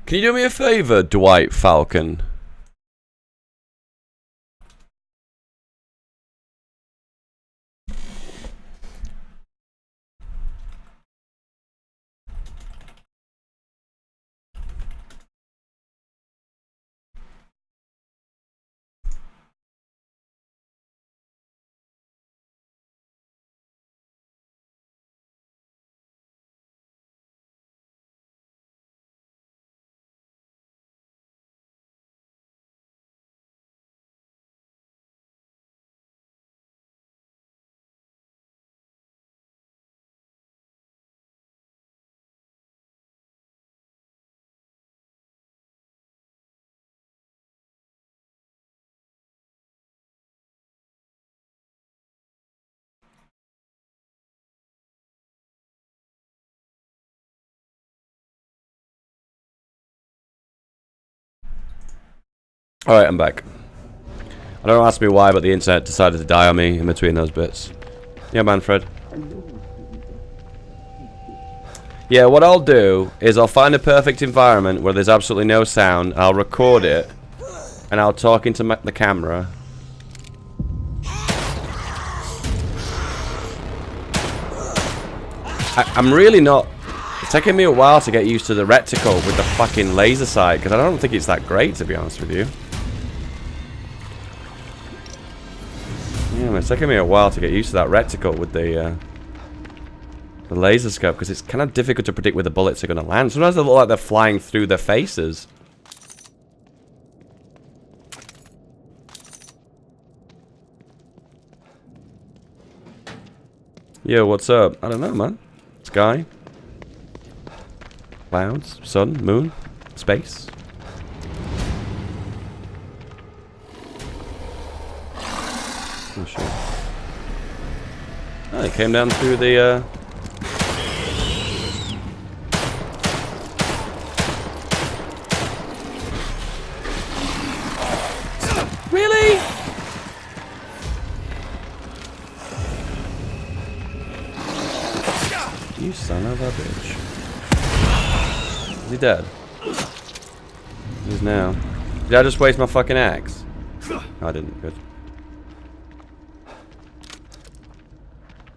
Can you do me a favor, Dwight Falcon? Alright, I'm back. I don't ask me why, but the internet decided to die on me in between those bits. Yeah, Manfred. Yeah, what I'll do is I'll find a perfect environment where there's absolutely no sound. I'll record it, and I'll talk into the camera. I'm really not... It's taking me a while to get used to the reticle with the fucking laser sight, because I don't think it's that great, to be honest with you. Yeah, it's taking me a while to get used to that reticle with the laser scope, because it's kind of difficult to predict where the bullets are going to land. Sometimes they look like they're flying through their faces. Yo, what's up? I don't know, man. Sky. Clouds. Sun. Moon. Space. Oh, shit. Oh, it came down through the, Really? You son of a bitch. Is he dead? He is now. Did I just waste my fucking axe? No, I didn't. Good.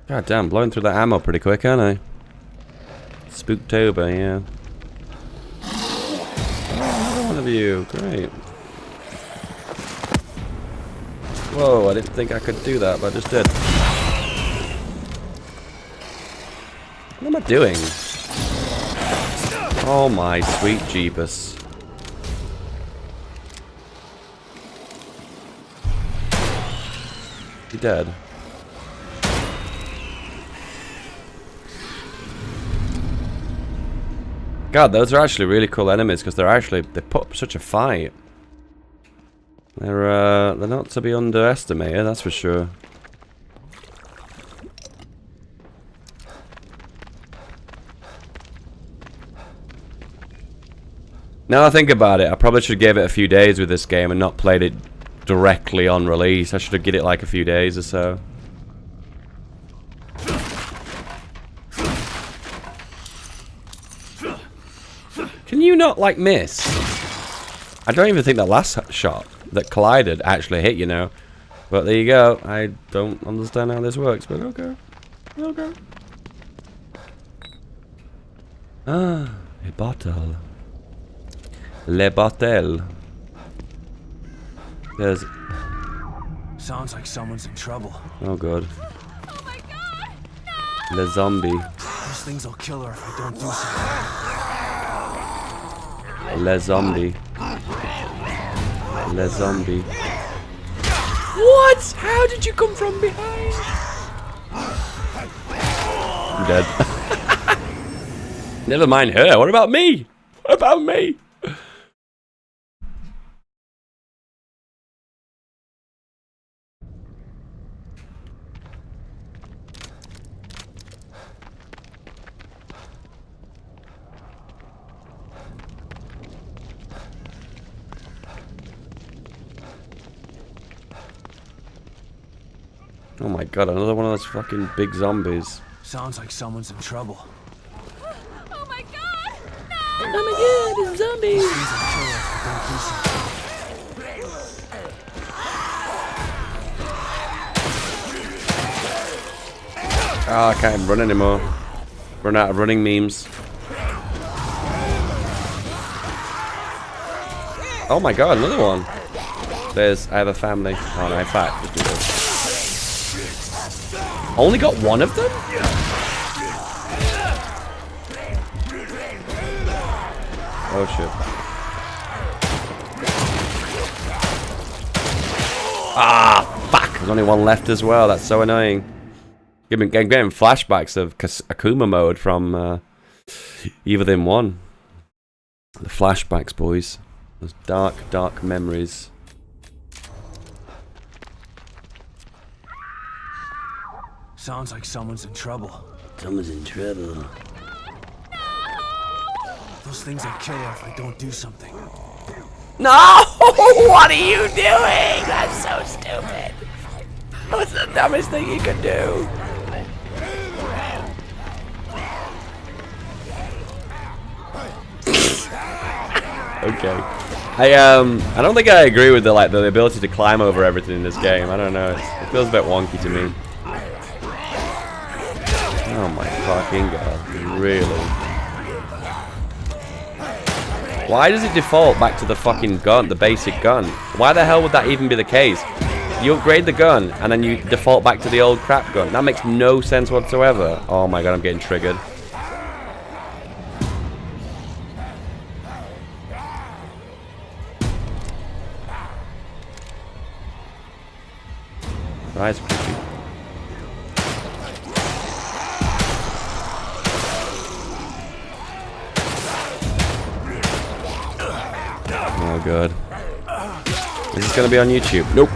God damn, blowing through that ammo pretty quick, aren't I? Spooktober, yeah. Oh, another one of you. Great. Whoa, I didn't think I could do that, but I just did. What am I doing? Oh my sweet jeepus. You dead? God, those are actually really cool enemies because they put up such a fight. They're not to be underestimated, that's for sure. Now I think about it, I probably should have gave it a few days with this game and not played it directly on release. I should have given it like a few days or so. Can you not, like, miss? I don't even think that last shot that collided actually hit, you know. But there you go. I don't understand how this works, but okay. Okay. Ah, a bottle. Le bottle. There's... Sounds like someone's in trouble. Oh god. Oh my god! No! Le zombie. Those things will kill her if I don't do something. Le zombie. Le zombie. What? How did you come from behind? I'm dead. Never mind her. What about me? What about me? Oh my god, another one of those fucking big zombies. Sounds like someone's in trouble. Oh my god! No! Oh my god, it's zombies! These things will kill her if I don't do something. Oh, I can't even run anymore. Run out of running memes. Oh my god, another one. I have a family. Oh no, in fact, just do this. Only got one of them? Oh shit. Ah, fuck! There's only one left as well. That's so annoying. I'm getting flashbacks of Akuma mode from Evil Within 1. The flashbacks, boys. Those dark, dark memories. Sounds like someone's in trouble. Someone's in trouble. Those things will kill her if I don't do something. No! What are you doing? That's so stupid. What's the dumbest thing you could do? Okay. I don't think I agree with the ability to climb over everything in this game. I don't know. It feels a bit wonky to me. Oh my fucking god. Really? Why does it default back to the fucking gun, the basic gun? Why the hell would that even be the case? You upgrade the gun and then you default back to the old crap gun. That makes no sense whatsoever. Oh my god, I'm getting triggered. Nice. Oh god. Is this gonna be on YouTube? Nope.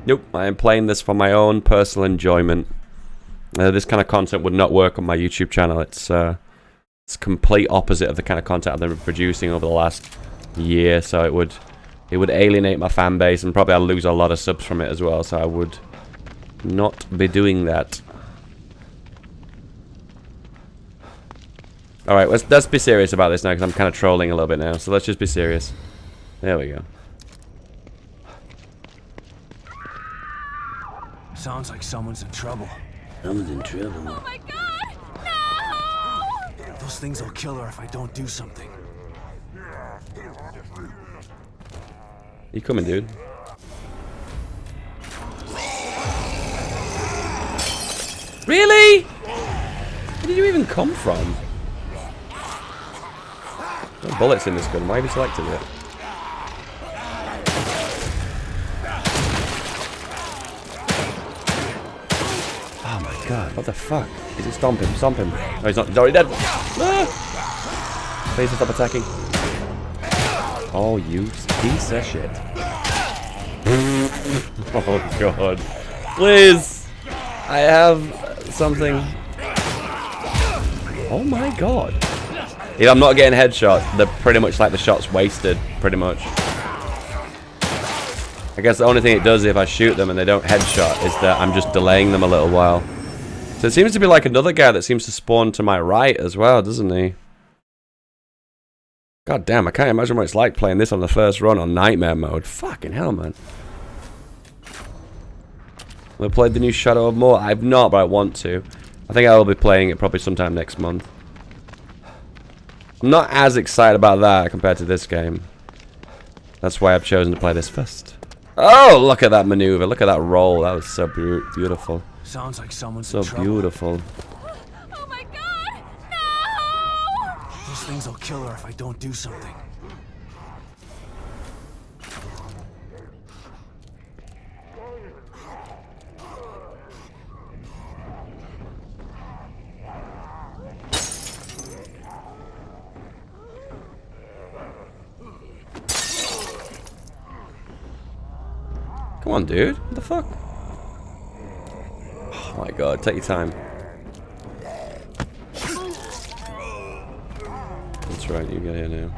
Nope. I am playing this for my own personal enjoyment. This kind of content would not work on my YouTube channel. It's complete opposite of the kind of content I've been producing over the last year. So it would alienate my fan base, and probably I'll lose a lot of subs from it as well. So I would not be doing that. Alright, let's be serious about this now, because I'm kind of trolling a little bit now. So let's just be serious. There we go. Sounds like someone's in trouble. Someone's in trouble. Oh my god! No! Those things will kill her if I don't do something. You coming, dude? Really? Where did you even come from? No bullets in this gun. Why have you selected it? Oh my god, what the fuck? Is it stomp him? Stomp him. No, he's not. He's already dead. Ah! Please stop attacking. Oh, you piece of shit. Oh god. Please! I have something. Oh my god. If I'm not getting headshots, they're pretty much like the shot's wasted, pretty much. I guess the only thing it does if I shoot them and they don't headshot is that I'm just delaying them a little while. So it seems to be like another guy that seems to spawn to my right as well, doesn't he? God damn, I can't imagine what it's like playing this on the first run on Nightmare mode. Fucking hell, man. We played the new Shadow of Mordor. I've not, but I want to. I think I will be playing it probably sometime next month. I'm not as excited about that compared to this game. That's why I've chosen to play this first. Oh, look at that maneuver. Look at that roll. That was so beautiful. Sounds like someone's So in trouble. beautiful. Oh my god! No! Those things will kill her if I don't do something. Come on, dude. What the fuck? Oh my god, take your time. That's right, you get here now.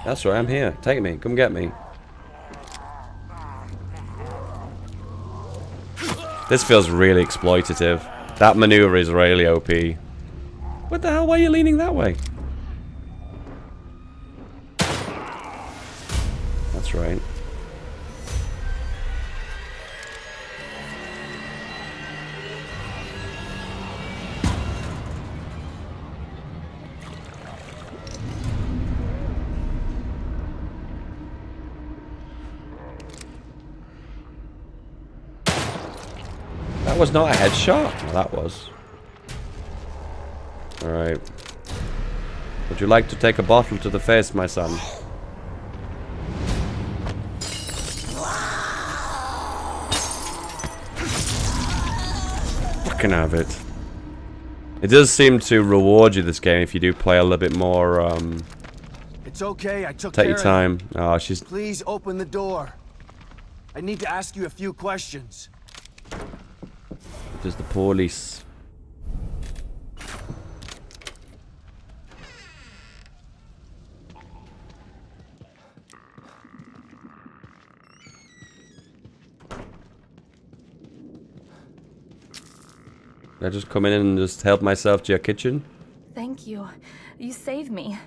That's right, I'm here. Take me. Come get me. This feels really exploitative. That maneuver is really OP. What the hell? Why are you leaning that way? That's right. That was not a headshot. Well, that was. Alright. Would you like to take a bottle to the face, my son? Fucking have it. It does seem to reward you, this game, if you do play a little bit more, It's okay, I took take care your of time. Oh, she's... it. Please open the door. I need to ask you a few questions. There's the police. Did I just come in and just help myself to your kitchen? Thank you. You saved me.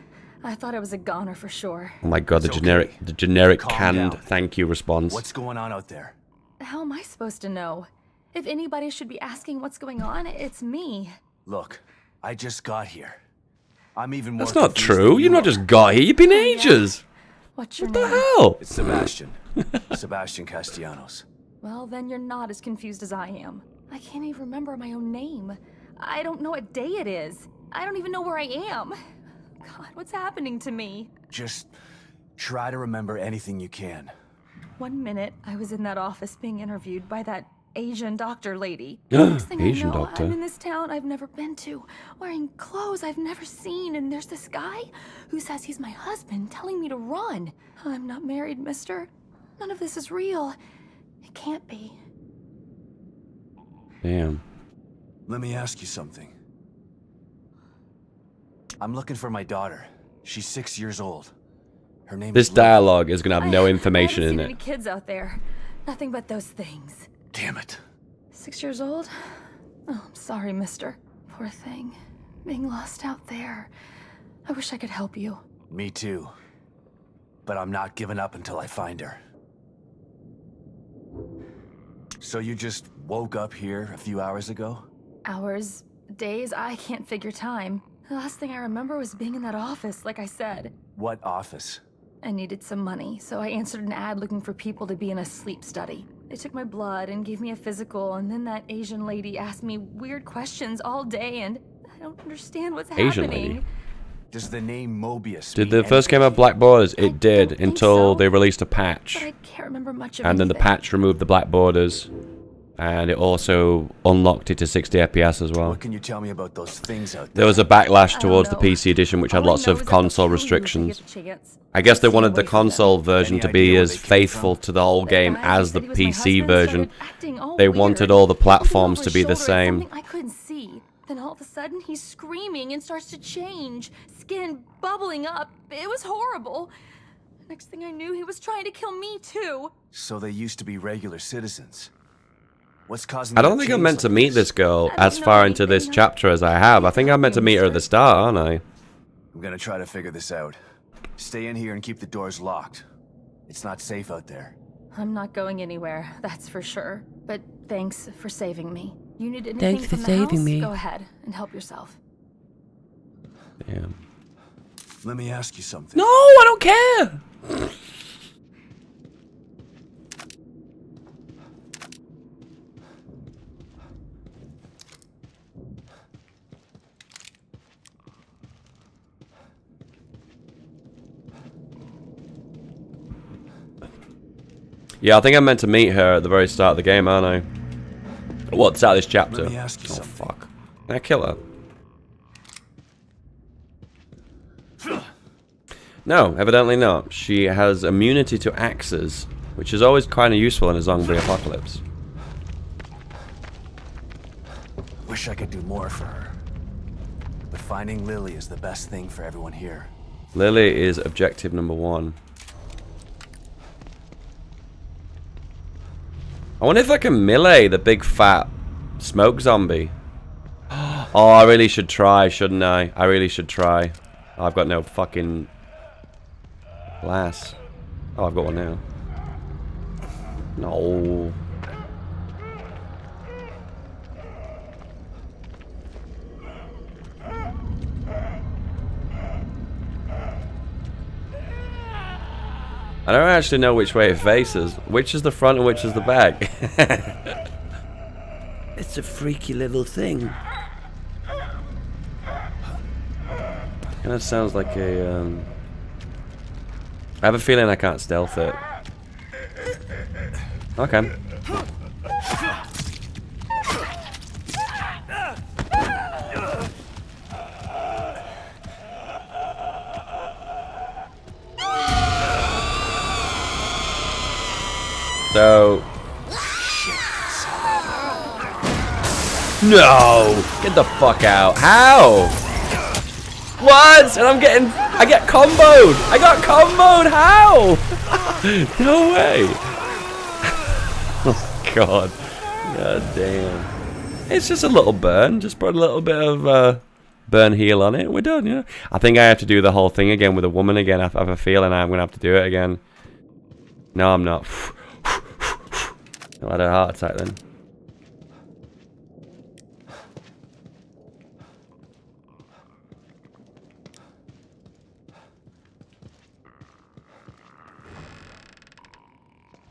I thought I was a goner for sure. Oh my god, the It's generic, okay. the generic Calm canned down. thank you response. What's going on out there? How am I supposed to know? If anybody should be asking what's going on, it's me. Look, I just got here. I'm even more That's not confused true. than You've not are. just got here. You've been yeah? ages. What's your What the name? hell? It's Sebastian. Sebastian Castellanos. Well, then you're not as confused as I am. I can't even remember my own name. I don't know what day it is. I don't even know where I am. God, what's happening to me? Just try to remember anything you can. 1 minute, I was in that office being interviewed by that Asian doctor lady. Next thing Asian I know, doctor. I'm in this town I've never been to, wearing clothes I've never seen, and there's this guy who says he's my husband telling me to run. I'm not married, mister. None of this is real. It can't be. Damn. Let me ask you something. I'm looking for my daughter. She's 6 years old. Her name This is Lily. dialogue is gonna have no information I in haven't seen it. any kids out there. Nothing but those things. Damn it. 6 years old? Oh, I'm sorry, mister. Poor thing. Being lost out there. I wish I could help you. Me too. But I'm not giving up until I find her. So you just woke up here a few hours ago? Hours, days, I can't figure time. The last thing I remember was being in that office, like I said. What office? I needed some money, so I answered an ad looking for people to be in a sleep study. They took my blood and gave me a physical, and then that Asian lady asked me weird questions all day, and I don't understand what's Asian happening. lady? Does the name Mobius Did mean the first game anything have to black borders? I It did, don't think until so. they released a But patch. I can't remember much of And then the anything. patch removed the black borders. And it also unlocked it to 60 FPS as you? well. What can you tell me about those things out there? There was a backlash I don't towards the know. PC edition, which had All I lots know of is that they'll console kill you if they restrictions. get the chance. I guess they Stay wanted the away from them. console version Any to idea be where as they came faithful from? to the whole The game guy who as the said he was my PC husband version. started acting all They weird, wanted all the looking platforms over to his be the shoulder at same. something I couldn't see. Then all of a sudden, he's screaming and starts to change, skin bubbling up. It was horrible. Next thing I knew, he was trying to kill me too. So they used to be regular citizens. What's causing I them don't think I'm change meant to like meet this girl I don't as know far into this anything. chapter as I have. I think I'm meant to meet her at the start, aren't I? I'm gonna try to figure this out. Stay in here and keep the doors locked. It's not safe out there. I'm not going anywhere, that's for sure. But thanks for saving me. You need anything Thanks for from the saving house? me. Go ahead and help yourself. Damn. Let me ask you something. No, I don't care! Yeah, I think I'm meant to meet her at the very start of the game, aren't I? What's out of this chapter? Let me ask you Oh, something. fuck. Can I kill her? No, evidently not. She has immunity to axes, which is always kind of useful in a zombie apocalypse. Wish I could do more for her. But finding Lily is the best thing for everyone here. Lily is objective number 1. I wonder if I can melee the big fat smoke zombie. Oh, I really should try, shouldn't I? I really should try. Oh, I've got no fucking glass. Oh, I've got one now. No. I don't actually know which way it faces. Which is the front and which is the back. It's a freaky little thing. Kind of sounds like a, I have a feeling I can't stealth it. Okay. So... No! Get the fuck out. How? What? And I get comboed! I got comboed! How? No way! Oh god. God damn. It's just a little burn. Just put a little bit of burn heal on it. We're done, yeah? I think I have to do the whole thing again with a woman again. I have a feeling I'm going to have to do it again. No, I'm not. I had a heart attack then.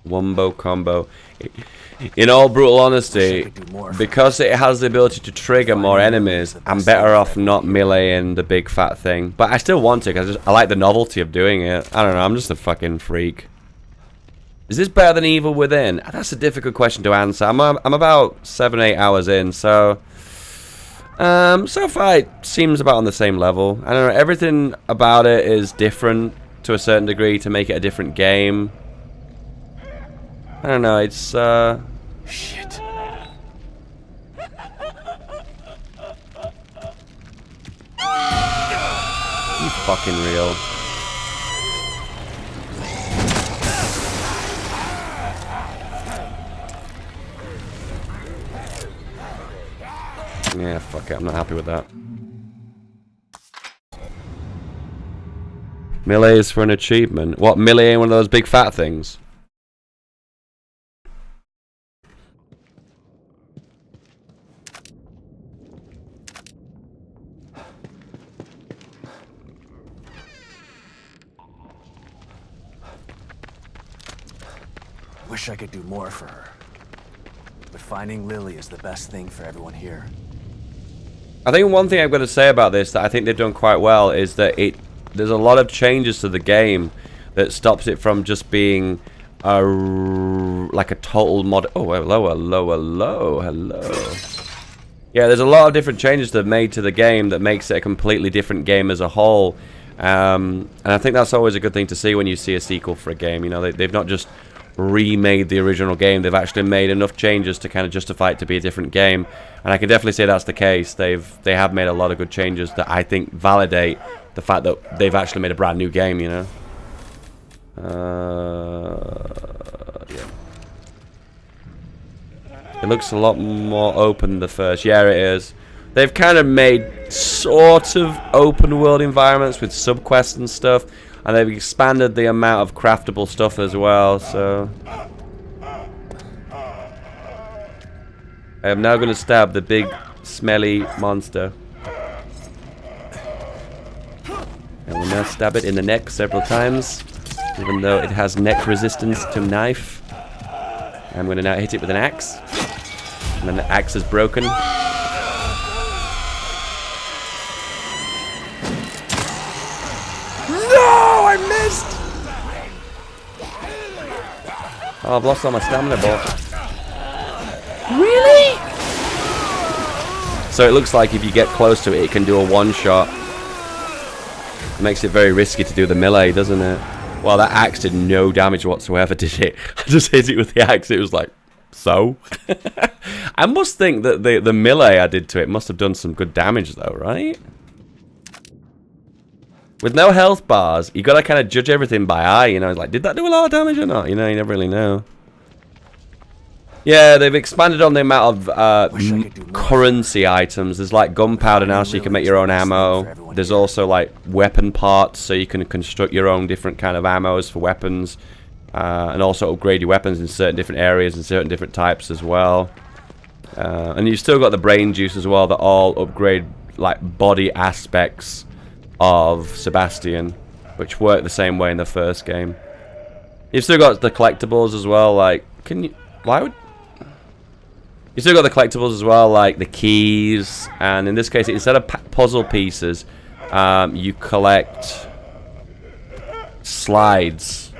Wombo combo. In all brutal honesty, because it has the ability to trigger more enemies, I'm better off not meleeing the big fat thing. But I still want to, because I like the novelty of doing it. I don't know, I'm just a fucking freak. Is this better than Evil Within? That's a difficult question to answer. I'm about 7-8 hours in, so... so far it seems about on the same level. I don't know, everything about it is different to a certain degree to make it a different game. I don't know, it's, Shit. You fucking real. Yeah, fuck it, I'm not happy with that. Melee is for an achievement. What, melee ain't one of those big fat things? Wish I could do more for her. But finding Lily is the best thing for everyone here. I think one thing I've got to say about this that I think they've done quite well is that there's a lot of changes to the game that stops it from just being like a total mod. Oh, hello, hello, hello, hello. Yeah, there's a lot of different changes they've made to the game that makes it a completely different game as a whole. And I think that's always a good thing to see when you see a sequel for a game. You know, they've not just remade the original game, they've actually made enough changes to kind of justify it to be a different game, and I can definitely say that's the case. They have made a lot of good changes that I think validate the fact that they've actually made a brand new game, you know. Yeah. It looks a lot more open than the first. Yeah, it is. They've kind of made sort of open world environments with subquests and stuff. And they've expanded the amount of craftable stuff as well, so... I am now going to stab the big, smelly monster. And we'll now stab it in the neck several times, even though it has neck resistance to knife. I'm going to now hit it with an axe. And then the axe is broken. I missed! Oh, I've lost all my stamina ball. Really? So it looks like if you get close to it, it can do a one-shot. It makes it very risky to do the melee, doesn't it? Well, that axe did no damage whatsoever, did it? I just hit it with the axe, it was like, so? I must think that the melee I did to it must have done some good damage though, right? With no health bars, you gotta kind of judge everything by eye, you know, like, did that do a lot of damage or not? You know, you never really know. Yeah, they've expanded on the amount of currency items. There's like gunpowder now, so you can make your own ammo. There's also like weapon parts, so you can construct your own different kind of ammos for weapons. And also upgrade your weapons in certain different areas and certain different types as well. And you've still got the brain juice as well that all upgrade like body aspects of Sebastian, which work the same way in the first game. You've still got the collectibles as well, like, you still got the collectibles as well, like the keys, and in this case, instead of puzzle pieces, you collect slides,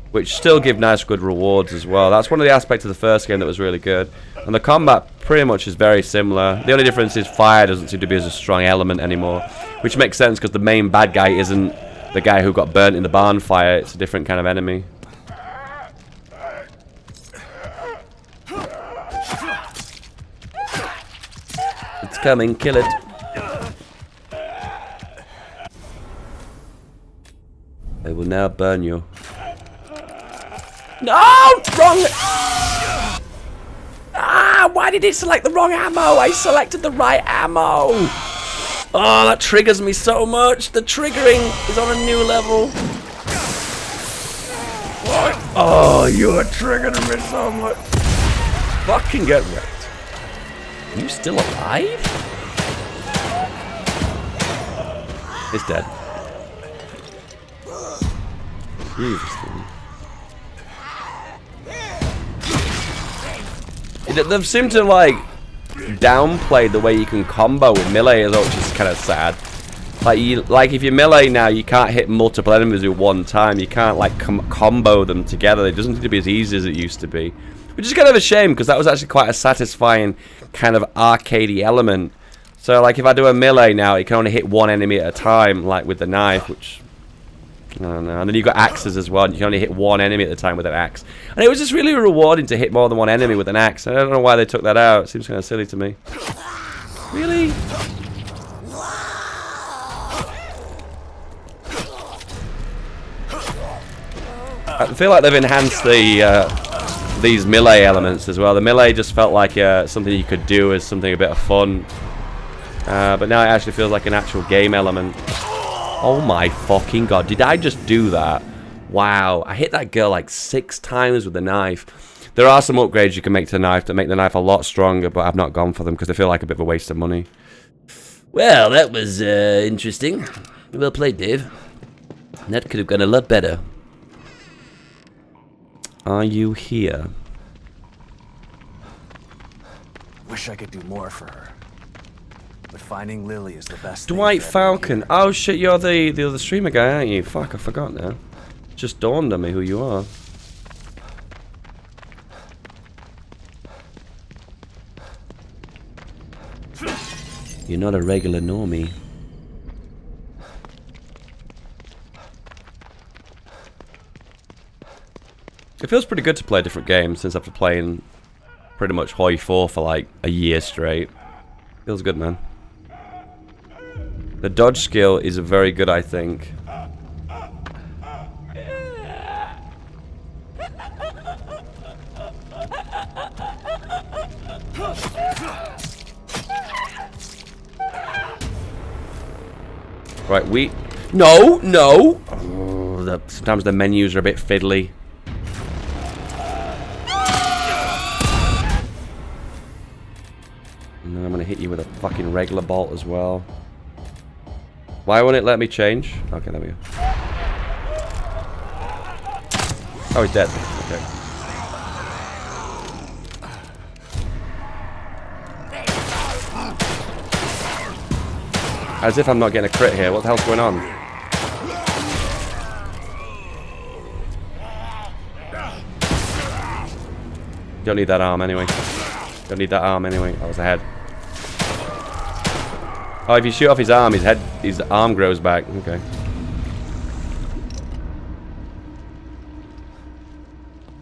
which still give nice good rewards as well. That's one of the aspects of the first game that was really good. And the combat pretty much is very similar. The only difference is fire doesn't seem to be as a strong element anymore, which makes sense because the main bad guy isn't the guy who got burnt in the barn fire. It's a different kind of enemy. It's coming, kill it. They will now burn you. No! Wrong! Ah! Why did it select the wrong ammo? I selected the right ammo! Oh, that triggers me so much! The triggering is on a new level. What? Oh, you are triggering me so much. Fucking get wrecked. Are you still alive? It's dead. Jesus. They've seemed to like downplay the way you can combo with melee as well, which is kind of sad. Like if you melee now, you can't hit multiple enemies at one time. You can't like combo them together. It doesn't seem to be as easy as it used to be, which is kind of a shame because that was actually quite a satisfying kind of arcadey element. So like if I do a melee now, you can only hit one enemy at a time, like with the knife, which I don't know. And then you've got axes as well. You can only hit one enemy at a time with an axe. And it was just really rewarding to hit more than one enemy with an axe. I don't know why they took that out. It seems kind of silly to me. Really? I feel like they've enhanced the these melee elements as well. The melee just felt like something you could do as something a bit of fun. But now it actually feels like an actual game element. Oh my fucking god, did I just do that? Wow, I hit that girl like 6 times with the knife. There are some upgrades you can make to the knife that make the knife a lot stronger, but I've not gone for them because they feel like a bit of a waste of money. Well, that was interesting. Well played, Dave. That could have gone a lot better. Are you here? Wish I could do more for her. But finding Lily is the best thing Dwight for Falcon. everyone here. Oh shit, you're the other streamer guy, aren't you? Fuck, I forgot now. Just dawned on me who you are. You're not a regular normie. It feels pretty good to play different games since after playing pretty much Hoi 4 for like a year straight. Feels good, man. The dodge skill is very good, I think. Right, No! No! Oh, sometimes the menus are a bit fiddly. And then I'm gonna hit you with a fucking regular bolt as well. Why won't it let me change? Okay, there we go. Oh, he's dead. Okay. As if I'm not getting a crit here. What the hell's going on? Don't need that arm anyway. Don't need that arm anyway. I was ahead. Oh, if you shoot off his arm, his arm grows back. Okay.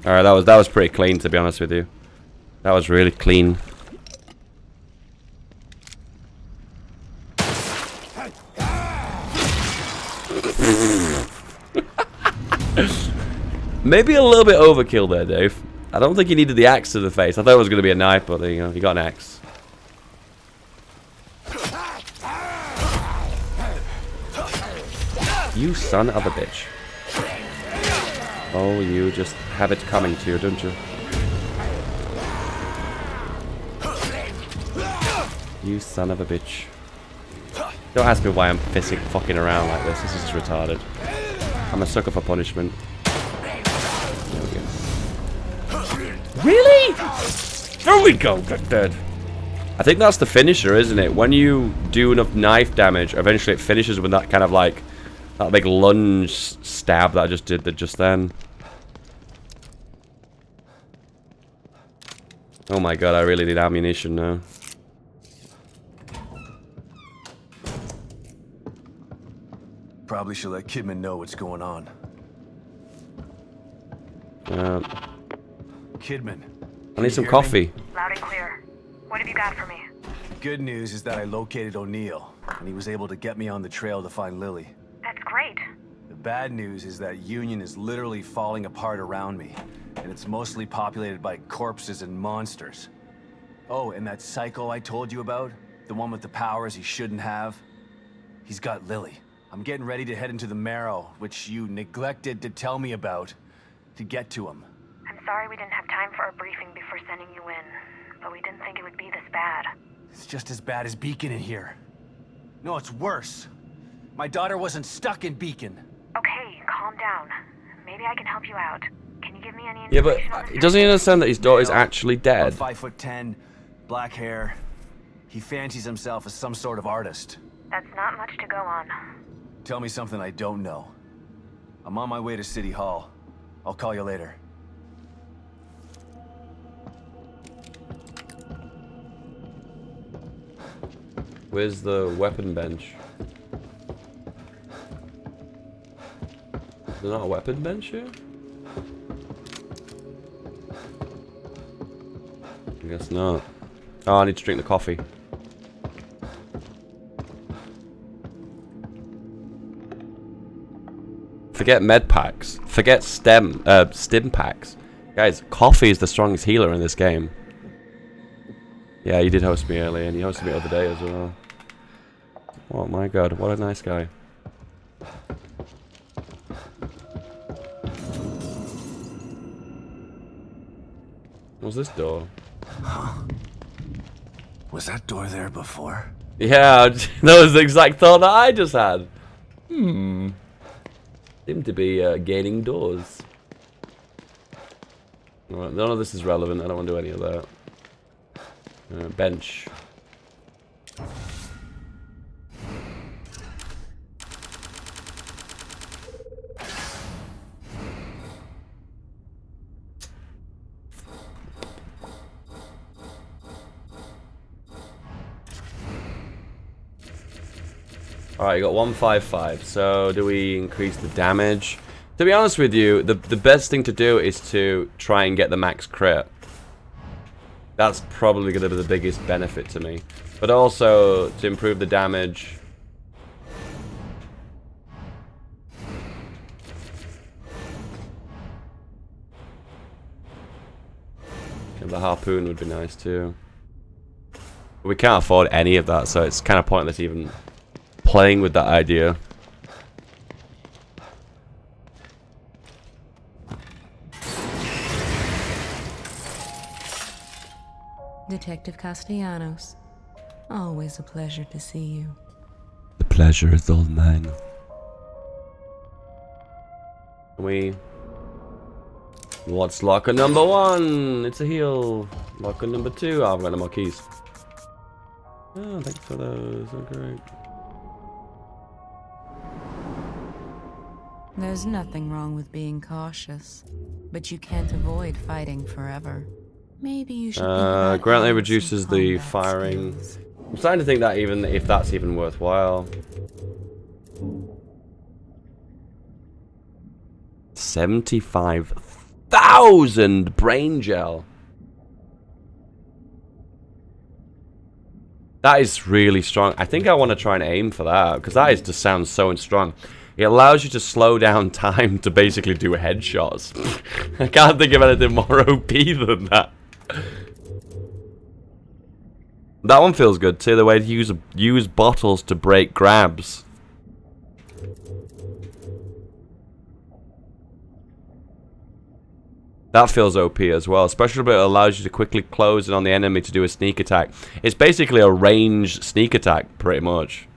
Alright, that was pretty clean, to be honest with you. That was really clean. Maybe a little bit overkill there, Dave. I don't think he needed the axe to the face. I thought it was going to be a knife, but there you go. He got an axe. You son of a bitch. Oh, you just have it coming to you, don't you? You son of a bitch. Don't ask me why I'm fucking around like this. This is just retarded. I'm a sucker for punishment. There we go. Really? There we go. Good, dead. I think that's the finisher, isn't it? When you do enough knife damage, eventually it finishes with that kind of like that big lunge stab that I just did just then. Oh my god, I really need ammunition now. Probably should let Kidman know what's going on. Kidman. I need some coffee. Loud and clear. What have you got for me? Good news is that I located O'Neill, and he was able to get me on the trail to find Lily. That's great. The bad news is that Union is literally falling apart around me, and it's mostly populated by corpses and monsters. Oh, and that psycho I told you about, the one with the powers he shouldn't have, he's got Lily. I'm getting ready to head into the Marrow, which you neglected to tell me about, to get to him. I'm sorry we didn't have time for a briefing before sending you in, but we didn't think it would be this bad. It's just as bad as Beacon in here. No, it's worse. My daughter wasn't stuck in Beacon. Okay, calm down. Maybe I can help you out. Can you give me any Yeah, but information on this doesn't he understand that his daughter's actually dead? 5'10", black hair. He fancies himself as some sort of artist. That's not much to go on. Tell me something I don't know. I'm on my way to City Hall. I'll call you later. Where's the weapon bench? There's not a weapon bench here? I guess not. Oh, I need to drink the coffee. Forget med packs. Forget stim packs. Guys, coffee is the strongest healer in this game. Yeah, you did host me earlier, and you hosted me the other day as well. Oh my god, what a nice guy. What's this door? Was that door there before? Yeah, that was the exact thought that I just had. Seem to be gaining doors. Alright, none of this is relevant. I don't want to do any of that. Bench. Alright, you got 155. So, do we increase the damage? To be honest with you, the best thing to do is to try and get the max crit. That's probably going to be the biggest benefit to me. But also, to improve the damage... And the harpoon would be nice too. But we can't afford any of that, so it's kind of pointless even playing with that idea. Detective Castellanos, always a pleasure to see you. The pleasure is all mine. What's locker number 1? It's a heal. Locker number 2. Oh, I've got no more keys. Oh, thanks for those. Oh, great. There's nothing wrong with being cautious, but you can't avoid fighting forever. Maybe you should. Greatly reduces the firing. Skills. I'm starting to think that even if that's even worthwhile. 75,000 brain gel. That is really strong. I think I want to try and aim for that because that just sounds so strong. It allows you to slow down time to basically do headshots. I can't think of anything more OP than that. That one feels good too, the way to use bottles to break grabs. That feels OP as well, especially when it allows you to quickly close in on the enemy to do a sneak attack. It's basically a ranged sneak attack, pretty much.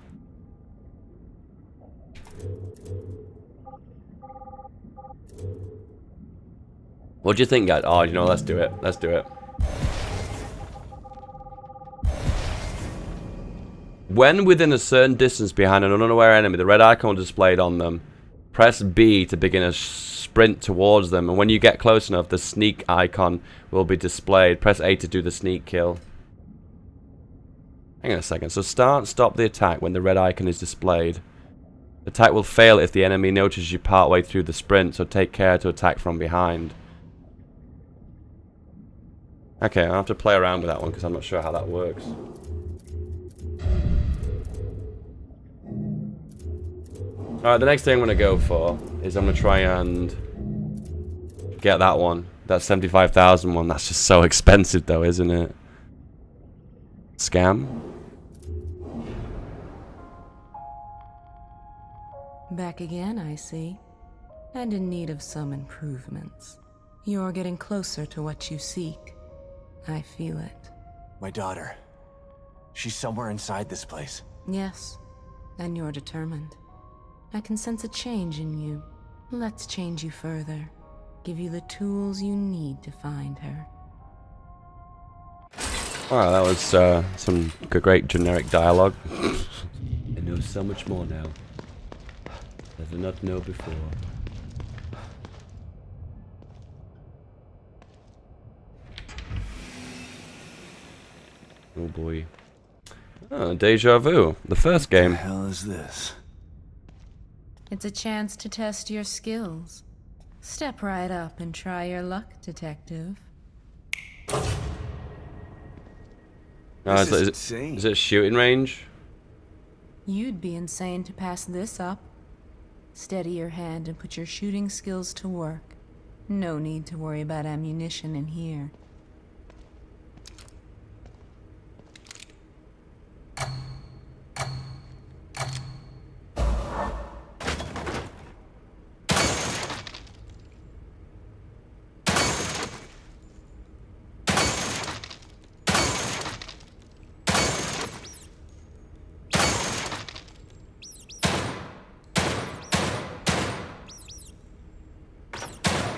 What do you think, guys? Oh, you know, let's do it. Let's do it. When within a certain distance behind an unaware enemy, the red icon displayed on them. Press B to begin a sprint towards them, and when you get close enough, the sneak icon will be displayed. Press A to do the sneak kill. Hang on a second. So stop the attack when the red icon is displayed. The attack will fail if the enemy notices you partway through the sprint, so take care to attack from behind. Okay, I'll have to play around with that one because I'm not sure how that works. Alright, the next thing I'm going to go for is I'm going to try and get that one. That 75,000 one. That's just so expensive though, isn't it? Scam? Back again, I see. And in need of some improvements. You're getting closer to what you seek. I feel it. My daughter. She's somewhere inside this place. Yes, and you're determined. I can sense a change in you. Let's change you further. Give you the tools you need to find her. Alright, that was some great generic dialogue. I know so much more now that I did not know before. Oh boy. Oh, Deja Vu. The first game. What the hell is this? It's a chance to test your skills. Step right up and try your luck, detective. This is insane. Is it shooting range? You'd be insane to pass this up. Steady your hand and put your shooting skills to work. No need to worry about ammunition in here.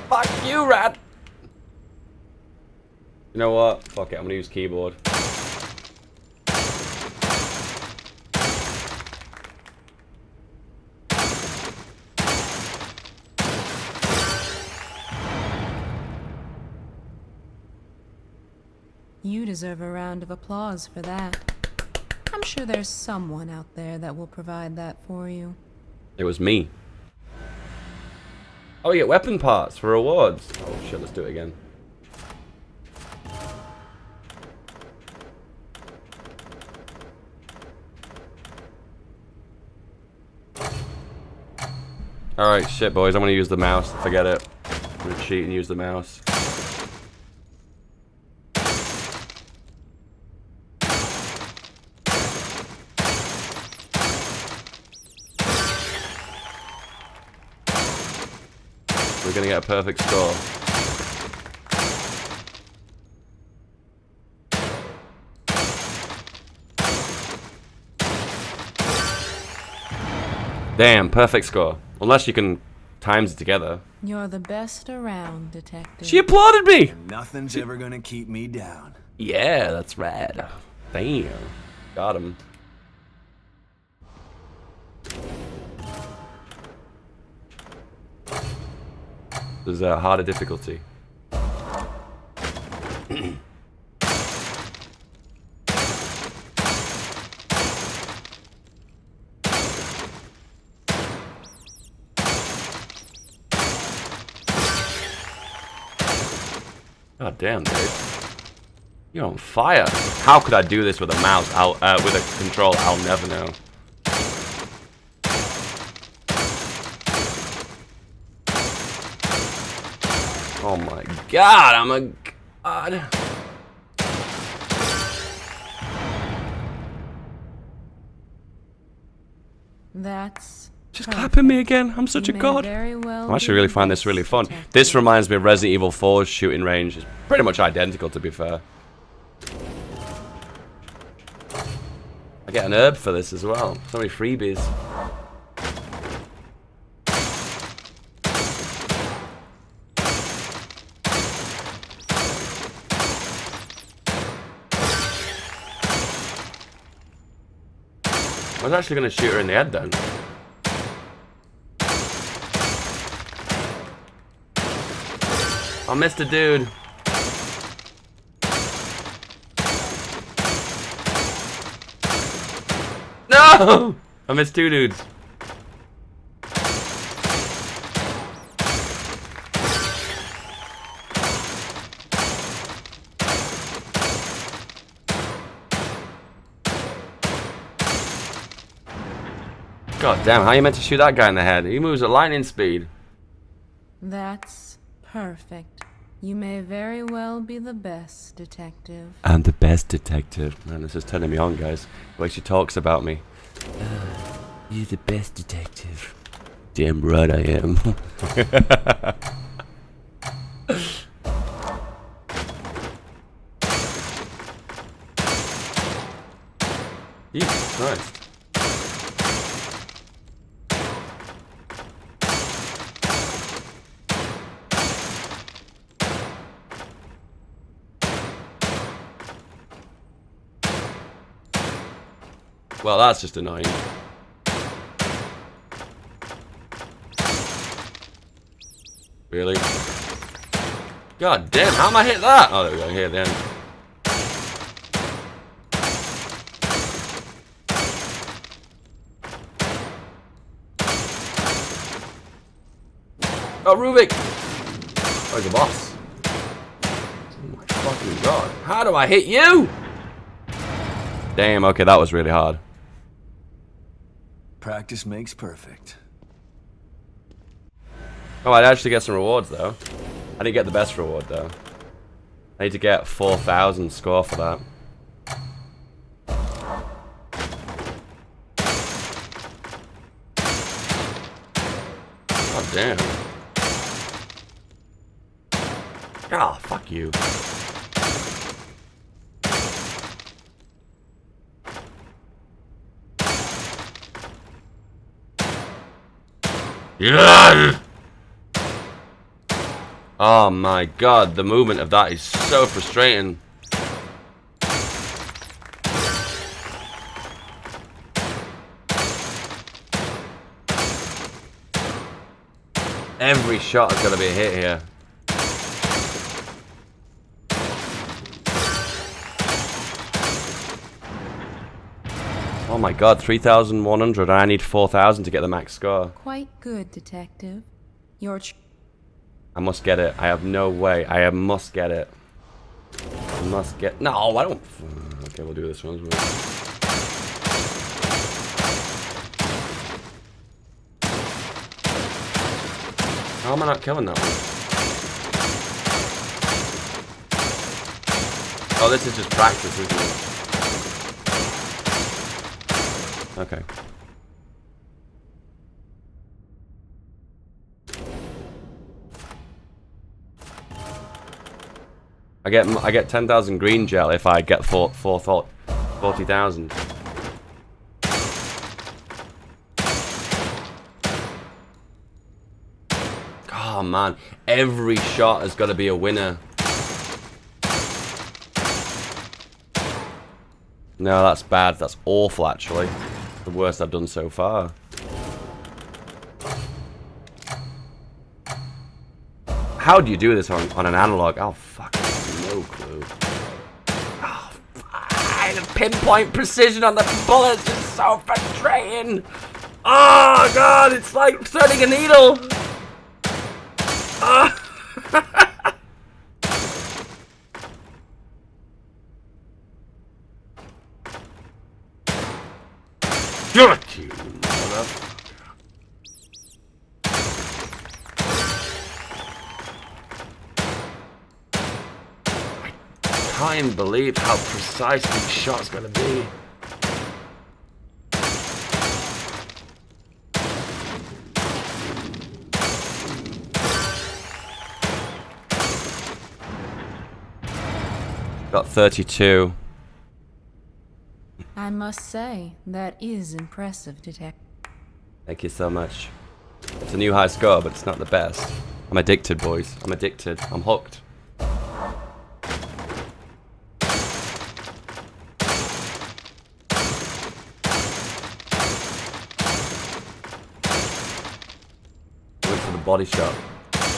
Fuck you, rat! You know what? Fuck it, I'm gonna use keyboard. You deserve a round of applause for that. I'm sure there's someone out there that will provide that for you. It was me. Oh, we get weapon parts for rewards. Oh shit, let's do it again. Alright, shit boys, I'm gonna use the mouse. Forget it. I'm gonna cheat and use the mouse. We're gonna get a perfect score. Damn, perfect score. Unless you can times it together. You're the best around, detective. She applauded me! Nothing's ever gonna keep me down. Yeah, that's rad. Damn. Got him. There's a harder difficulty. God damn, dude. You're on fire. How could I do this with a mouse? With a controller? I'll never know. Oh my god, I'm a god. That's Just perfect. clapping me again. I'm such You a may god. very well I actually be really the find this best really fun. detective. This reminds me of Resident Evil 4's shooting range. It's pretty much identical, to be fair. I get an herb for this as well. So many freebies. I was actually going to shoot her in the head then. I missed a dude. No! I missed two dudes. God damn, how are you meant to shoot that guy in the head? He moves at lightning speed. That's perfect. You may very well be the best detective. I'm the best detective. Man, this is turning me on, guys. The way she talks about me. You're the best detective. Damn right I am. Jesus Christ. Well, that's just annoying. Really? God damn, how am I hit that? Oh, there we go, here at the end. Oh, Rubik! Oh, he's a boss. Oh my fucking god. How do I hit you? Damn, okay, that was really hard. Practice makes perfect. Oh, I'd actually get some rewards, though. I didn't get the best reward, though. I need to get 4,000 score for that. God damn. Oh, fuck you. Yeah! Oh my god, the movement of that is so frustrating. Every shot is going to be a hit here. Oh my god, 3,100. I need 4,000 to get the max score. Quite good, detective. Your I must get it. I have no way. I must get it. I must get... No, I don't... Okay, we'll do this one as well. How am I not killing that one? Oh, this is just practice, isn't it? Okay. I get 10,000 green gel if I get 40,000. Oh man, every shot has got to be a winner. No, that's bad. That's awful, actually. The worst I've done so far. How do you do this on an analog? Oh, fuck. No clue. Oh, fine. Pinpoint precision on the bullets is so frustrating. Oh, God. It's like threading a needle. Oh. Got you, motherfucker. can't even believe how precise each shot's gonna be. Got 32. I must say, that is impressive, Detective. Thank you so much. It's a new high score, but it's not the best. I'm addicted, boys. I'm addicted. I'm hooked. Went for the body shot.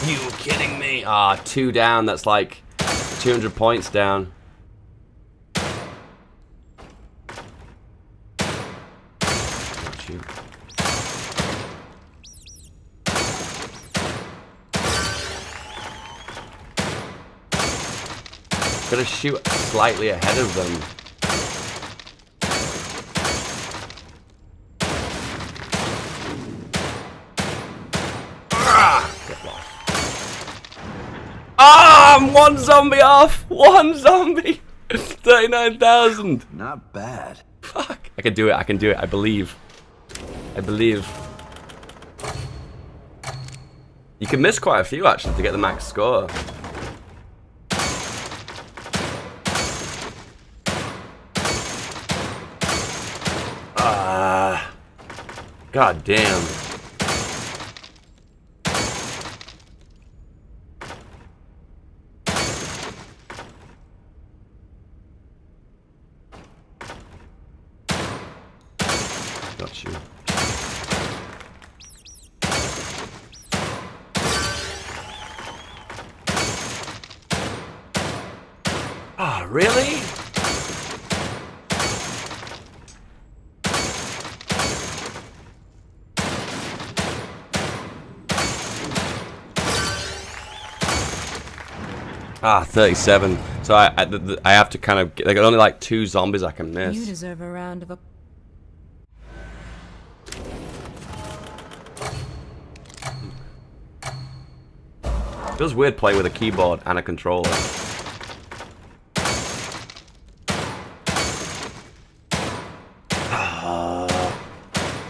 You kidding me? Ah, 2 down. That's like 200 points down. Shoot. Gotta shoot slightly ahead of them. Get lost. Ah, I'm 1 zombie off. 1 zombie. 39,000. Not bad. Fuck. I can do it. I can do it. I believe. I believe. You can miss quite a few actually to get the max score. God damn. Got you. Ah, really? Ah, 37. So I have to kind of get, like, only like 2 zombies I can You miss. deserve a round of applause. Feels weird playing with a keyboard and a controller.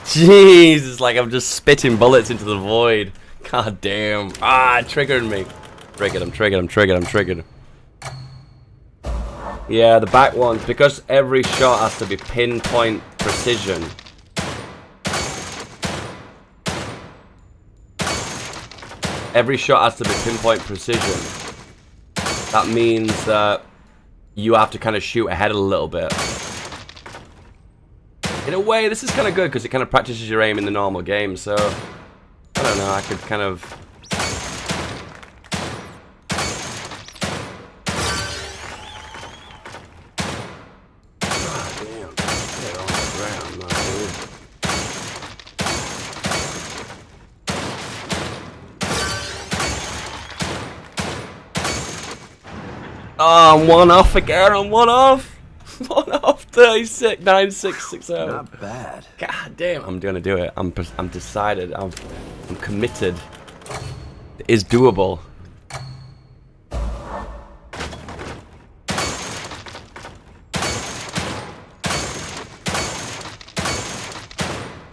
Jeez, it's like I'm just spitting bullets into the void. God damn. Ah, it triggered me. Triggered, I'm triggered, I'm triggered, I'm triggered. Yeah, the back ones, because every shot has to be pinpoint precision. Every shot has to be pinpoint precision. That means that you have to kind of shoot ahead a little bit. In a way, this is kind of good because it kind of practices your aim in the normal game, so I don't know, I could kind of... God damn, get on the ground, my dude. Oh, I'm 1 off again, I'm 1 off! 1 off, 36, 9660. Not bad. God damn, I'm gonna do it. I'm decided. I'm committed. It is doable.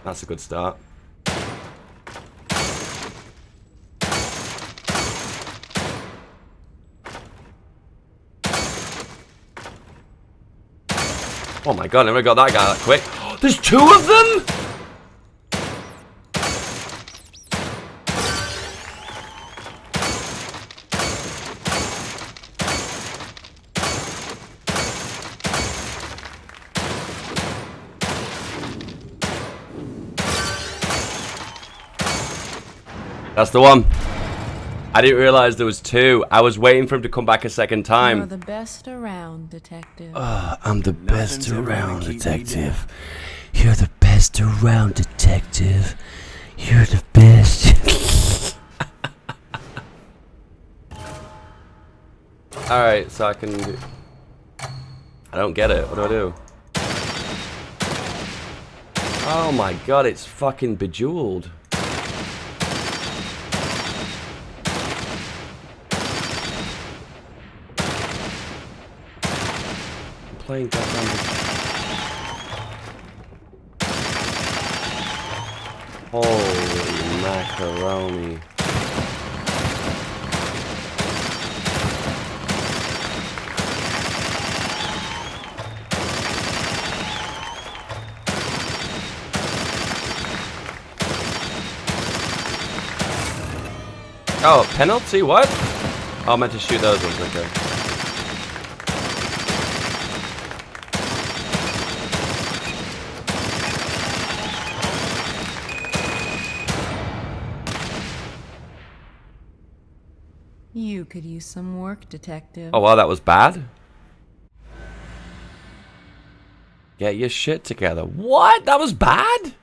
That's a good start. Oh my god, I never got that guy that quick. There's 2 of them?! That's the one. I didn't realize there was 2. I was waiting for him to come back a second time. You're the best around, Detective. I'm the best Nothing's ever gonna around, keep me detective. You're the best around, detective. You're the best. Alright, so I can do... I don't get it. What do I do? Oh my god, it's fucking Bejeweled. playing goddamn. Holy macaroni. Oh, penalty? What? Oh, I meant to shoot those ones, okay. You could use some work, detective. Oh, wow, that was bad? Get your shit together. What? That was bad?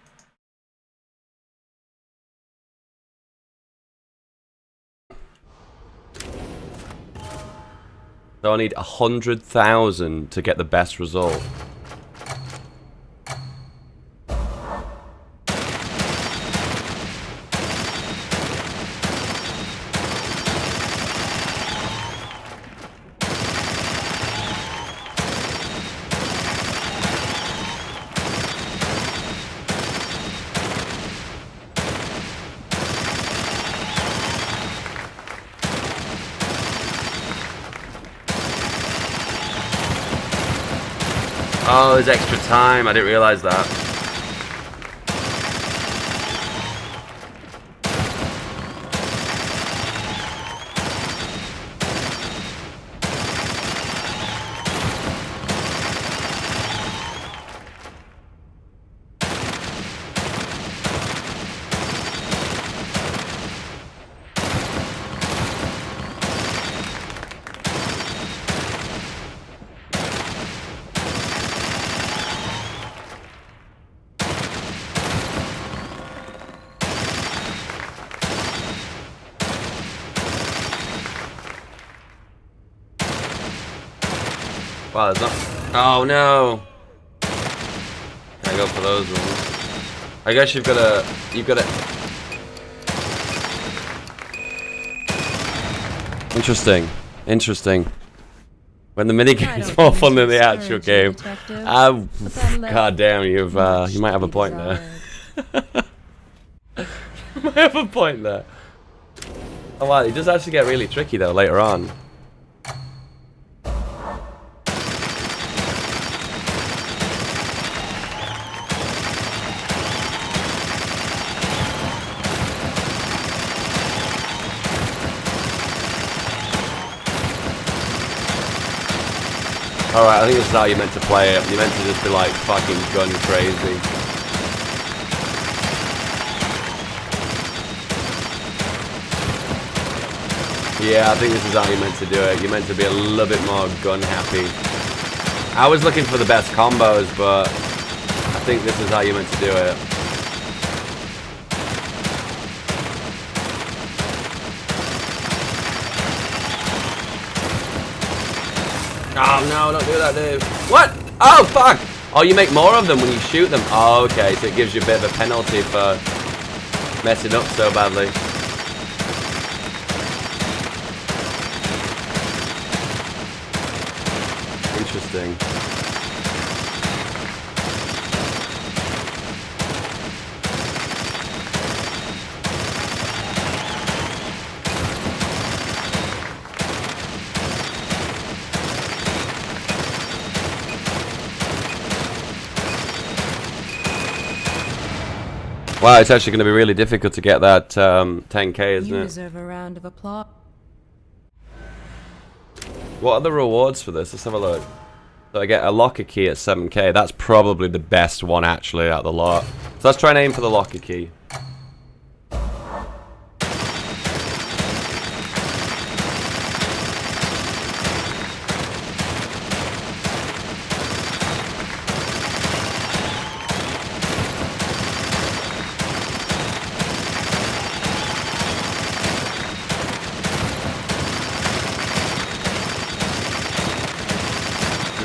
So I need 100,000 to get the best result. Oh, there's extra time. I didn't realize that. Wow, there's not. Oh no! Can I go for those ones? I guess you've got to. Interesting. Interesting. When the minigame is more fun than the actual game. God damn, you might have a point there. You might have a point there. Oh wow, it does actually get really tricky though later on. Alright, I think this is how you're meant to play it. You're meant to just be like fucking gun crazy. Yeah, I think this is how you're meant to do it. You're meant to be a little bit more gun happy. I was looking for the best combos, but I think this is how you're meant to do it. Oh no, don't do that, dude. What? Oh, fuck! Oh, you make more of them when you shoot them. Oh, okay, so it gives you a bit of a penalty for messing up so badly. Interesting. Wow, it's actually going to be really difficult to get that 10k, isn't it? You deserve a round of applause. What are the rewards for this? Let's have a look. So I get a locker key at 7k. That's probably the best one actually out of the lot. So let's try and aim for the locker key.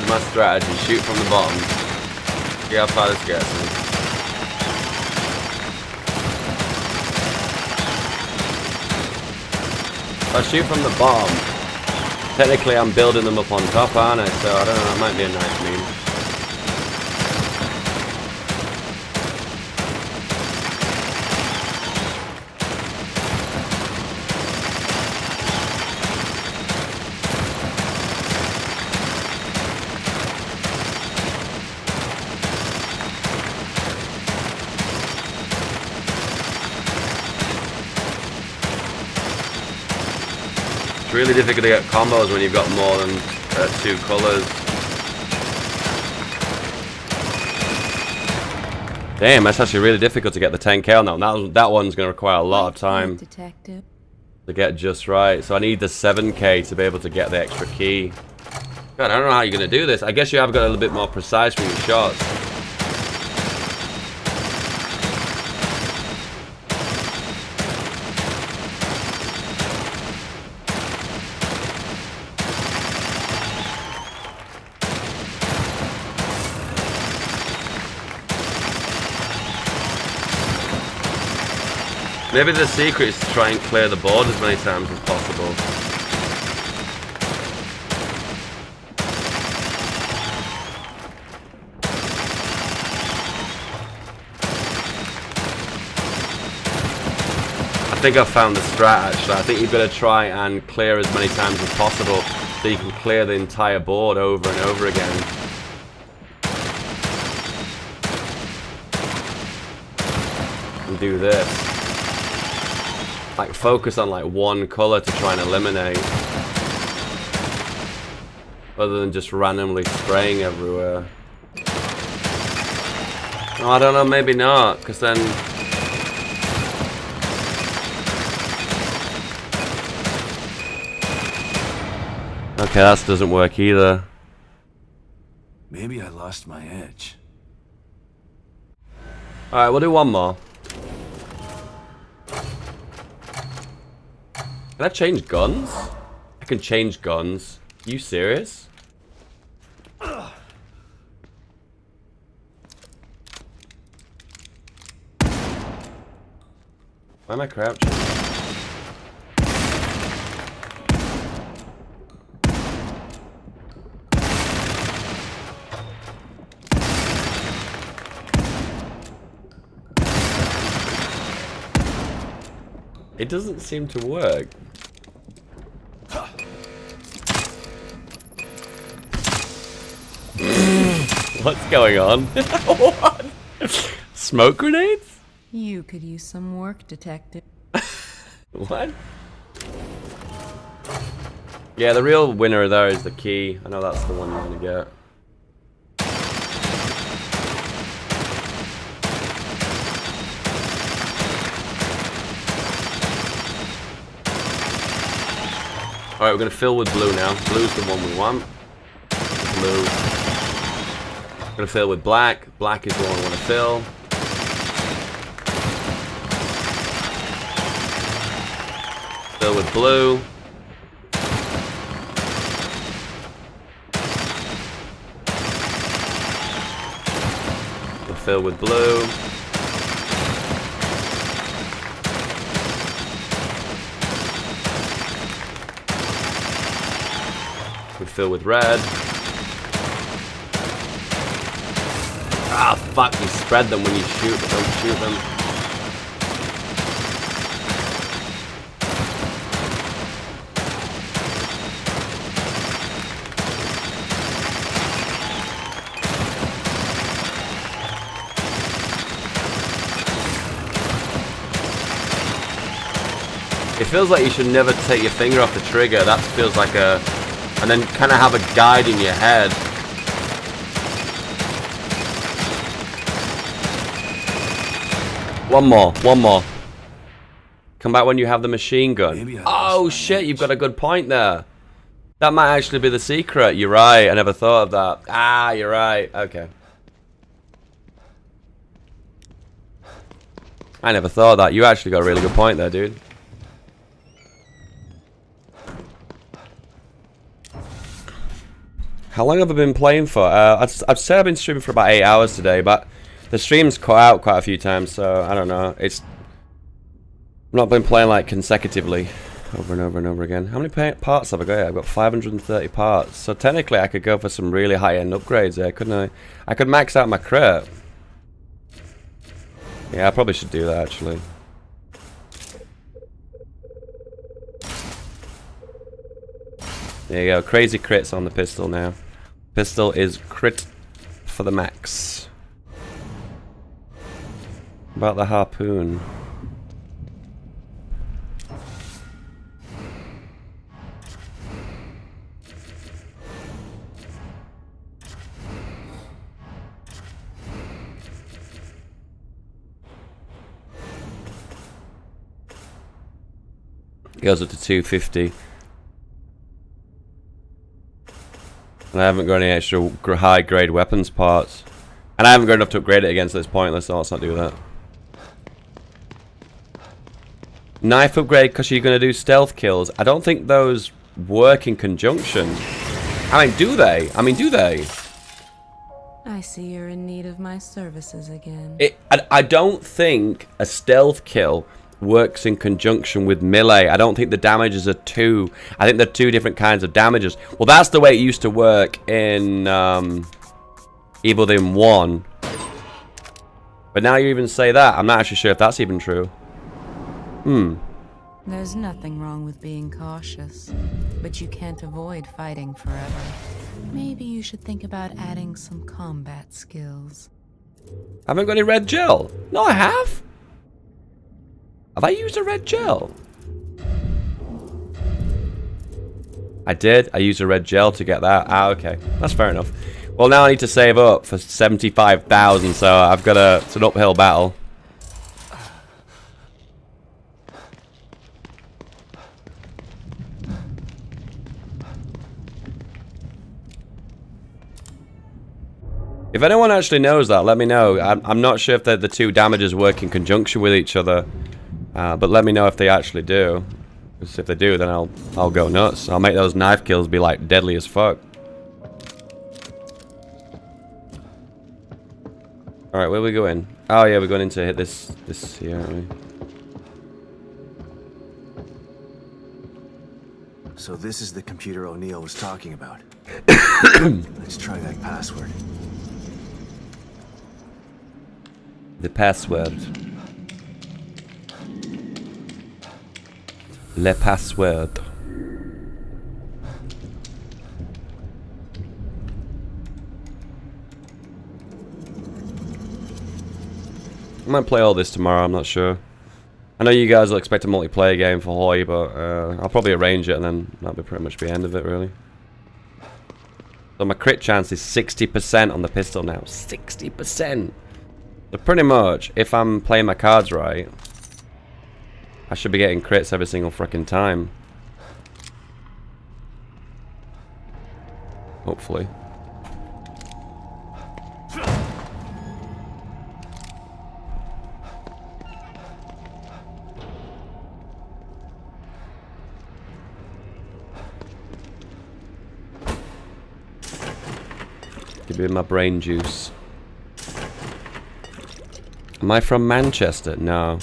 My strategy, shoot from the bottom. See how far this gets me. If I shoot from the bottom, Technically, I'm building them up on top, aren't I? So I don't know. That might be a nice meme. It's really difficult to get combos when you've got more than 2 colors. Damn, that's actually really difficult to get the 10k on that one. That one's going to require a lot of time Detective. to get just right. So I need the 7k to be able to get the extra key. God, I don't know how you're going to do this. I guess you have got a little bit more precise with your shots. Maybe the secret is to try and clear the board as many times as possible. I think I've found the strat actually. I think you've got to try and clear as many times as possible so you can clear the entire board over and over again. And do this. Like focus on like one color to try and eliminate, other than just randomly spraying everywhere. Oh, I don't know, maybe not, because then okay, that doesn't work either. Maybe I lost my edge. All right, we'll do one more. Can I change guns? I can change guns. Are you serious? Why am I crouching? It doesn't seem to work. What's going on? What? Smoke grenades? You could use some work, Detective. What? Yeah, the real winner there is the key. I know that's the one you're gonna get. Alright, we're gonna fill with blue now. Blue's the one we want. Blue. We're gonna fill with black. Black is the one we want to fill. Fill with blue. We'll fill with blue. We fill with red. Ah, fuck, you spread them when you shoot, but don't shoot them. It feels like you should never take your finger off the trigger. That feels like a... And then kind of have a guide in your head. One more. Come back when you have the machine gun. Oh shit, you've got a good point there. That might actually be the secret. You're right, I never thought of that. Ah, you're right. Okay. I never thought of that. You actually got a really good point there, dude. How long have I been playing for? I'd say I've been streaming for about 8 hours today, but the stream's cut out quite a few times, so I don't know. I've not been playing like consecutively. over and over and over again. How many parts have I got here? I've got 530 parts. So technically I could go for some really high-end upgrades there, couldn't I? I could max out my crit. Yeah, I probably should do that, actually. There you go. Crazy crits on the pistol now. Pistol is crit for the max. About the harpoon. Goes up to 250. And I haven't got any extra high grade weapons parts. And I haven't got enough to upgrade it again, so it's pointless, so let's not do that. Knife upgrade because you're going to do stealth kills. I don't think those work in conjunction. I mean, do they? Do they? I see you're in need of my services again. I don't think a stealth kill works in conjunction with melee. I don't think the damages are two. I think they're two different kinds of damages. Well, that's the way it used to work in Evil Within 1. But now you even say that, I'm not actually sure if that's even true. There's nothing wrong with being cautious, but you can't avoid fighting forever. Maybe you should think about adding some combat skills. I haven't got any red gel. No, I have. Have I used a red gel? I did. I used a red gel to get that. Ah, okay. That's fair enough. Well, now I need to save up for 75,000, so I've got it's an uphill battle. If anyone actually knows that, let me know. I'm not sure if the two damages work in conjunction with each other. But let me know if they actually do. Because if they do, then I'll go nuts. I'll make those knife kills be like deadly as fuck. Alright, where are we going? Oh yeah, we're going in to hit this here, aren't we? So this is the computer O'Neill was talking about. Let's try that password. The password. Le password. I might play all this tomorrow, I'm not sure. I know you guys will expect a multiplayer game for Hoi, but I'll probably arrange it and then that'll be pretty much the end of it, really. So my crit chance is 60% on the pistol now. 60%! So pretty much, if I'm playing my cards right, I should be getting crits every single frickin' time. Hopefully. Give me my brain juice. Am I from Manchester? No.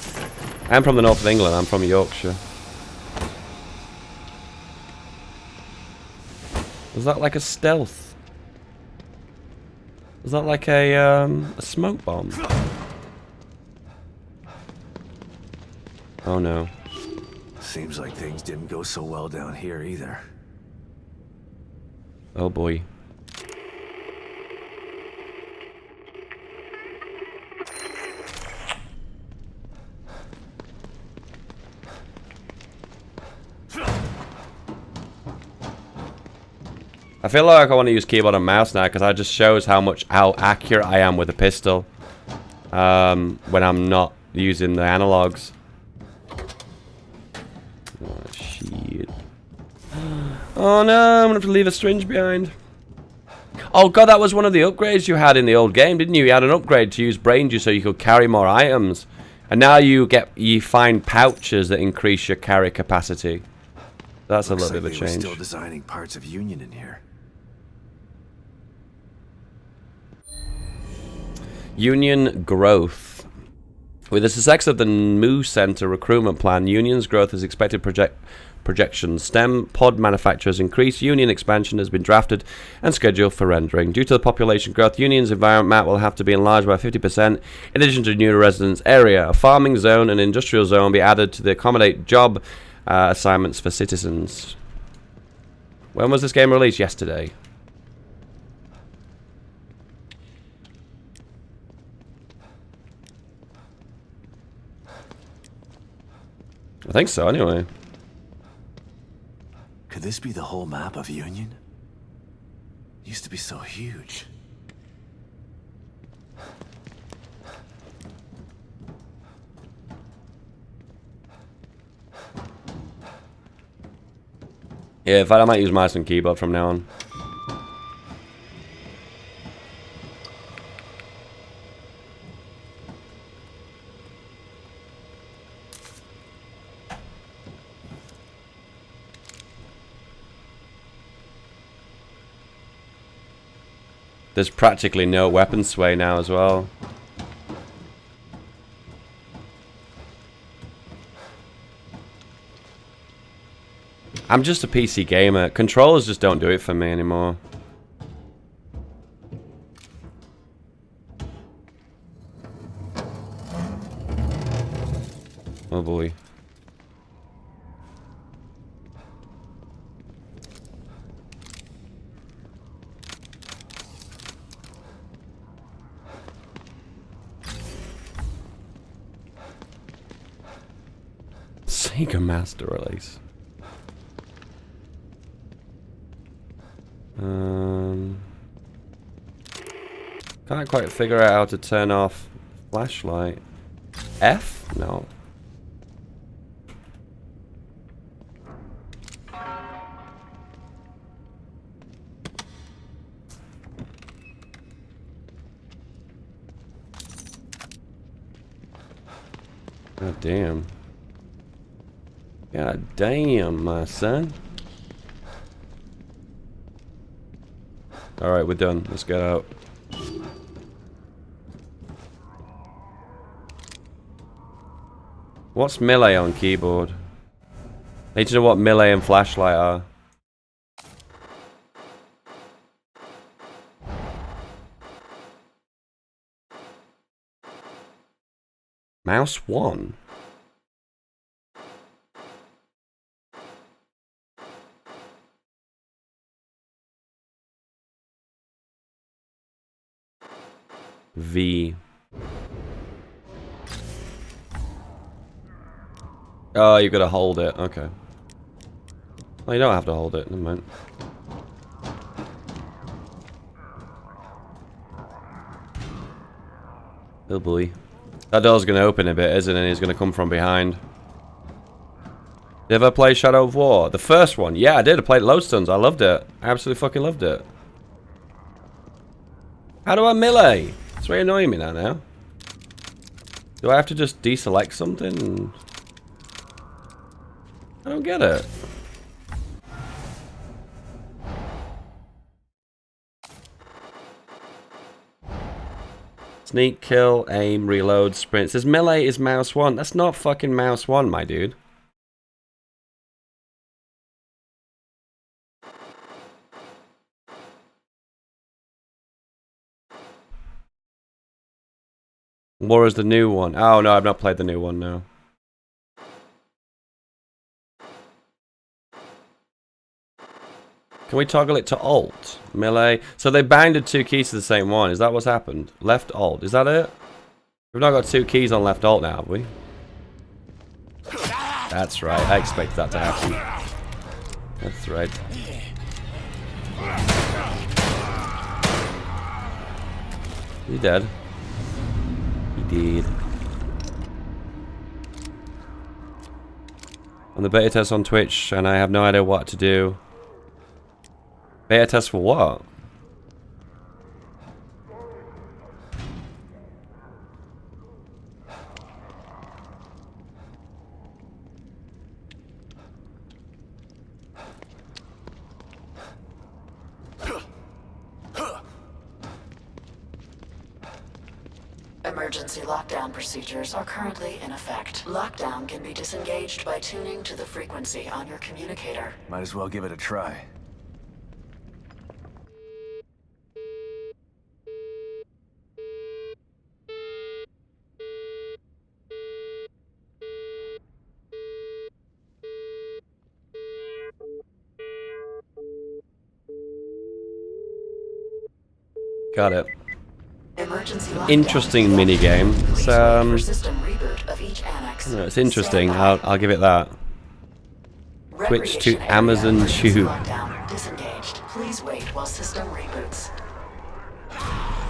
I'm from the north of England. I'm from Yorkshire. Was that like a stealth? Was that like a smoke bomb? Oh no. Seems like things didn't go so well down here either. Oh boy. I feel like I want to use keyboard and mouse now because that just shows how accurate I am with a pistol when I'm not using the analogs. Oh shit! Oh no, I'm gonna have to leave a syringe behind. Oh god, that was one of the upgrades you had in the old game, didn't you? You had an upgrade to use brain juice so you could carry more items, and now you find pouches that increase your carry capacity. That's a little bit of a change. Still designing parts of Union in here. Union growth. With the success of the Moo Center recruitment plan, Union's growth is expected to projections. STEM pod manufacturers increase. Union expansion has been drafted and scheduled for rendering. Due to the population growth, Union's environment map will have to be enlarged by 50%. In addition to new residence area, a farming zone and industrial zone will be added to accommodate job assignments for citizens. When was this game released? Yesterday. I think so, anyway. Could this be the whole map of Union? It used to be so huge. Yeah, in fact, I might use mouse and keyboard from now on. There's practically no weapon sway now as well. I'm just a PC gamer. Controllers just don't do it for me anymore. Oh boy. Sega Master release. Can't quite figure out how to turn off flashlight. F? No. God damn. God damn, my son. Alright, we're done. Let's get out. What's melee on keyboard? I need to know what melee and flashlight are. Mouse 1. V. Oh, you gotta hold it. Okay. Well, you don't have to hold it. Never mind. Oh boy. That door's gonna open a bit, isn't it? He's gonna come from behind. Did you ever play Shadow of War? The first one? Yeah, I did. I played Lodestone. I loved it. I absolutely fucking loved it. How do I melee? It's really annoying me now. Do I have to just deselect something? I don't get it. Sneak, kill, aim, reload, sprint. It says melee is mouse 1. That's not fucking mouse 1, my dude. War is the new one. Oh no, I've not played the new one, no. Can we toggle it to Alt? Melee. So they bounded two keys to the same one. Is that what's happened? Left Alt. Is that it? We've not got two keys on left Alt now, have we? That's right. I expected that to happen. That's right. He dead. He did. On the beta test on Twitch, and I have no idea what to do. Beta test for what? Emergency lockdown procedures are currently in effect. Lockdown can be disengaged by tuning to the frequency on your communicator. Might as well give it a try. Got it. Emergency lockdown Interesting is mini game. Please It's, wait for system reboot of each annex. it's interesting. Stand by. I'll give it that. Switch to Recreation area Amazon emergency Tube. Lockdown disengaged. Please wait while system reboots.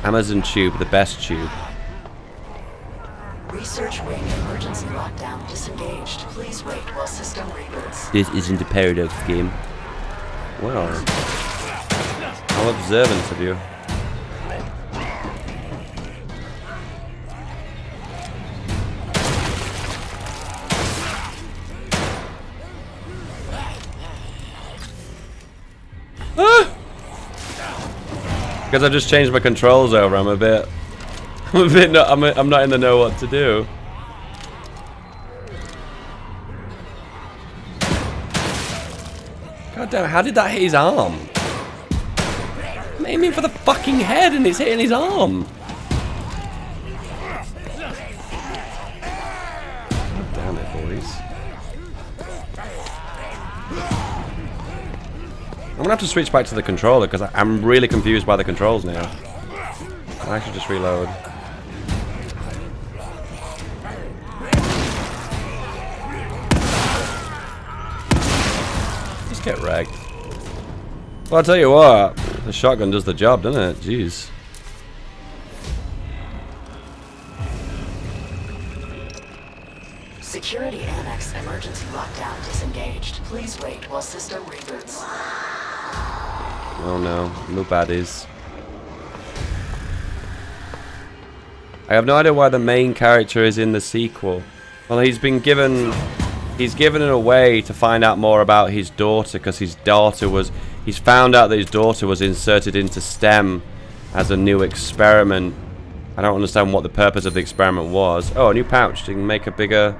Amazon Tube, the best tube. Research wing emergency lockdown disengaged. Please wait while system reboots. This isn't a Paradox game. Well, how observant of you. Because I just changed my controls over, I'm not in the know what to do. God damn, how did that hit his arm? I'm aiming for the fucking head and it's hitting his arm. God damn it, boys. I'm gonna have to switch back to the controller because I'm really confused by the controls now. I should just reload. Just get wrecked. Well, I'll tell you what, the shotgun does the job, doesn't it? Jeez. Security annex emergency lockdown disengaged. Please wait while system reboots. Oh no, no baddies. I have no idea why the main character is in the sequel. Well, he's given a way to find out more about his daughter because he's found out that his daughter was inserted into STEM as a new experiment. I don't understand what the purpose of the experiment was. Oh, a new pouch. You can make a bigger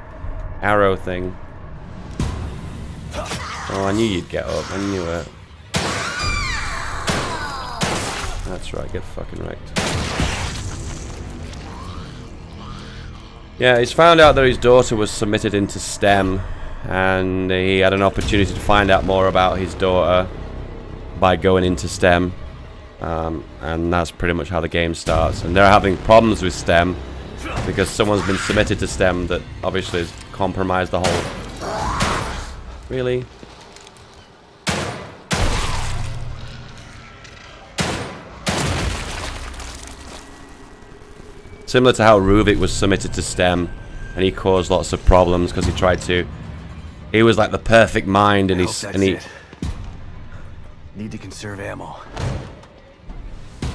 arrow thing. Oh, I knew you'd get up. I knew it. That's right, get fucking wrecked. Yeah, he's found out that his daughter was submitted into STEM, and he had an opportunity to find out more about his daughter by going into STEM, and that's pretty much how the game starts. And they're having problems with STEM because someone's been submitted to STEM that obviously has compromised the whole... Really? Similar to how Ruvik was submitted to STEM, and he caused lots of problems because he was like the perfect mind, and That's it. Need to conserve ammo. I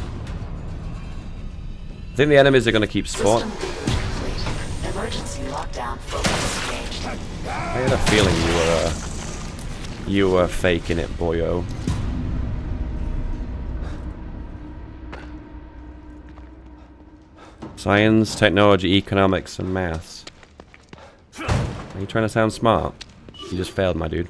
think the enemies are going to keep spawning. System reboot complete. Emergency lockdown focus engaged. I had a feeling you were faking it, boyo. Science, technology, economics, and maths. Are you trying to sound smart? You just failed, my dude.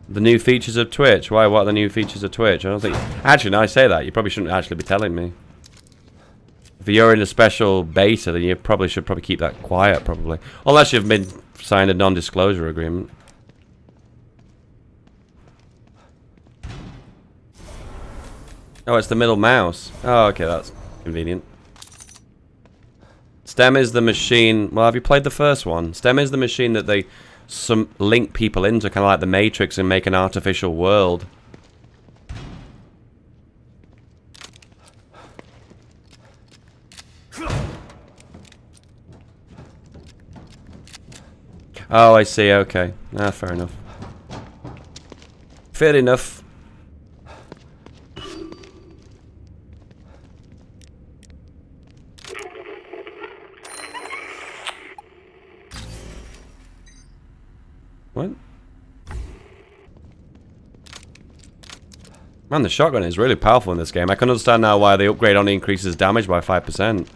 The new features of Twitch. Why? What are the new features of Twitch? I don't think... Actually, no, I say that. You probably shouldn't actually be telling me. If you're in a special beta, then you probably should keep that quiet, probably. Unless you've been signed a non-disclosure agreement. Oh, it's the middle mouse. Oh, okay, that's convenient. STEM is the machine... Well, have you played the first one? STEM is the machine that they link people into, kind of like the Matrix, and make an artificial world. Oh, I see, okay. Ah, fair enough. Fair enough. What? Man, the shotgun is really powerful in this game. I can understand now why the upgrade only increases damage by 5%.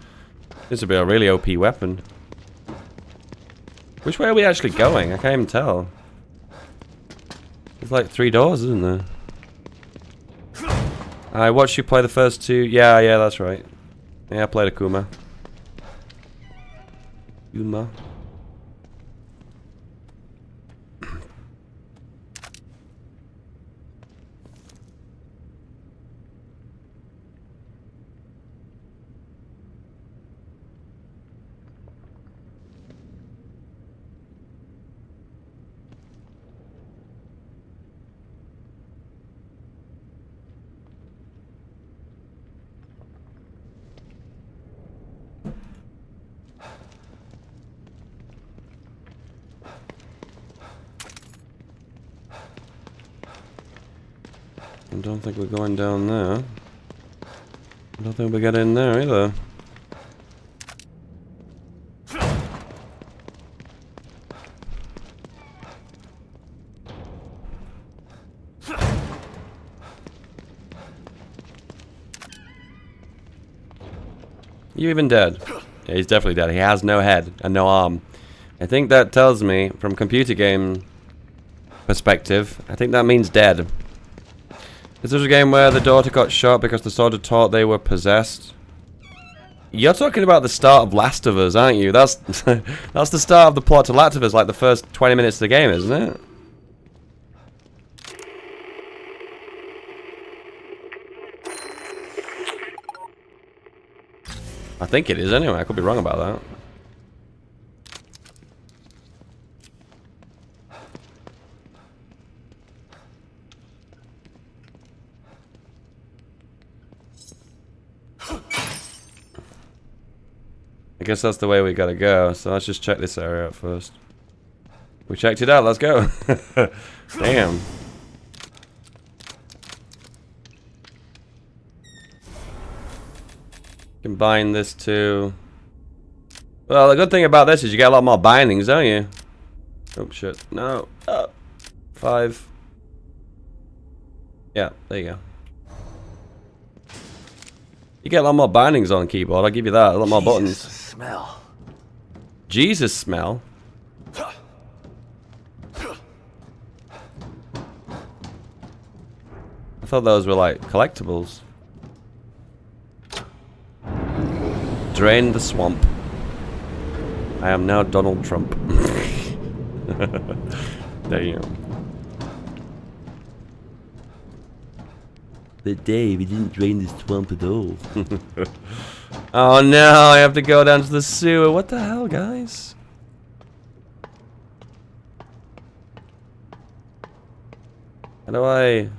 This would be a really OP weapon. Which way are we actually going? I can't even tell. There's like 3 doors, isn't there? I watched you play the first 2. Yeah, that's right. Yeah, I played Akuma. Yuma. I don't think we're going down there. I don't think we get in there either. You even dead? Yeah, he's definitely dead. He has no head and no arm. I think that tells me, from computer game perspective, I think that means dead. Is this a game where the daughter got shot because the soldier thought they were possessed? You're talking about the start of Last of Us, aren't you? That's that's the start of the plot to Last of Us, like the first 20 minutes of the game, isn't it? I think it is anyway. I could be wrong about that. I guess that's the way we gotta go, so let's just check this area out first. We checked it out, let's go. Damn. Combine this to... Well, the good thing about this is you get a lot more bindings, don't you? Oh shit, no. 5. Yeah, there you go. You get a lot more bindings on the keyboard, I'll give you that. A lot more buttons. Smell. Jesus smell? I thought those were like collectibles. Drain the swamp. I am now Donald Trump. There you go. But Dave, he didn't drain the swamp at all. Oh no, I have to go down to the sewer. What the hell, guys? How do I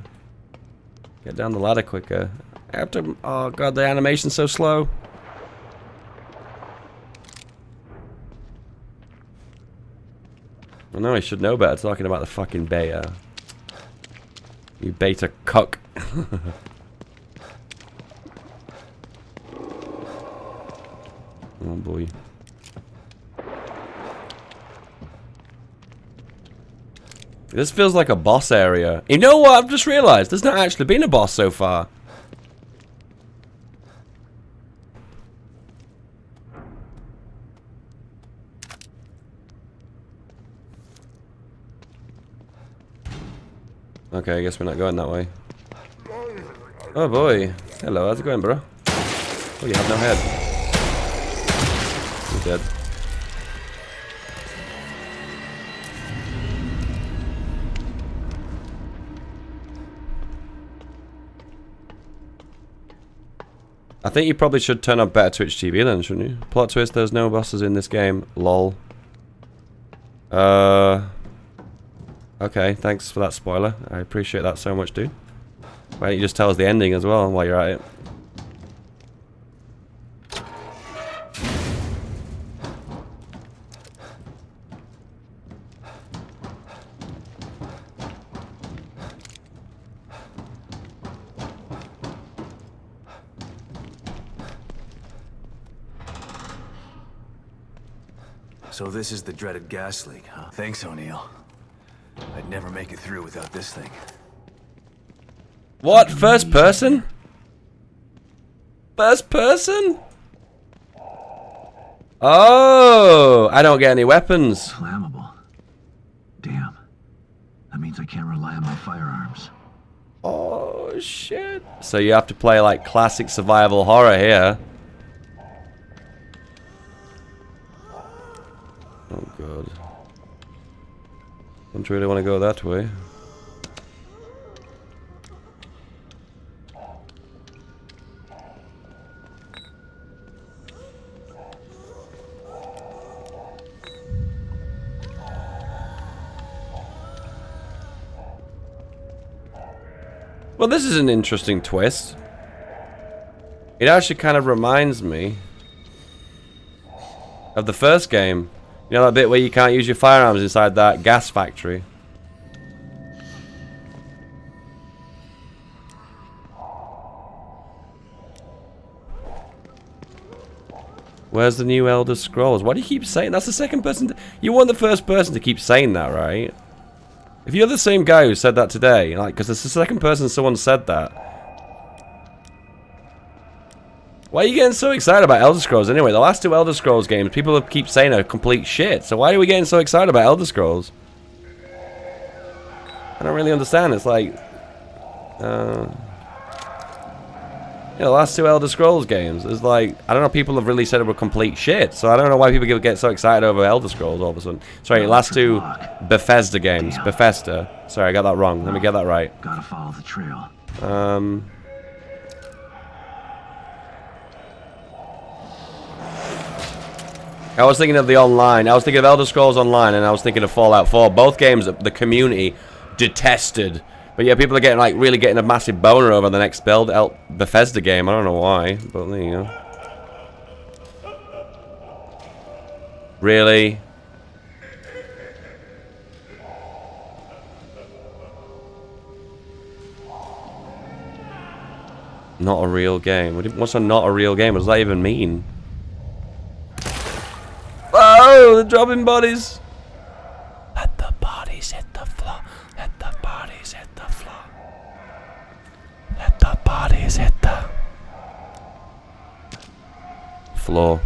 get down the ladder quicker? I have to... Oh god, the animation's so slow. I know I should know better talking about the fucking beta. You beta cuck. Oh boy. This feels like a boss area. You know what? I've just realized there's not actually been a boss so far. Okay, I guess we're not going that way. Oh boy. Hello, how's it going, bro? Oh, you have no head. You're dead. I think you probably should turn on better Twitch TV then, shouldn't you? Plot twist, there's no bosses in this game. Lol. Okay, thanks for that spoiler. I appreciate that so much, dude. Why don't you just tell us the ending as well while you're at it? So this is the dreaded gas leak, huh? Thanks, O'Neill. I'd never make it through without this thing. What? First person? First person? Oh, I don't get any weapons. Flammable. Damn. That means I can't rely on my firearms. Oh, shit. So you have to play like classic survival horror here. Oh, God. Don't really want to go that way. Well, this is an interesting twist. It actually kind of reminds me of the first game. You know that bit where you can't use your firearms inside that gas factory? Where's the new Elder Scrolls? Why do you keep saying that's the second person? You weren't the first person to keep saying that, right? If you're the same guy who said that today, like, because it's the second person someone said that. Why are you getting so excited about Elder Scrolls anyway? The last two Elder Scrolls games, people keep saying are complete shit. So why are we getting so excited about Elder Scrolls? I don't really understand. It's like, the last two Elder Scrolls games is like, I don't know, people have really said it were complete shit, so I don't know why people get so excited over Elder Scrolls all of a sudden. Sorry, last two Bethesda games. Damn. Bethesda. Sorry, I got that wrong. Let me get that right. Gotta follow the trail. I was thinking of the online. I was thinking of Elder Scrolls Online, and I was thinking of Fallout 4. Both games the community detested. But yeah, people are getting like really getting a massive boner over the next Bethesda game. I don't know why, but there you go. Really? Not a real game. What's a not a real game? What does that even mean? Oh, they're dropping bodies. Let the bodies hit the floor. Let the bodies hit the floor. Let the bodies hit the floor.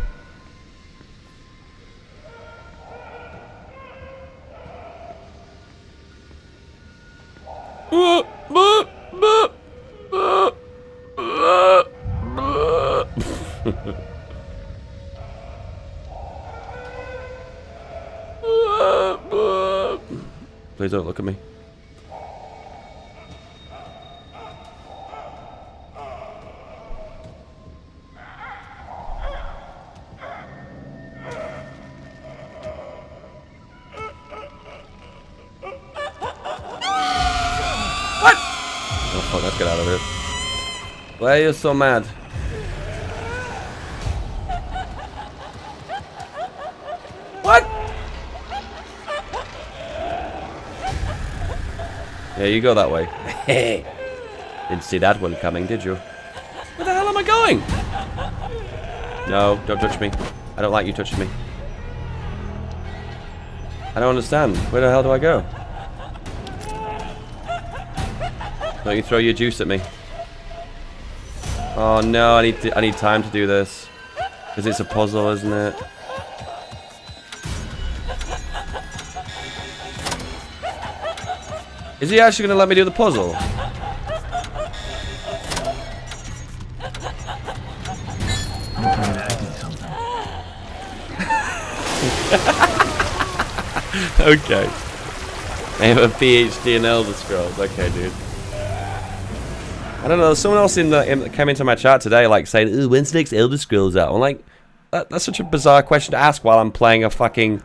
Please don't look at me. What? Oh fuck, let's get out of here. Why are you so mad? What? Yeah, you go that way. Didn't see that one coming, did you? Where the hell am I going? No, don't touch me. I don't like you touching me. I don't understand. Where the hell do I go? Don't you throw your juice at me. Oh no, I need time to do this. Because it's a puzzle, isn't it? Is he actually going to let me do the puzzle? Okay. I have a PhD in Elder Scrolls. Okay, dude. I don't know. Someone else came into my chat today, like saying, "Ooh, when's the next Elder Scrolls out?" I'm like, that's such a bizarre question to ask while I'm playing a fucking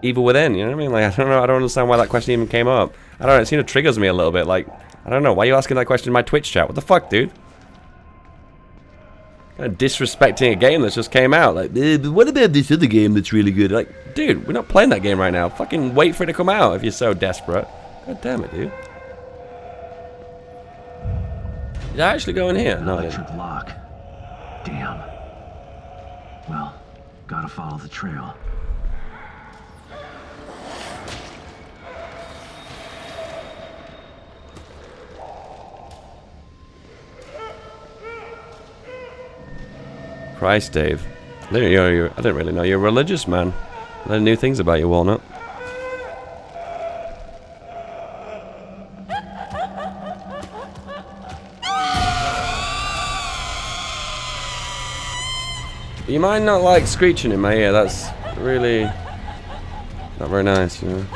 Evil Within. You know what I mean? Like, I don't know. I don't understand why that question even came up. I don't know. It seemed to triggers me a little bit. Like, I don't know. Why are you asking that question in my Twitch chat? What the fuck, dude? Kind of disrespecting a game that just came out. Like, but what about this other game that's really good? Like, dude, we're not playing that game right now. Fucking wait for it to come out if you're so desperate. God damn it, dude. Did I actually go in here? No, I didn't. Electric lock. Damn. Well, gotta follow the trail. Christ, Dave. I didn't really know you're a religious man. I learned new things about you, Walnut. You might not like screeching in my ear. That's really not very nice, you know.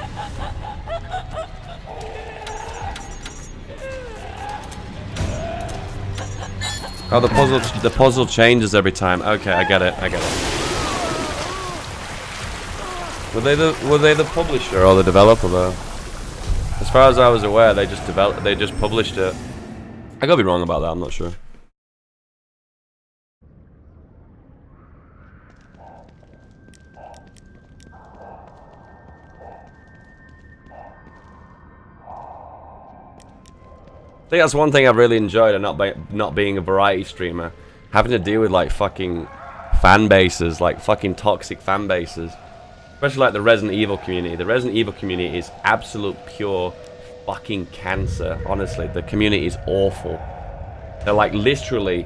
Oh, the puzzle changes every time. Okay, I get it. Were they the publisher or the developer though? As far as I was aware, they just published it. I could be wrong about that. I'm not sure. I think that's one thing I've really enjoyed of not being a variety streamer. Having to deal with like fucking fan bases, like fucking toxic fan bases. Especially like the Resident Evil community. The Resident Evil community is absolute pure fucking cancer. Honestly, the community is awful. They're like literally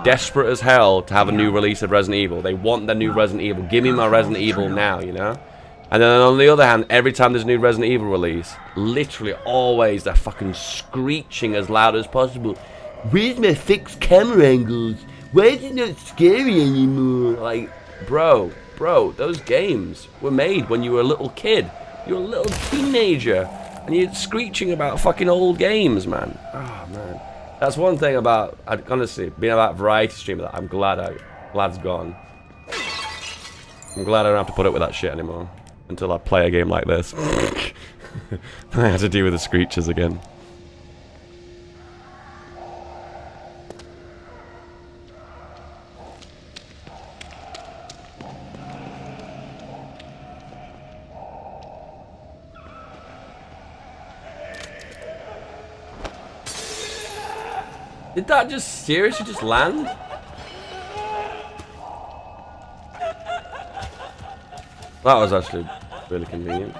desperate as hell to have a new release of Resident Evil. They want the new Resident Evil. Give me my Resident Evil now, you know? And then on the other hand, every time there's a new Resident Evil release, literally always they're fucking screeching as loud as possible. Where's my fixed camera angles? Why is it not scary anymore? Like, bro, those games were made when you were a little kid. You were a little teenager. And you're screeching about fucking old games, man. Oh, man. That's one thing about, honestly, being about variety streamer that I'm glad's gone. I'm glad I don't have to put up with that shit anymore. Until I play a game like this. I have to deal with the screeches again. Did that just seriously just land? That was actually really convenient.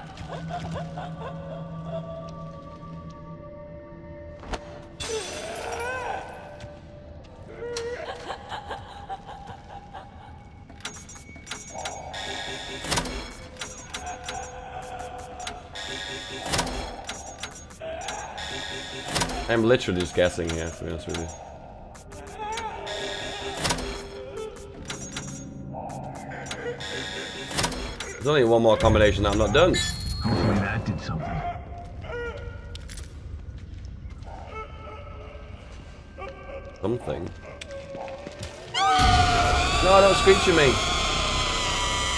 I'm literally just guessing here, to be honest with you. There's only one more combination that I'm not done. Hopefully that did something. Something. No, don't screech at me.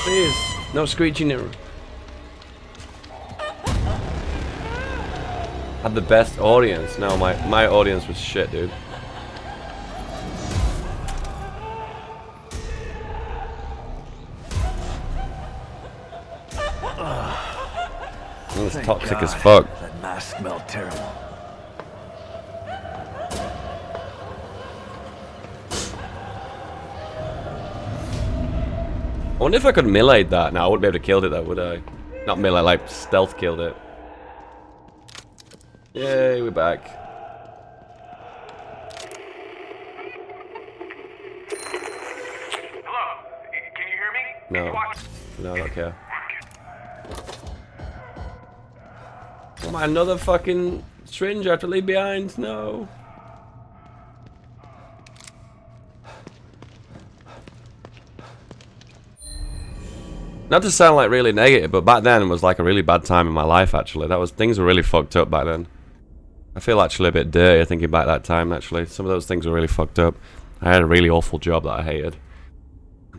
Please, no screeching it. Had the best audience. No, my audience was shit, dude. It's toxic as fuck. That mask smelled terrible. I wonder if I could melee that. No, I wouldn't be able to kill it though, would I? Not melee, like stealth killed it. Yay, we're back. Hello? Can you hear me? No, I don't care. Oh my, another fucking syringe I have to leave behind. No. Not to sound like really negative, but back then was like a really bad time in my life actually. Things were really fucked up back then. I feel actually a bit dirty thinking back that time actually. Some of those things were really fucked up. I had a really awful job that I hated.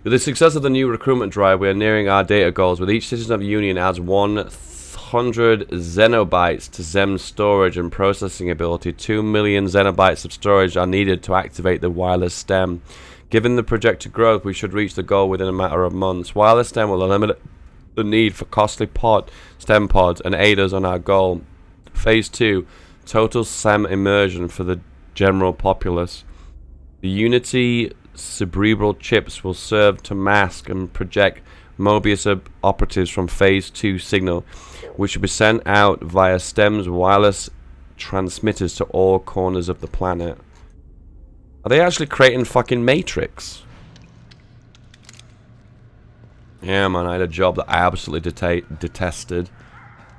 With the success of the new recruitment drive, we are nearing our data goals, with each citizen of Union adds 100 Xenobytes to Zem's storage and processing ability. 2 million Xenobytes of storage are needed to activate the wireless stem. Given the projected growth, we should reach the goal within a matter of months. Wireless stem will eliminate the need for costly stem pods and aid us on our goal. Phase 2, total SEM immersion for the general populace. The Unity cerebral chips will serve to mask and project Mobius operatives from Phase 2 signal, which will be sent out via STEM's wireless transmitters to all corners of the planet. Are they actually creating fucking Matrix? Yeah, man, I had a job that I absolutely detested.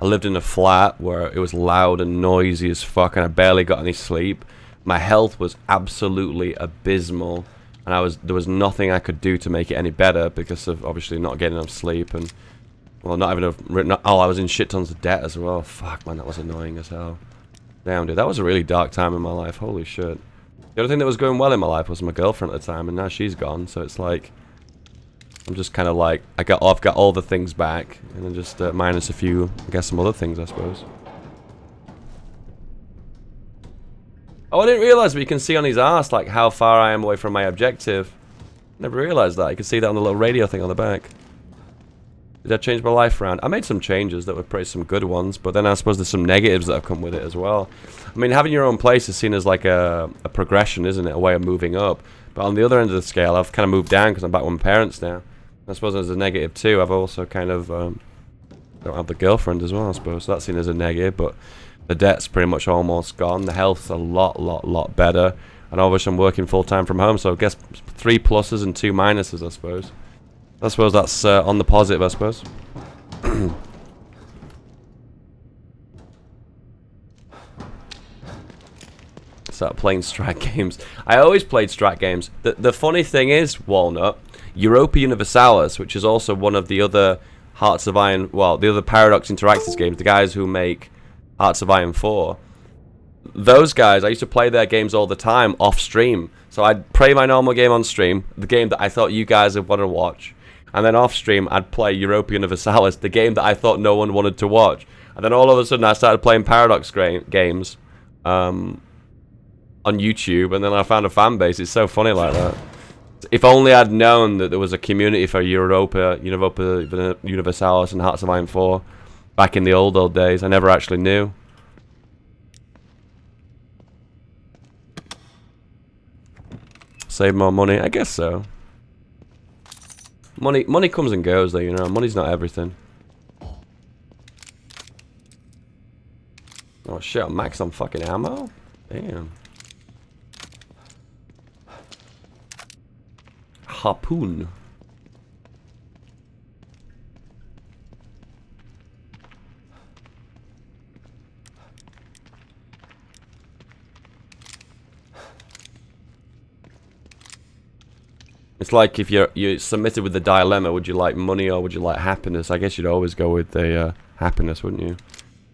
I lived in a flat where it was loud and noisy as fuck, and I barely got any sleep. My health was absolutely abysmal, and there was nothing I could do to make it any better because of obviously not getting enough sleep and, well, not having enough. I was in shit tons of debt as well. Fuck, man, that was annoying as hell. Damn, dude, that was a really dark time in my life. Holy shit. The other thing that was going well in my life was my girlfriend at the time, and now she's gone, so it's like, I'm just kind of like, I've got all the things back, and then just minus a few, I guess some other things, I suppose. Oh, I didn't realize, but you can see on his arse, like, how far I am away from my objective. Never realized that. You can see that on the little radio thing on the back. Did I change my life around? I made some changes that were pretty some good ones, but then I suppose there's some negatives that have come with it as well. I mean, having your own place is seen as like a progression, isn't it? A way of moving up. But on the other end of the scale, I've kind of moved down because I'm back with my parents now. I suppose there's a negative too. I've also kind of don't have the girlfriend as well, I suppose. So that's seen as a negative, but the debt's pretty much almost gone. The health's a lot better. And obviously I'm working full-time from home, so I guess 3 pluses and 2 minuses, I suppose. I suppose that's on the positive, I suppose. Start playing strat games. I always played strat games. The funny thing is, Walnut, Europa Universalis, which is also one of the other Hearts of Iron, well, the other Paradox Interactive games, the guys who make Hearts of Iron 4. Those guys, I used to play their games all the time off stream. So I'd play my normal game on stream, the game that I thought you guys would want to watch. And then off stream, I'd play Europa Universalis, the game that I thought no one wanted to watch. And then all of a sudden, I started playing Paradox games on YouTube, and then I found a fan base. It's so funny like that. If only I'd known that there was a community for Europa Universalis and Hearts of Iron 4 back in the old days. I never actually knew. Save more money? I guess so. Money comes and goes though, you know. Money's not everything. Oh shit, I'm max on fucking ammo? Damn. Harpoon. It's like if you're submitted with the dilemma, would you like money or would you like happiness? I guess you'd always go with the happiness, wouldn't you?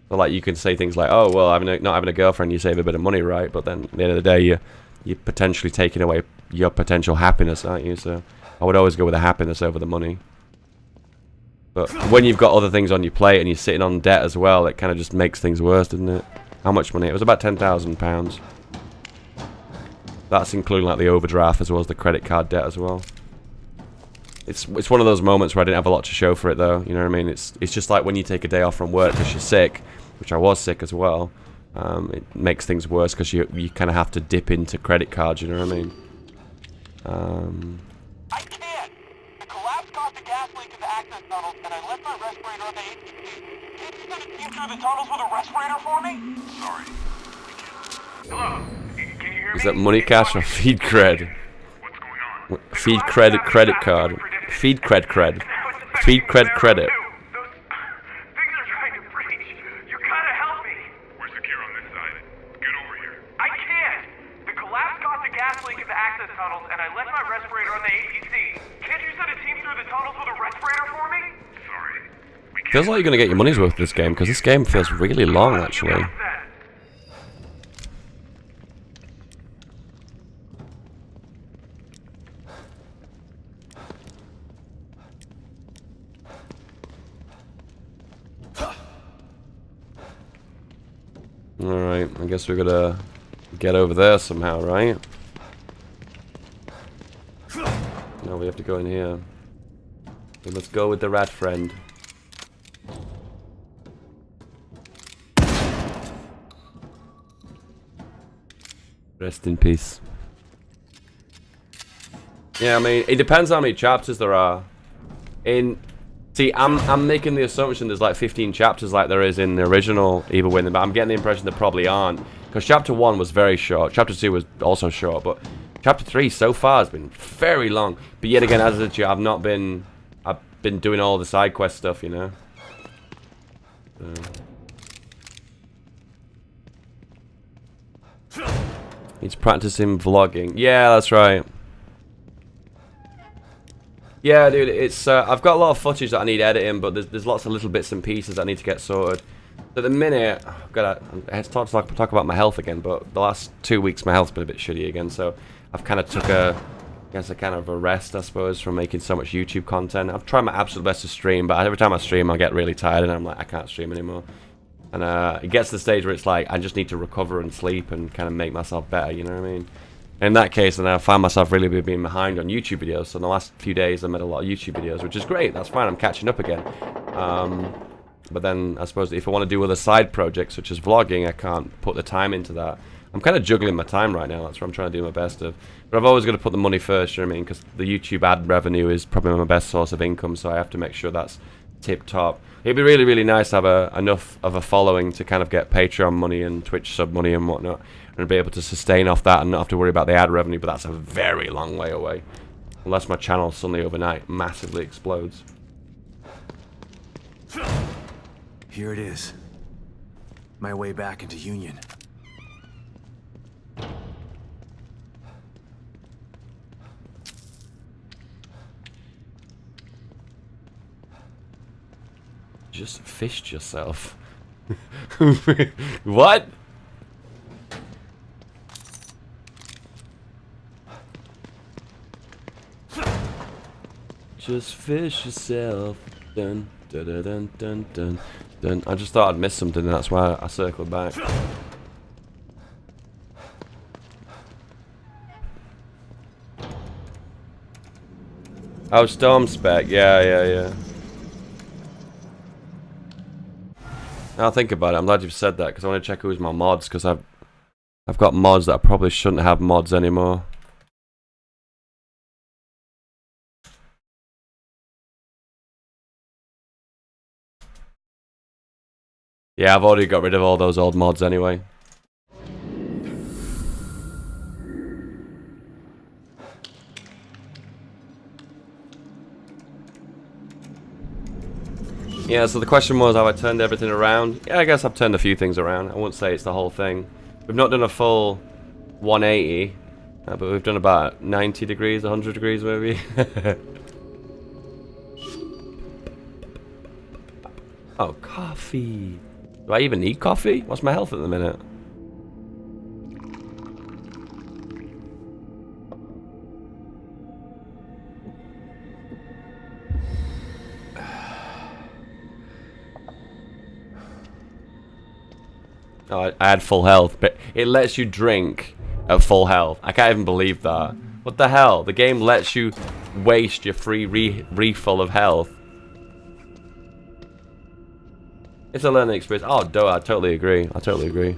So like you can say things like, oh well, not having a girlfriend, you save a bit of money, right? But then at the end of the day, you're potentially taking away your potential happiness, aren't you? So I would always go with the happiness over the money. But when you've got other things on your plate and you're sitting on debt as well, it kind of just makes things worse, doesn't it? How much money? It was about £10,000. That's including like the overdraft as well as the credit card debt as well. It's one of those moments where I didn't have a lot to show for it though. You know what I mean? It's just like when you take a day off from work because you're sick, which I was sick as well. It makes things worse because you kind of have to dip into credit cards. You know what I mean? I can't! The collapse caused a gas leak in the access tunnels, and I left my respirator on the ATC. Can't you send a team through the tunnels with a respirator for me? Sorry. Hello? Can you hear me? Is that money cash or feed cred? What's going on? Feed credit credit card. Feed cred. Feed cred credit. Those things are trying to breach. You gotta help me. We're secure on this side. Get over here. I can't! The collapse caused a gas leak in the access tunnels, and I left my respirator on the ATC. Can't you send a team through the tunnels with a respirator for me? Sorry. Feels like you're gonna get your money's worth with this game because this game feels really long actually. Alright, I guess we're gonna get over there somehow, right? No, we have to go in here. So let's go with the rat friend. Rest in peace. Yeah, I mean, it depends how many chapters there are. See, I'm making the assumption there's like 15 chapters like there is in the original Evil Within, but I'm getting the impression there probably aren't. Because chapter 1 was very short, chapter 2 was also short, but chapter 3 so far has been very long. But yet again, as I said to you, I've been been doing all the side quest stuff, you know. He's practicing vlogging. Yeah, that's right. Yeah, dude, it's I've got a lot of footage that I need editing, but there's lots of little bits and pieces that I need to get sorted. At the minute, I have to talk about my health again, but the last 2 weeks my health's been a bit shitty again, so I've kind of took a kind of a rest, I suppose, from making so much YouTube content. I've tried my absolute best to stream, but every time I stream I get really tired and I'm like, I can't stream anymore. And it gets to the stage where it's like, I just need to recover and sleep and kind of make myself better, you know what I mean? In that case, then I find myself really being behind on YouTube videos. So in the last few days, I made a lot of YouTube videos, which is great. That's fine. I'm catching up again. But then I suppose if I want to do other side projects, such as vlogging, I can't put the time into that. I'm kind of juggling my time right now. That's what I'm trying to do my best of. But I've always got to put the money first, you know what I mean? Because the YouTube ad revenue is probably my best source of income, so I have to make sure that's tip-top. It'd be really, really nice to have enough of a following to kind of get Patreon money and Twitch sub money and whatnot, and be able to sustain off that and not have to worry about the ad revenue, but that's a very long way away. Unless my channel suddenly overnight massively explodes. Here it is. My way back into Union. Just fished yourself. What? Just fish yourself. Dun dun dun dun dun dun dun. I just thought I'd missed something, and that's why I circled back. Oh, Storm Spec. Yeah. Now think about it. I'm glad you've said that because I want to check who's my mods because I've got mods that I probably shouldn't have mods anymore. Yeah, I've already got rid of all those old mods anyway. Yeah, so the question was, have I turned everything around? Yeah, I guess I've turned a few things around. I wouldn't say it's the whole thing. We've not done a full 180, but we've done about 90 degrees, 100 degrees maybe. Oh, coffee. Do I even need coffee? What's my health at the minute? Oh, I had full health, but it lets you drink at full health. I can't even believe that. What the hell? The game lets you waste your free refill of health. It's a learning experience. Oh, duh, I totally agree. I totally agree.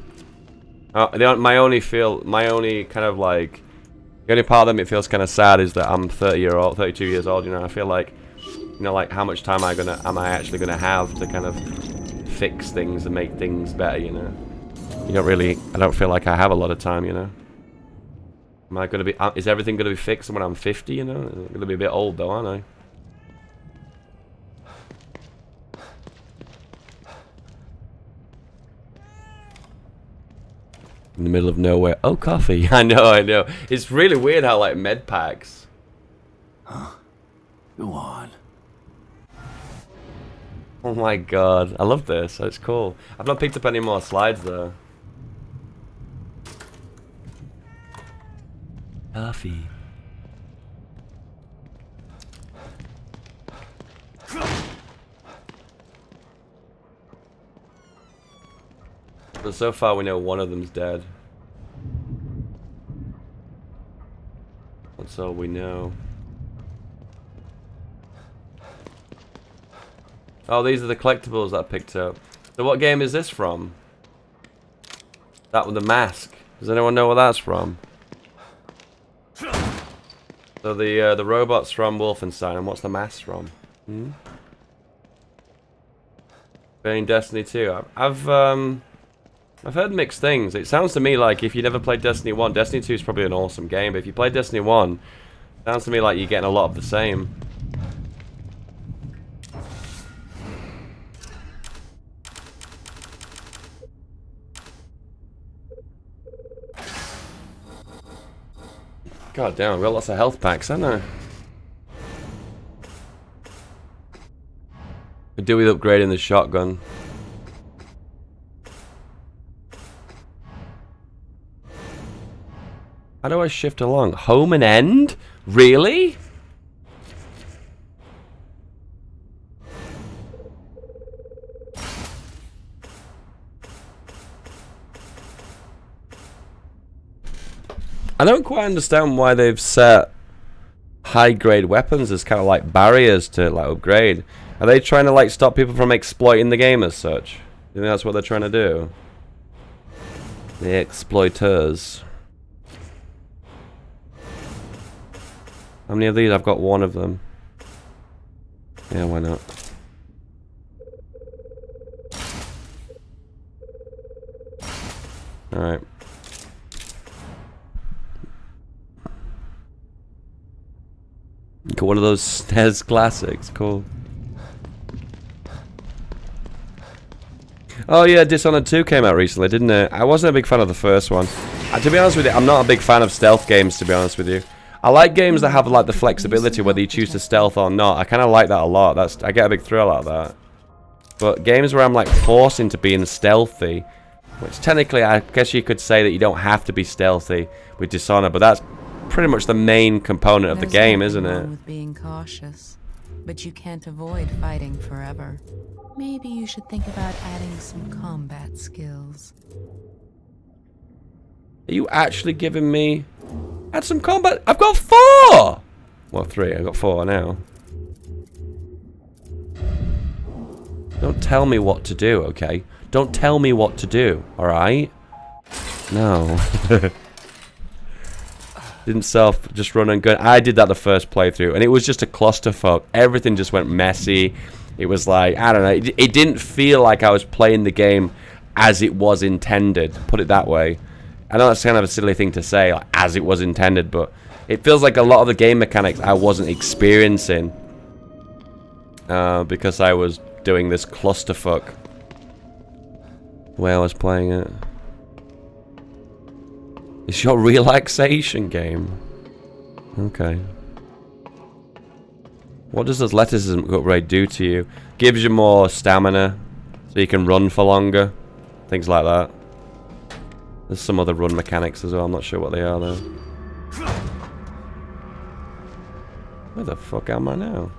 My only kind of like, the only part of me feels kind of sad is that I'm 32 years old. You know, I feel like, you know, like how much time am I actually gonna have to kind of fix things and make things better? You know. I don't feel like I have a lot of time, you know. Am I gonna be? Is everything gonna be fixed when I'm 50? You know, I'm gonna be a bit old though, aren't I? In the middle of nowhere. Oh, coffee. I know. It's really weird how like med packs. Huh? Go on. Oh my god, I love this. It's cool. I've not picked up any more slides though. Coffee. But so far we know one of them's dead. That's all we know. Oh, these are the collectibles that I picked up. So what game is this from? That with the mask. Does anyone know what that's from? So the robot's from Wolfenstein, and what's the mask from? Playing Destiny 2. I've heard mixed things. It sounds to me like if you never played Destiny 1, Destiny 2 is probably an awesome game, but if you play Destiny 1, it sounds to me like you're getting a lot of the same. God damn, I've got lots of health packs, haven't I? Could do with upgrading the shotgun. How do I shift along? Home and end? Really? I don't quite understand why they've set high-grade weapons as kind of like barriers to like upgrade. Are they trying to like stop people from exploiting the game as such? You think that's what they're trying to do? The exploiters. How many of these? I've got one of them. Yeah, why not? Alright. Got one of those SNES classics. Cool. Oh yeah, Dishonored 2 came out recently, didn't it? I wasn't a big fan of the first one. To be honest with you, I'm not a big fan of stealth games, to be honest with you. I like games that have like the flexibility whether you choose to stealth or not. I kind of like that a lot. I get a big thrill out of that. But games where I'm like forced into being stealthy, which technically I guess you could say that you don't have to be stealthy with Dishonored, but that's pretty much the main component of the game, isn't it? With being cautious, but you can't avoid fighting forever. Maybe you should think about adding some combat skills. Are you actually giving me... Add some combat? I've got 4! Well, 3. I've got 4 now. Don't tell me what to do, okay? Don't tell me what to do, alright? No. Didn't self just run and gun. I did that the first playthrough, and it was just a clusterfuck. Everything just went messy. It was like, I don't know. It didn't feel like I was playing the game as it was intended. Put it that way. I know that's kind of a silly thing to say, like, as it was intended, but it feels like a lot of the game mechanics I wasn't experiencing because I was doing this clusterfuck the way I was playing it. It's your relaxation game. Okay. What does athleticism upgrade do to you? Gives you more stamina, so you can run for longer. Things like that. There's some other run mechanics as well. I'm not sure what they are though. Where the fuck am I now?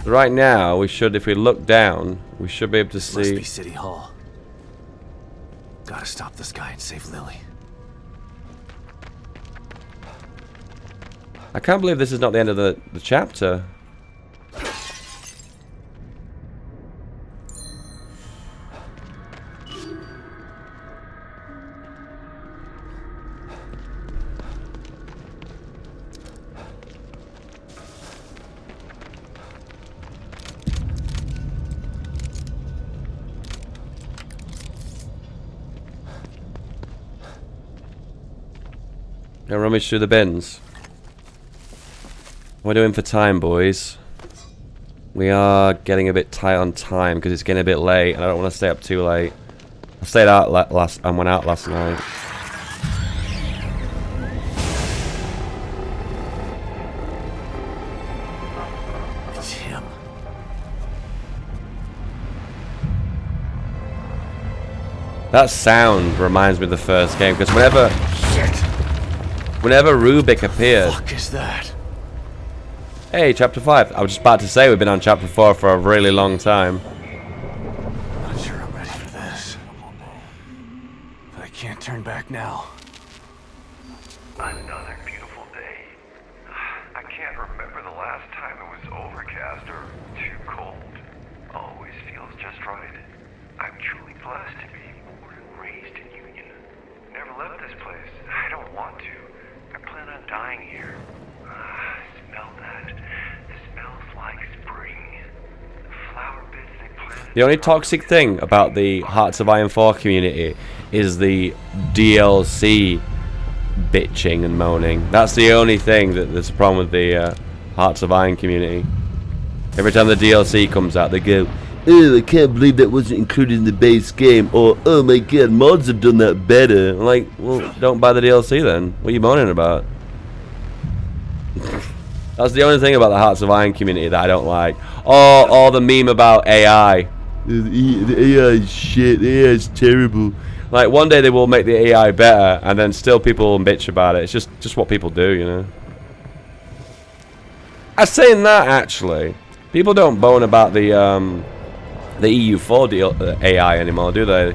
Right now, we should, if we look down, we should be able to see... Must be City Hall. Gotta stop this guy and save Lily. I can't believe this is not the end of the chapter. Now rummage through the bins. What are we doing for time, boys? We are getting a bit tight on time because it's getting a bit late, and I don't want to stay up too late. I stayed out last night. It's him. That sound reminds me of the first game because whenever Rubik appeared. What the fuck is that? Hey, chapter 5. I was just about to say we've been on chapter 4 for a really long time. Not sure I'm ready for this. But I can't turn back now. Another beautiful day. I can't remember the last time it was overcast or too cold. Always feels just right. I'm truly blessed to be born and raised in Union. Never left this place. I don't want to. I plan on dying here. Smell that. It smells like spring. The flower beds they planted. The only toxic thing about the Hearts of Iron 4 community is the DLC bitching and moaning. That's the only thing that's a problem with the Hearts of Iron community. Every time the DLC comes out, they go, oh, I can't believe that wasn't included in the base game, or oh my god, mods have done that better. I'm like, well, don't buy the DLC then. What are you moaning about? That's the only thing about the Hearts of Iron community that I don't like. Or the meme about AI. The AI is shit, the AI is terrible. Like, one day they will make the AI better, and then still people will bitch about it. It's just what people do, you know. I'm saying that, actually. People don't bone about the EU4 deal, AI anymore, do they?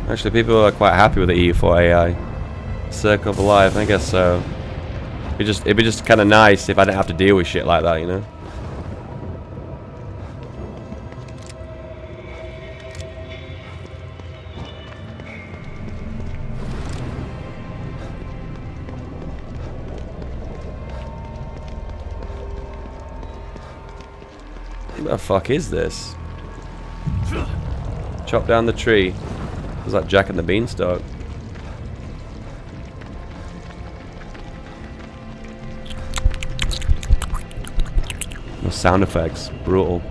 Actually, people are quite happy with the EU4 AI. Circle of Life, I guess so. It'd be just kind of nice if I didn't have to deal with shit like that, you know? What the fuck is this? Chop down the tree. Is that Jack and the Beanstalk? The sound effects, brutal.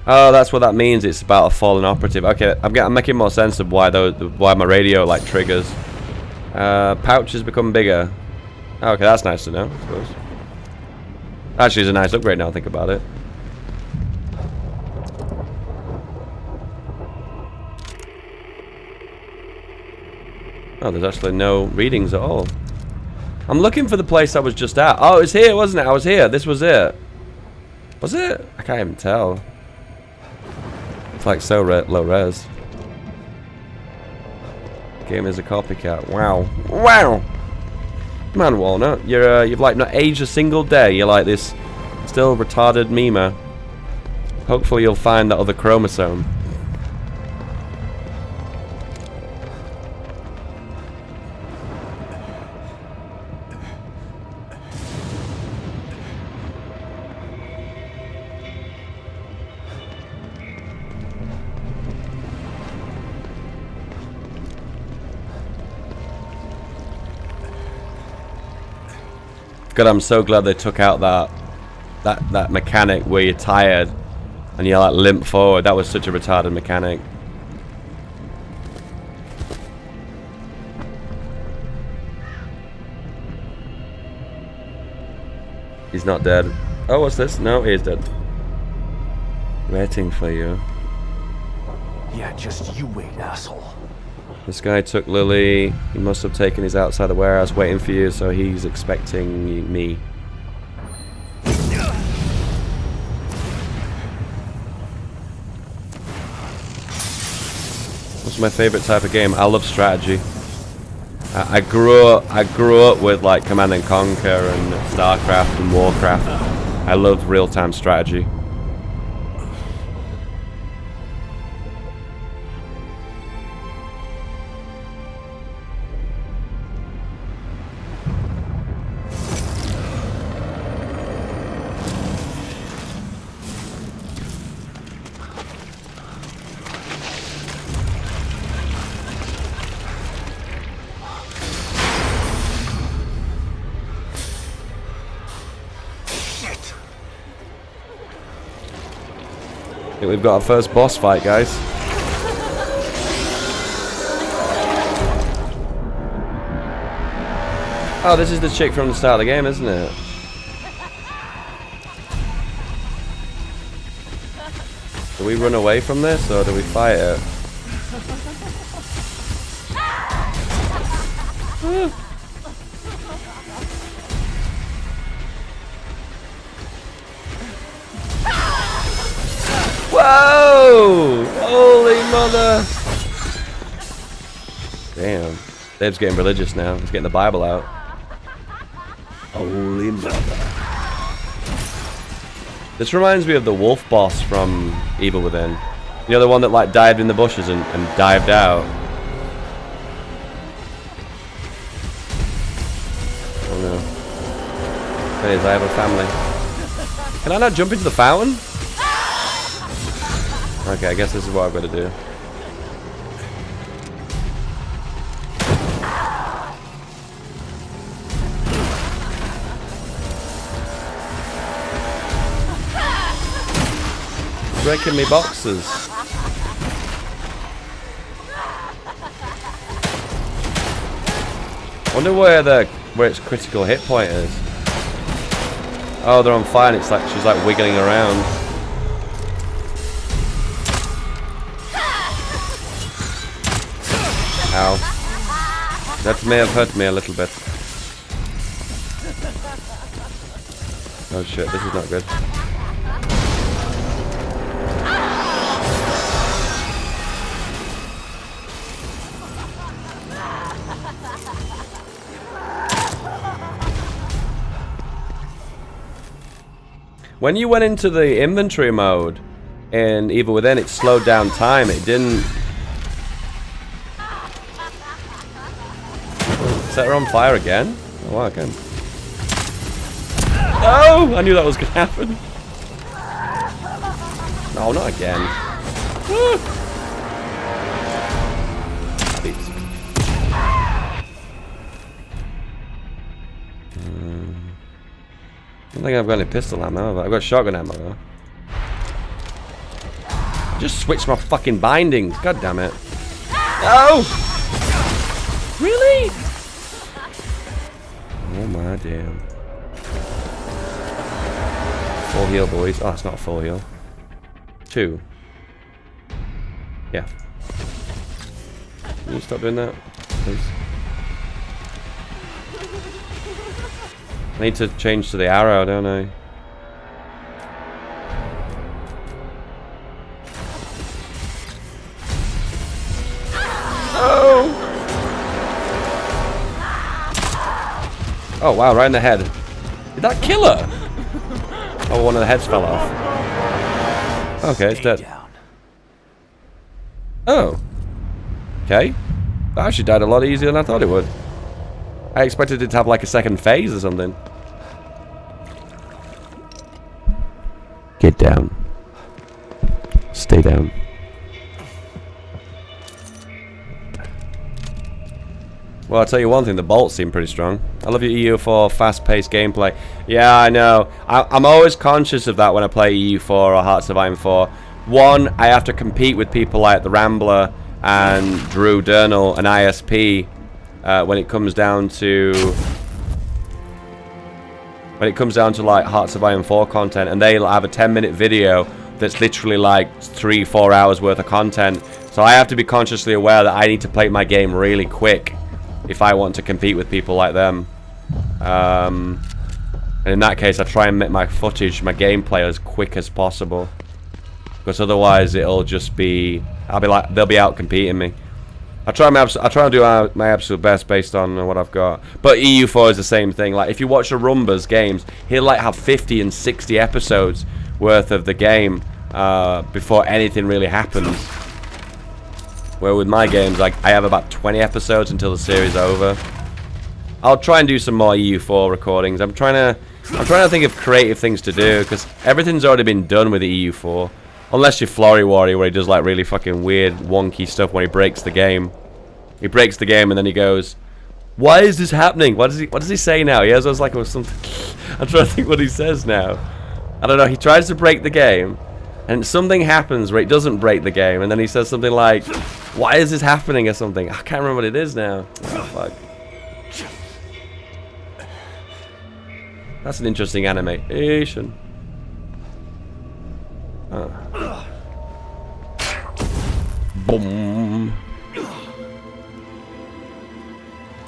Oh, that's what that means. It's about a fallen operative. Okay, I'm making more sense of why my radio like triggers. Pouch has become bigger. Okay, that's nice to know, I suppose. Actually, it's a nice upgrade now I think about it. Oh, there's actually no readings at all. I'm looking for the place I was just at. Oh, it was here, wasn't it? I was here. This was it. Was it? I can't even tell. It's like so low res. Game is a copycat. Wow. Wow. Man, Walnut, you've like not aged a single day. You're like this still retarded meme. Hopefully you'll find that other chromosome. God, I'm so glad they took out that mechanic where you're tired and you like limp forward. That was such a retarded mechanic. He's not dead. Oh, what's this? No, he is dead. Waiting for you. Yeah, just you wait, asshole. This guy took Lily. He must have taken his outside the warehouse waiting for you, so he's expecting me. What's my favorite type of game? I love strategy. I grew up with like Command and Conquer and StarCraft and Warcraft. I love real-time strategy. I think we've got our first boss fight, guys. Oh, this is the chick from the start of the game, isn't it? Do we run away from this, or do we fight it? Whoa! Holy mother! Damn. Dave's getting religious now. He's getting the Bible out. Holy mother. This reminds me of the wolf boss from Evil Within. You know, the one that like dived in the bushes and dived out. Oh no. It is, I have a family. Can I not jump into the fountain? Okay, I guess this is what I've got to do. Breaking me boxes. Wonder where its critical hit point is. Oh, they're on fire and it's like she's like wiggling around. Ow. That may have hurt me a little bit. Oh shit, this is not good. When you went into the inventory mode in Evil Within, it slowed down time. It didn't. Set her on fire again? Oh, wow, I can. Oh! I knew that was going to happen. No, not again. I don't think I've got any pistol ammo, but I've got shotgun ammo though. I just switched my fucking bindings. God damn it. Oh! Really? Oh my damn. Full heal, boys. Oh, it's not a full heal. 2. Yeah. Can you stop doing that, please? I need to change to the arrow, don't I? Oh! Oh wow, right in the head. Did that kill her? Oh, one of the heads fell off. Okay, it's dead. Oh. Okay. That actually died a lot easier than I thought it would. I expected it to have like a second phase or something. Get down. Stay down. Well, I'll tell you one thing, the bolts seem pretty strong. I love your EU4 fast-paced gameplay. Yeah, I know. I'm always conscious of that when I play EU4 or Hearts of Iron 4. One, I have to compete with people like the Rambler and Drew Durnall and ISP when it comes down to like Hearts of Iron 4 content, and they'll have a 10-minute video that's literally like 3-4 hours worth of content. So I have to be consciously aware that I need to play my game really quick if I want to compete with people like them. And in that case, I try and make my footage, my gameplay, as quick as possible, because otherwise it'll just be, they'll be out competing me. I try to do my absolute best based on what I've got. But EU4 is the same thing. Like if you watch a Rumba's games, he'll like have 50 and 60 episodes worth of the game before anything really happens. Where with my games, like I have about 20 episodes until the series is over. I'll try and do some more EU4 recordings. I'm trying to think of creative things to do, because everything's already been done with the EU4. Unless you're Flory Warrior, where he does like really fucking weird, wonky stuff when he breaks the game. He breaks the game and then he goes, "Why is this happening? What does he say now?" He has like something. I'm trying to think what he says now. I don't know. He tries to break the game, and something happens where it doesn't break the game, and then he says something like, "Why is this happening?" or something. I can't remember what it is now. Oh, fuck. That's an interesting animation. Boom.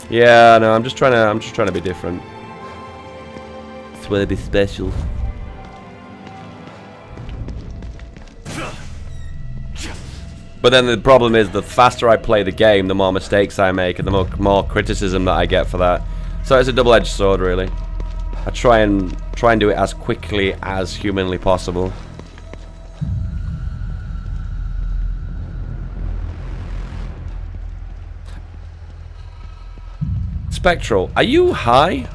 Yeah, no, I'm just trying to be different. It's want to be special. But then the problem is, the faster I play the game, the more mistakes I make, and the more criticism that I get for that. So it's a double-edged sword, really. I try and do it as quickly as humanly possible. Spectral, are you high?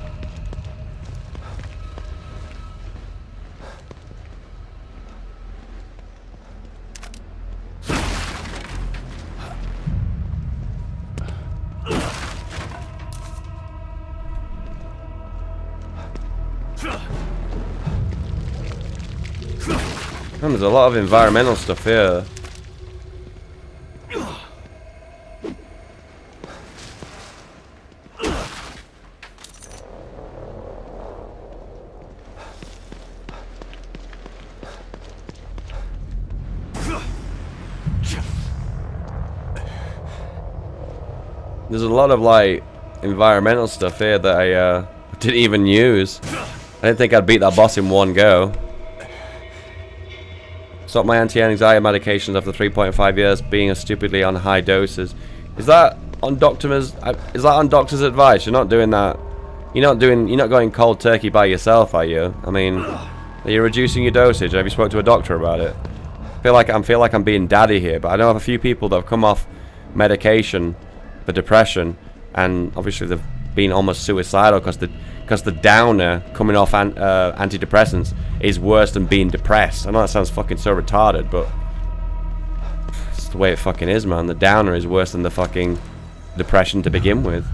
And there's a lot of environmental stuff here. There's a lot of like environmental stuff here that I didn't even use. I didn't think I'd beat that boss in one go. Stop my anti-anxiety medications after 3.5 years being stupidly on high doses. Is that on doctor's advice? You're not doing that. You're not going cold turkey by yourself, are you? I mean, are you reducing your dosage? Have you spoke to a doctor about it? I feel like I'm being daddy here, but I know of a few people that have come off medication for depression, and obviously they've been almost suicidal because the downer coming off antidepressants is worse than being depressed. I know that sounds fucking so retarded, but it's the way it fucking is, man. The downer is worse than the fucking depression to begin with.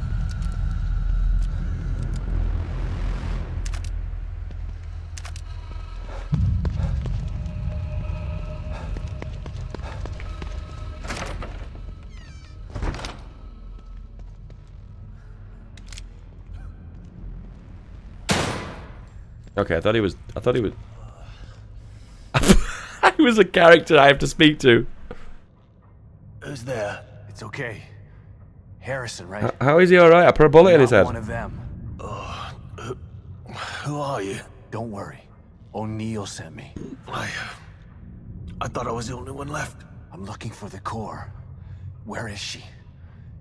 Okay, I thought he was he was a character I have to speak to. Who's there? It's okay. Harrison, right? How is he alright? I put a bullet in his head. One of them. Who are you? Don't worry. O'Neill sent me. I thought I was the only one left. I'm looking for the core. Where is she?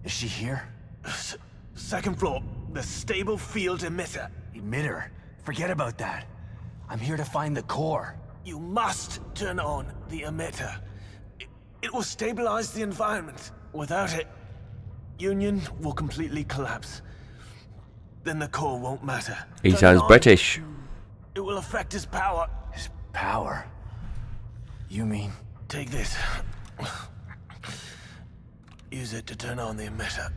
Is she here? Second floor, the stable field emitter. Emitter? Forget about that. I'm here to find the core. You must turn on the emitter. It will stabilize the environment. Without it, Union will completely collapse. Then the core won't matter. He Turn sounds it on. British. It will affect his power. His power? You mean? Take this. Use it to turn on the emitter.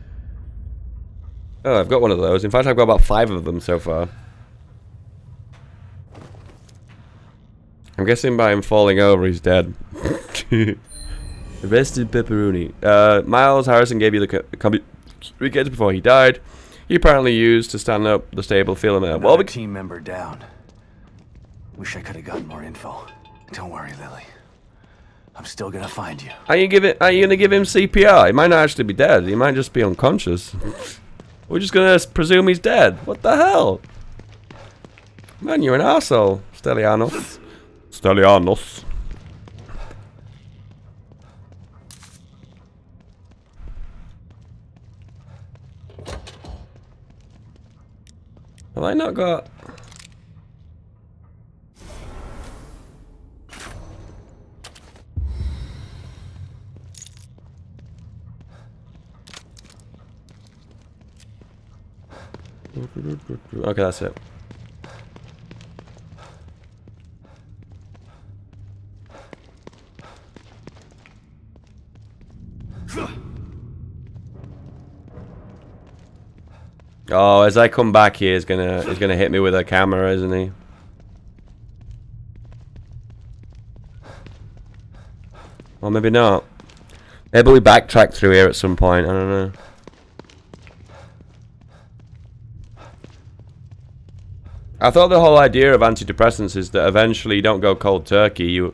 Oh, I've got one of those. In fact, I've got about 5 of them so far. I'm guessing by him falling over, he's dead. Arrested pepperoni. Miles Harrison gave you the communicator before he died. He apparently used to stand up the stable field. Well, team member down. Wish I could have gotten more info. Don't worry, Lily. I'm still gonna find you. Are you gonna give him CPR? He might not actually be dead. He might just be unconscious. We're just gonna presume he's dead. What the hell? Man, you're an arsehole, Stelianos. Stelianos. Have I not got... Okay, that's it. Oh, as I come back here, he's gonna hit me with a camera, isn't he? Or maybe not. Maybe we backtrack through here at some point. I don't know. I thought the whole idea of antidepressants is that eventually you don't go cold turkey. You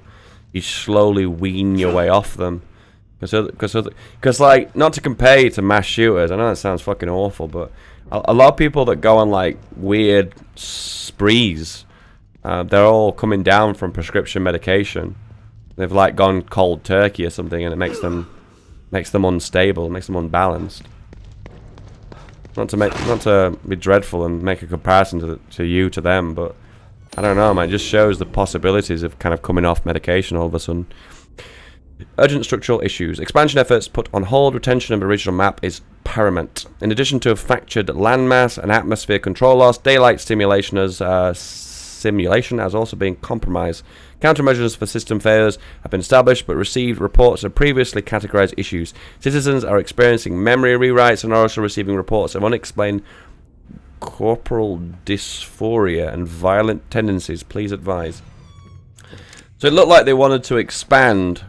slowly wean your way off them. Because like, not to compare to mass shooters. I know that sounds fucking awful, but a lot of people that go on like weird sprees, they're all coming down from prescription medication. They've like gone cold turkey or something, and it makes them unstable, makes them unbalanced. Not to be dreadful and make a comparison to them, but I don't know, man. It just shows the possibilities of kind of coming off medication all of a sudden. Urgent structural issues. Expansion efforts put on hold. Retention of original map is paramount. In addition to a fractured landmass and atmosphere control loss, daylight simulation has also been compromised. Countermeasures for system failures have been established, but received reports of previously categorized issues. Citizens are experiencing memory rewrites and are also receiving reports of unexplained corporal dysphoria and violent tendencies. Please advise. So it looked like they wanted to expand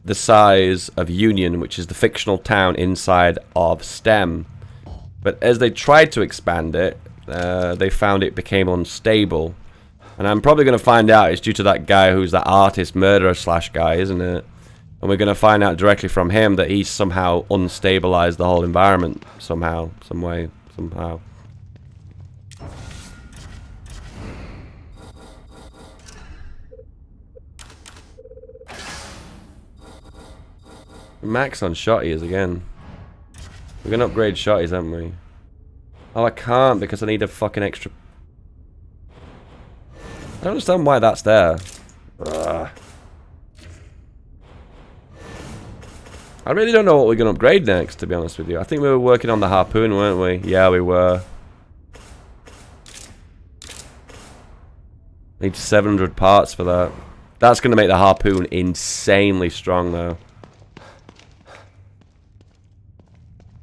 the size of Union, which is the fictional town inside of STEM. But as they tried to expand it, they found it became unstable. And I'm probably going to find out it's due to that guy who's that artist murderer slash guy, isn't it? And we're going to find out directly from him that he's somehow unstabilized the whole environment. Somehow, some way, somehow. Max on shotties again. We're going to upgrade shotties, aren't we? Oh, I can't because I need a fucking extra... I don't understand why that's there. Ugh. I really don't know what we're going to upgrade next, to be honest with you. I think we were working on the harpoon, weren't we? Yeah, we were. Need 700 parts for that. That's going to make the harpoon insanely strong, though.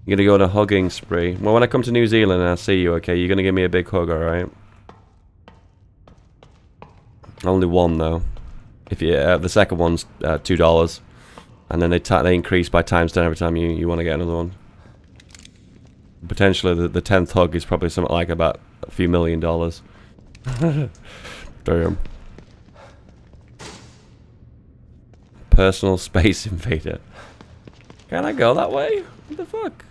You're going to go on a hugging spree. Well, when I come to New Zealand and I see you, okay, you're going to give me a big hug, alright? Only one, though. If you, the second one's $2. And then they increase by times 10 every time you want to get another one. Potentially, the 10th hug is probably something like about a few $1 million. Damn. Personal space invader. Can I go that way? What the fuck?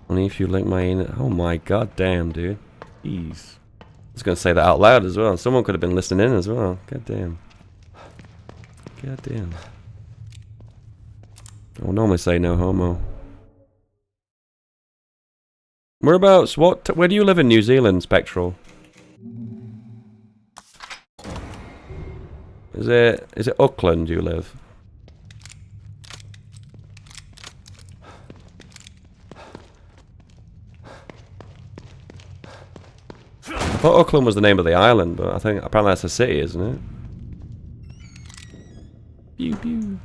Only if you link my in. Oh my god damn, dude. Jeez. I was gonna say that out loud as well. Someone could have been listening in as well. God damn. God damn. I would normally say no homo. Whereabouts? Where do you live in New Zealand, Spectral? Is it Auckland you live? I thought Auckland was the name of the island, but I think apparently that's a city, isn't it? Pew pew.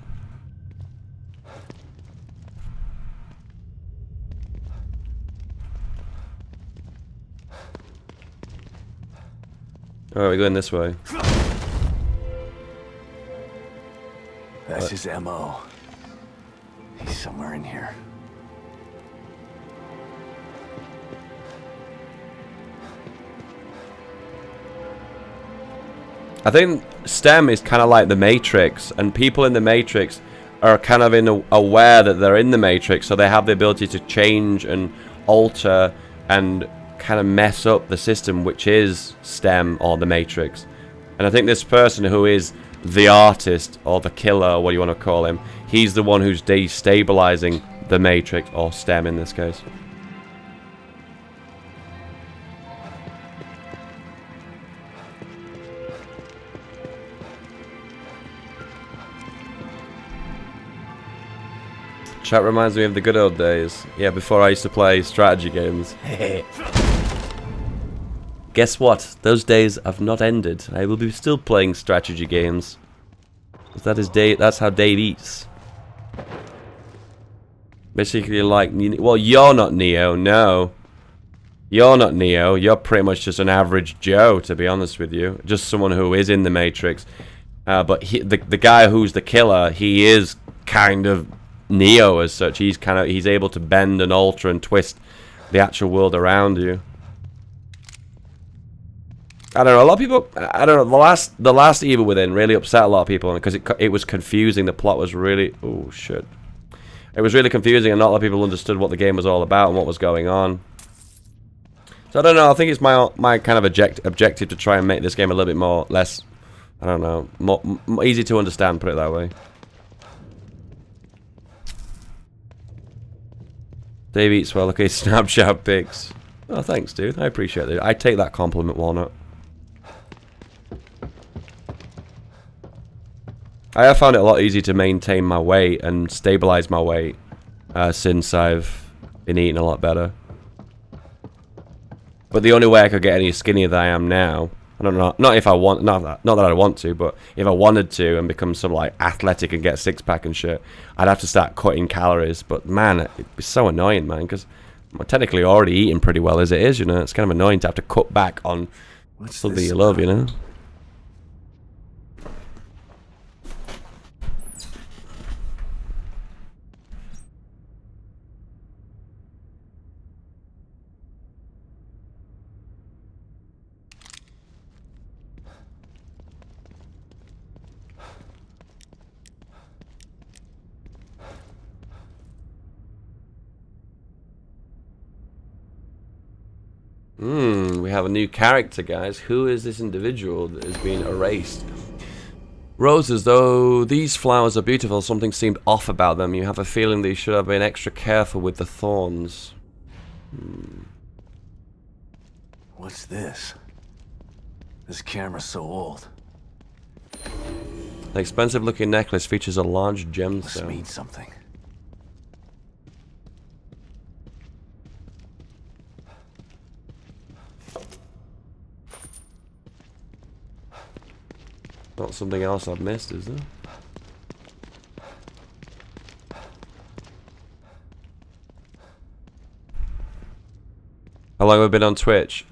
Alright, we're going this way. That's his MO. He's somewhere in here. I think STEM is kind of like the Matrix, and people in the Matrix are kind of aware that they're in the Matrix, so they have the ability to change and alter and kind of mess up the system, which is STEM or the Matrix. And I think this person who is the artist or the killer, or what you want to call him, he's the one who's destabilizing the Matrix, or STEM in this case. Chat reminds me of the good old days. Yeah, before I used to play strategy games. Guess what? Those days have not ended. I will be still playing strategy games. That's how Dave eats. Basically like... Well, you're not Neo, no. You're not Neo. You're pretty much just an average Joe, to be honest with you. Just someone who is in the Matrix. But the guy who's the killer, he is kind of... Neo as such. He's able to bend and alter and twist the actual world around you. I don't know, a lot of people, I don't know, the last Evil Within really upset a lot of people because it was confusing. The plot was really, oh shit, it was really confusing, and not a lot of people understood what the game was all about and what was going on. So I don't know, I think it's my kind of objective to try and make this game a little bit less, I don't know, more easy to understand, put it that way. Dave eats well, okay, Snapchat pics. Oh, thanks, dude. I appreciate it. I take that compliment, Walnut. I have found it a lot easier to maintain my weight and stabilize my weight since I've been eating a lot better. But the only way I could get any skinnier than I am now, I don't know, not if I want, not that I want to, but if I wanted to and become some like athletic and get a six-pack and shit, I'd have to start cutting calories. But man, it'd be so annoying, man, because I'm technically already eating pretty well as it is, you know. It's kind of annoying to have to cut back on something you love, you know. We have a new character, guys. Who is this individual that is being erased? Roses, though these flowers are beautiful, something seemed off about them. You have a feeling that you should have been extra careful with the thorns. What's this? This camera's so old. The expensive-looking necklace features a large Must gemstone. mean something. Not something else I've missed, is there? How long have we been on Twitch?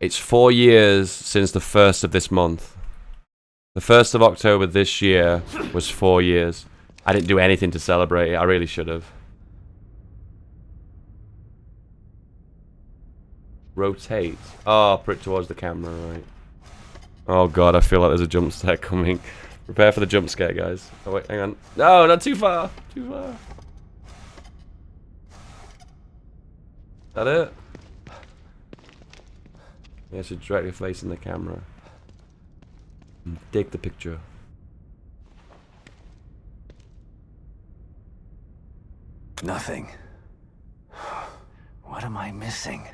It's 4 years since the 1st of this month. The 1st of October this year was 4 years. I didn't do anything to celebrate it. I really should have. Rotate. Oh, put it towards the camera, right. Oh god, I feel like there's a jump scare coming. Prepare for the jump scare, guys. Oh wait, hang on. No, not too far. Too far. Is that it? Yeah, so directly facing the camera. Take the picture. Nothing. What am I missing?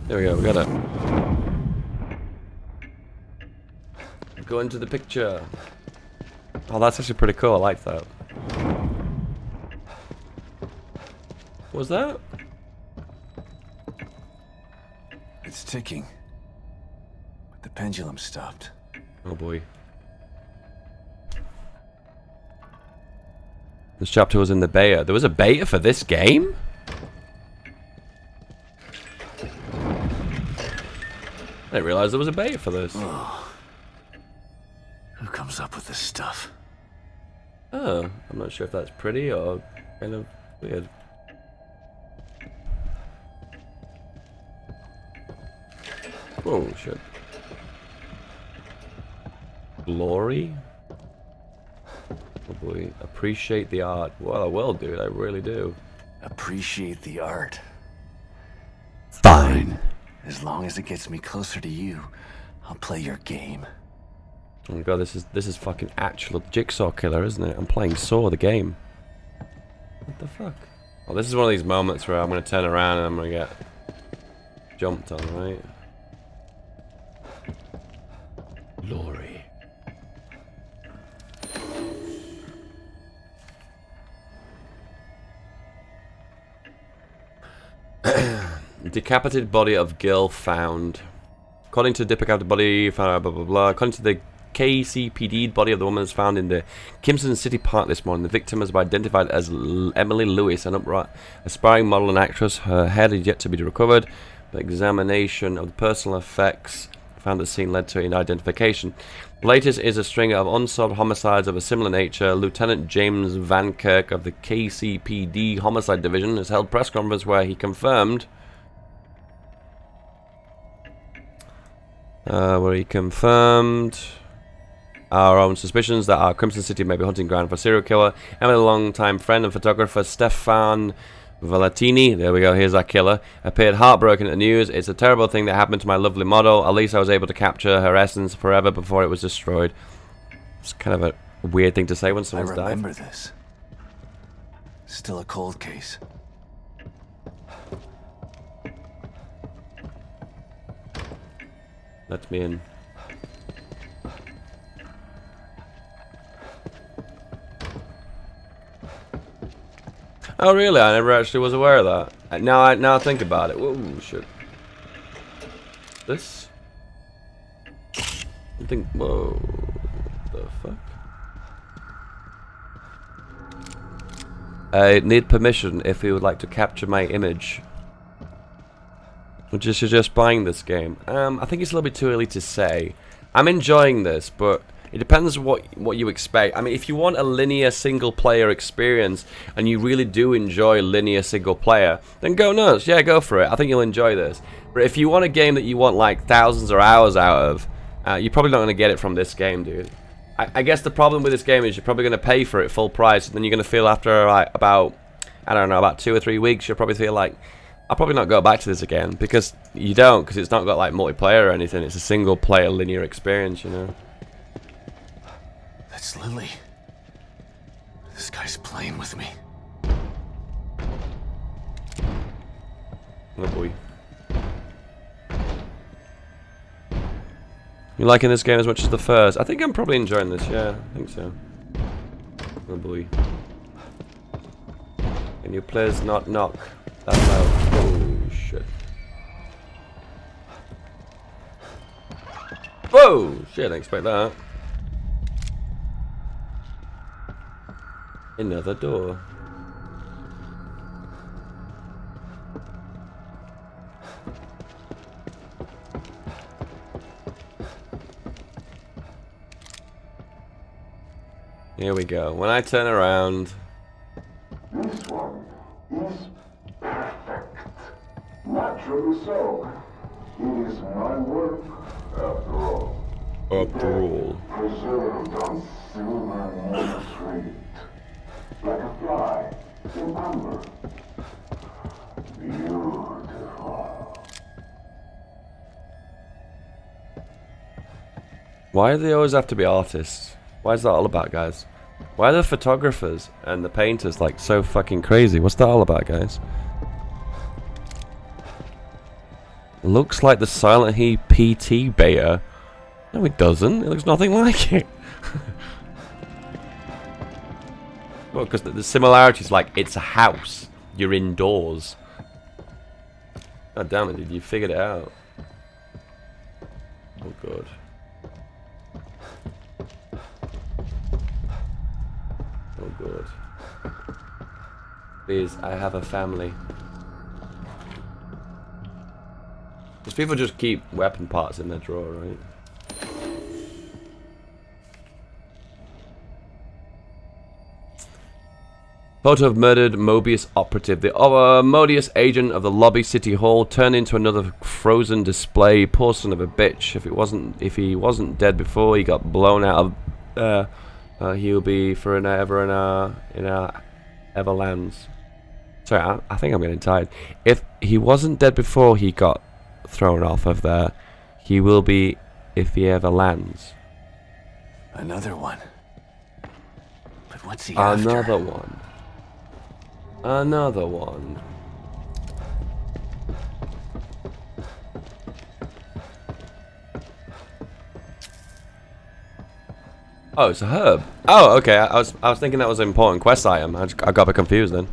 There we go, we got it. Go into the picture. Oh, that's actually pretty cool. I like that. What was that? It's ticking. But the pendulum stopped. Oh boy. This chapter was in the beta. There was a beta for this game? I didn't realize there was a beta for this. Oh. Who comes up with this stuff? Oh, I'm not sure if that's pretty or kind of weird. Oh shit. Glory? Oh boy, appreciate the art. Well, I will, dude, I really do. Appreciate the art. Fine. As long as it gets me closer to you, I'll play your game. Oh my god, this is fucking actual Jigsaw Killer, isn't it? I'm playing Saw, the game. What the fuck? Oh, this is one of these moments where I'm gonna turn around and I'm gonna get jumped on, right? Glory. Decapitated body of girl found. According to the decapitated body found, blah blah blah. According to the KCPD, body of the woman is found in the Kimson City Park this morning. The victim has been identified as Emily Lewis, an upright, aspiring model and actress. Her head is yet to be recovered, but examination of the personal effects found at the scene led to an identification. The latest is a string of unsolved homicides of a similar nature. Lieutenant James Van Kirk of the KCPD Homicide Division has held press conference where he confirmed our own suspicions that our Crimson City may be hunting ground for a serial killer. Emily, longtime friend and photographer Stefan Valentini, there we go, here's our killer, appeared heartbroken at the news. It's a terrible thing that happened to my lovely model. At least I was able to capture her essence forever before it was destroyed. It's kind of a weird thing to say when someone's died. I remember this. Still a cold case. Let me in. Oh really? I never actually was aware of that. Now I think about it. Whoa, shit. This? I think. Whoa. The fuck? I need permission if you would like to capture my image. Would you suggest buying this game? I think it's a little bit too early to say. I'm enjoying this, but it depends what you expect. I mean, if you want a linear single-player experience, and you really do enjoy linear single-player, then go nuts. Yeah, go for it. I think you'll enjoy this. But if you want a game that you want like thousands of hours out of, You're probably not going to get it from this game, dude. I guess the problem with this game is you're probably going to pay for it full price, and then you're going to feel after like, about, I don't know, about 2 or 3 weeks, you'll probably feel like, I'll probably not go back to this again, because you don't, because it's not got like multiplayer or anything. It's a single player linear experience, you know. That's Lily. This guy's playing with me. Oh boy. You liking this game as much as the first? I think I'm probably enjoying this, yeah, I think so. Oh boy. Can you please not knock that loud? Oh shit. Whoa! Shit, I didn't expect that. Another door. Here we go. When I turn around. This one is perfect. Naturally so. It is my work, after all. After all. Preserved on silver nitrate. Like a fly in amber. Beautiful. Why do they always have to be artists? Why is that all about, guys? Why are the photographers and the painters like so fucking crazy? What's that all about, guys? Looks like the Silent Hill PT beta. No, it doesn't. It looks nothing like it. Well, because the similarities, like, it's a house. You're indoors. God damn it, dude. You figured it out. Oh, God. Oh, God. Please, I have a family. Because people just keep weapon parts in their drawer, right? Photo of murdered Mobius operative. The Mobius agent of the lobby City Hall turned into another frozen display. Poor son of a bitch. If he wasn't dead before he got blown out of he'll be forever in our Everlands. Sorry, I think I'm getting tired. If he wasn't dead before he got thrown off of there, he will be if he ever lands. Another one. But what's he Another after? one. Another one. Oh, it's a herb. Oh, okay. I was thinking that was an important quest item. I got a bit confused then.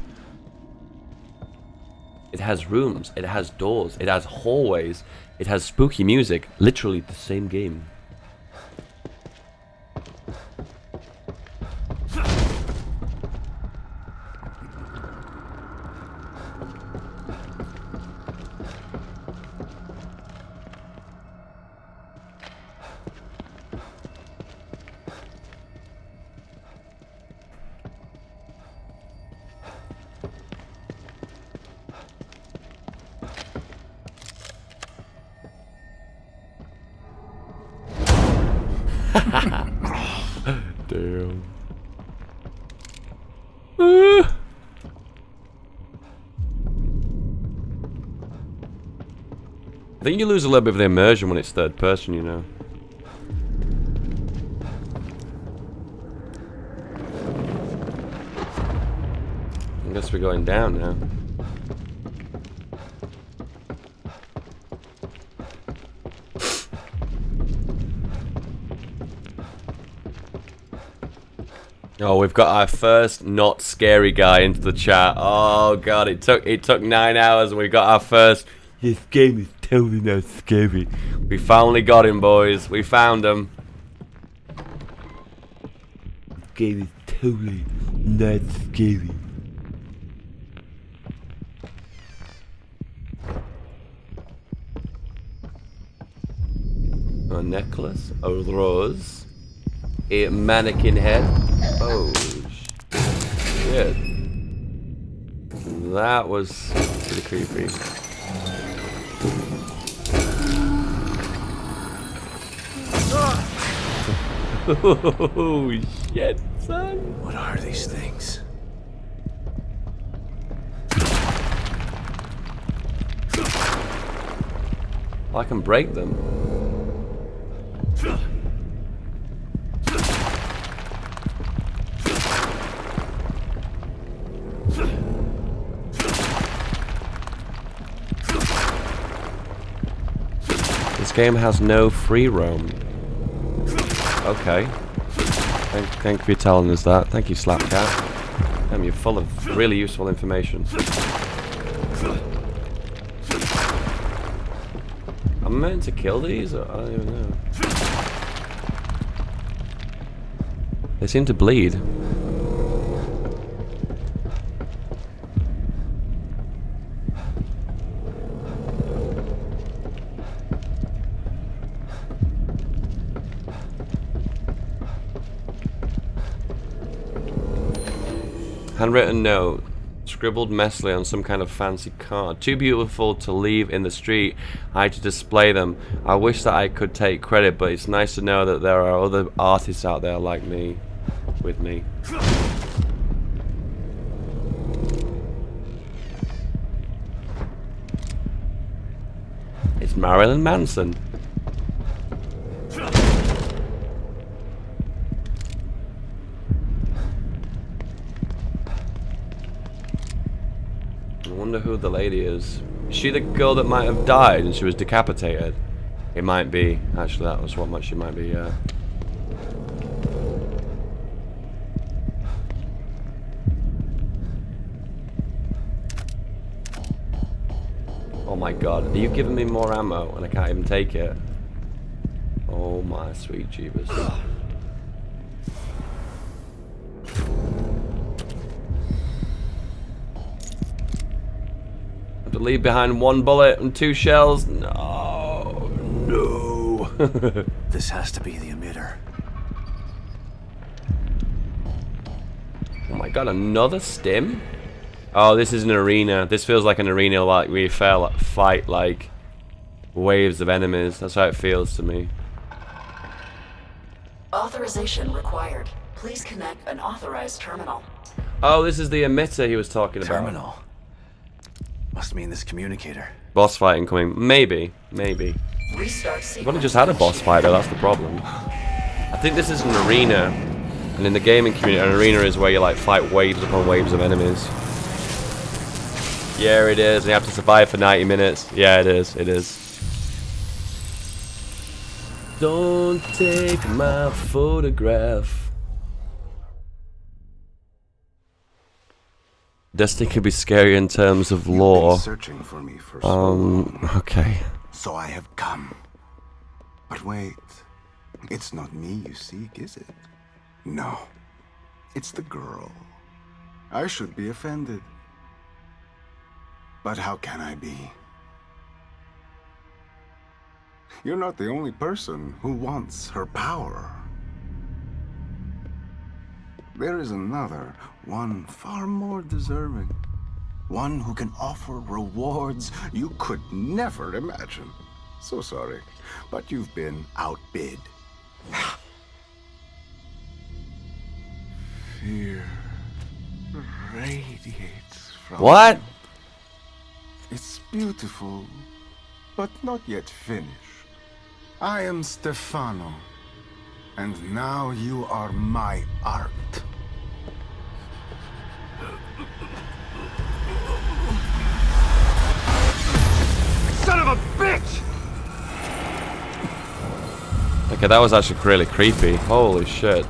It has rooms. It has doors. It has hallways. It has spooky music. Literally the same game. Damn. I think you lose a little bit of the immersion when it's third person, you know. I guess we're going down now. Oh, we've got our first not scary guy into the chat. Oh god, it took 9 hours and we got our first. This game is totally not scary. We finally got him, boys. We found him. This game is totally not scary. A necklace, a rose, a mannequin head. Oh shit! That was pretty creepy. Oh, shit, son. What are these things? I can break them. This game has no free roam. Okay. Thank you for telling us that. Thank you, Slapcat. Damn, you're full of really useful information. Am I meant to kill these? I don't even know. They seem to bleed. Handwritten note. Scribbled messily on some kind of fancy card. Too beautiful to leave in the street. I had to display them. I wish that I could take credit, but it's nice to know that there are other artists out there like me. With me. It's Marilyn Manson. I wonder who the lady is. Is she the girl that might have died and she was decapitated? It might be. Actually, that was what much she might be, yeah. Oh my god, are you giving me more ammo and I can't even take it? Oh my sweet jeebus. Have to leave behind 1 bullet and 2 shells. No, no. This has to be the emitter. Oh my god, another stim? Oh, this is an arena. This feels like an arena, like we fight like waves of enemies. That's how it feels to me. Authorization required. Please connect an authorized terminal. Oh, this is the emitter he was talking about. Terminal. Must mean this communicator. Boss fight incoming. Maybe. Maybe. Restart We've only just had a boss fight though, that's the problem. I think this is an arena. And in the gaming community, an arena is where you like fight waves upon waves of enemies. Yeah, it is. And you have to survive for 90 minutes. Yeah, it is. It is. Don't take my photograph. Destiny can be scary in terms of lore. Searching for me for so long, Okay. so I have come. But wait, it's not me you seek, is it? No, it's the girl. I should be offended. But how can I be? You're not the only person who wants her power. There is another, one far more deserving. One who can offer rewards you could never imagine. So sorry, but you've been outbid. Fear radiates from What? you. It's beautiful, but not yet finished. I am Stefano, and now you are my art. Son of a bitch! Okay, that was actually really creepy. Holy shit.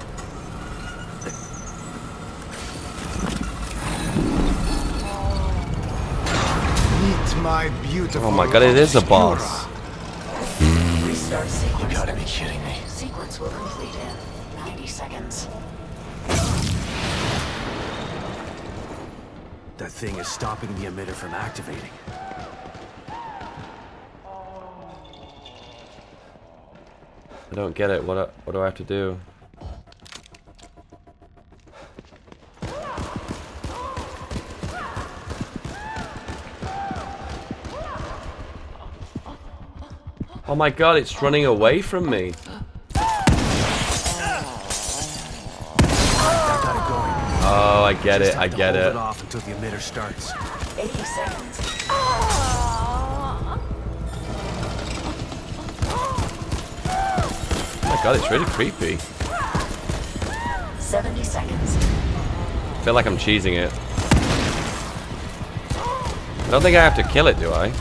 My beautiful Oh my god, it is a boss. Restart sequence. You gotta be kidding me. Sequence will complete in 90 seconds. That thing is stopping the emitter from activating. I don't get it. What do I have to do? Oh my god, it's running away from me. Oh, I get Just it. have I to get hold it. off until the emitter starts. 80 seconds. Oh my god, it's really creepy. 70 seconds. I feel like I'm cheesing it. I don't think I have to kill it, do I?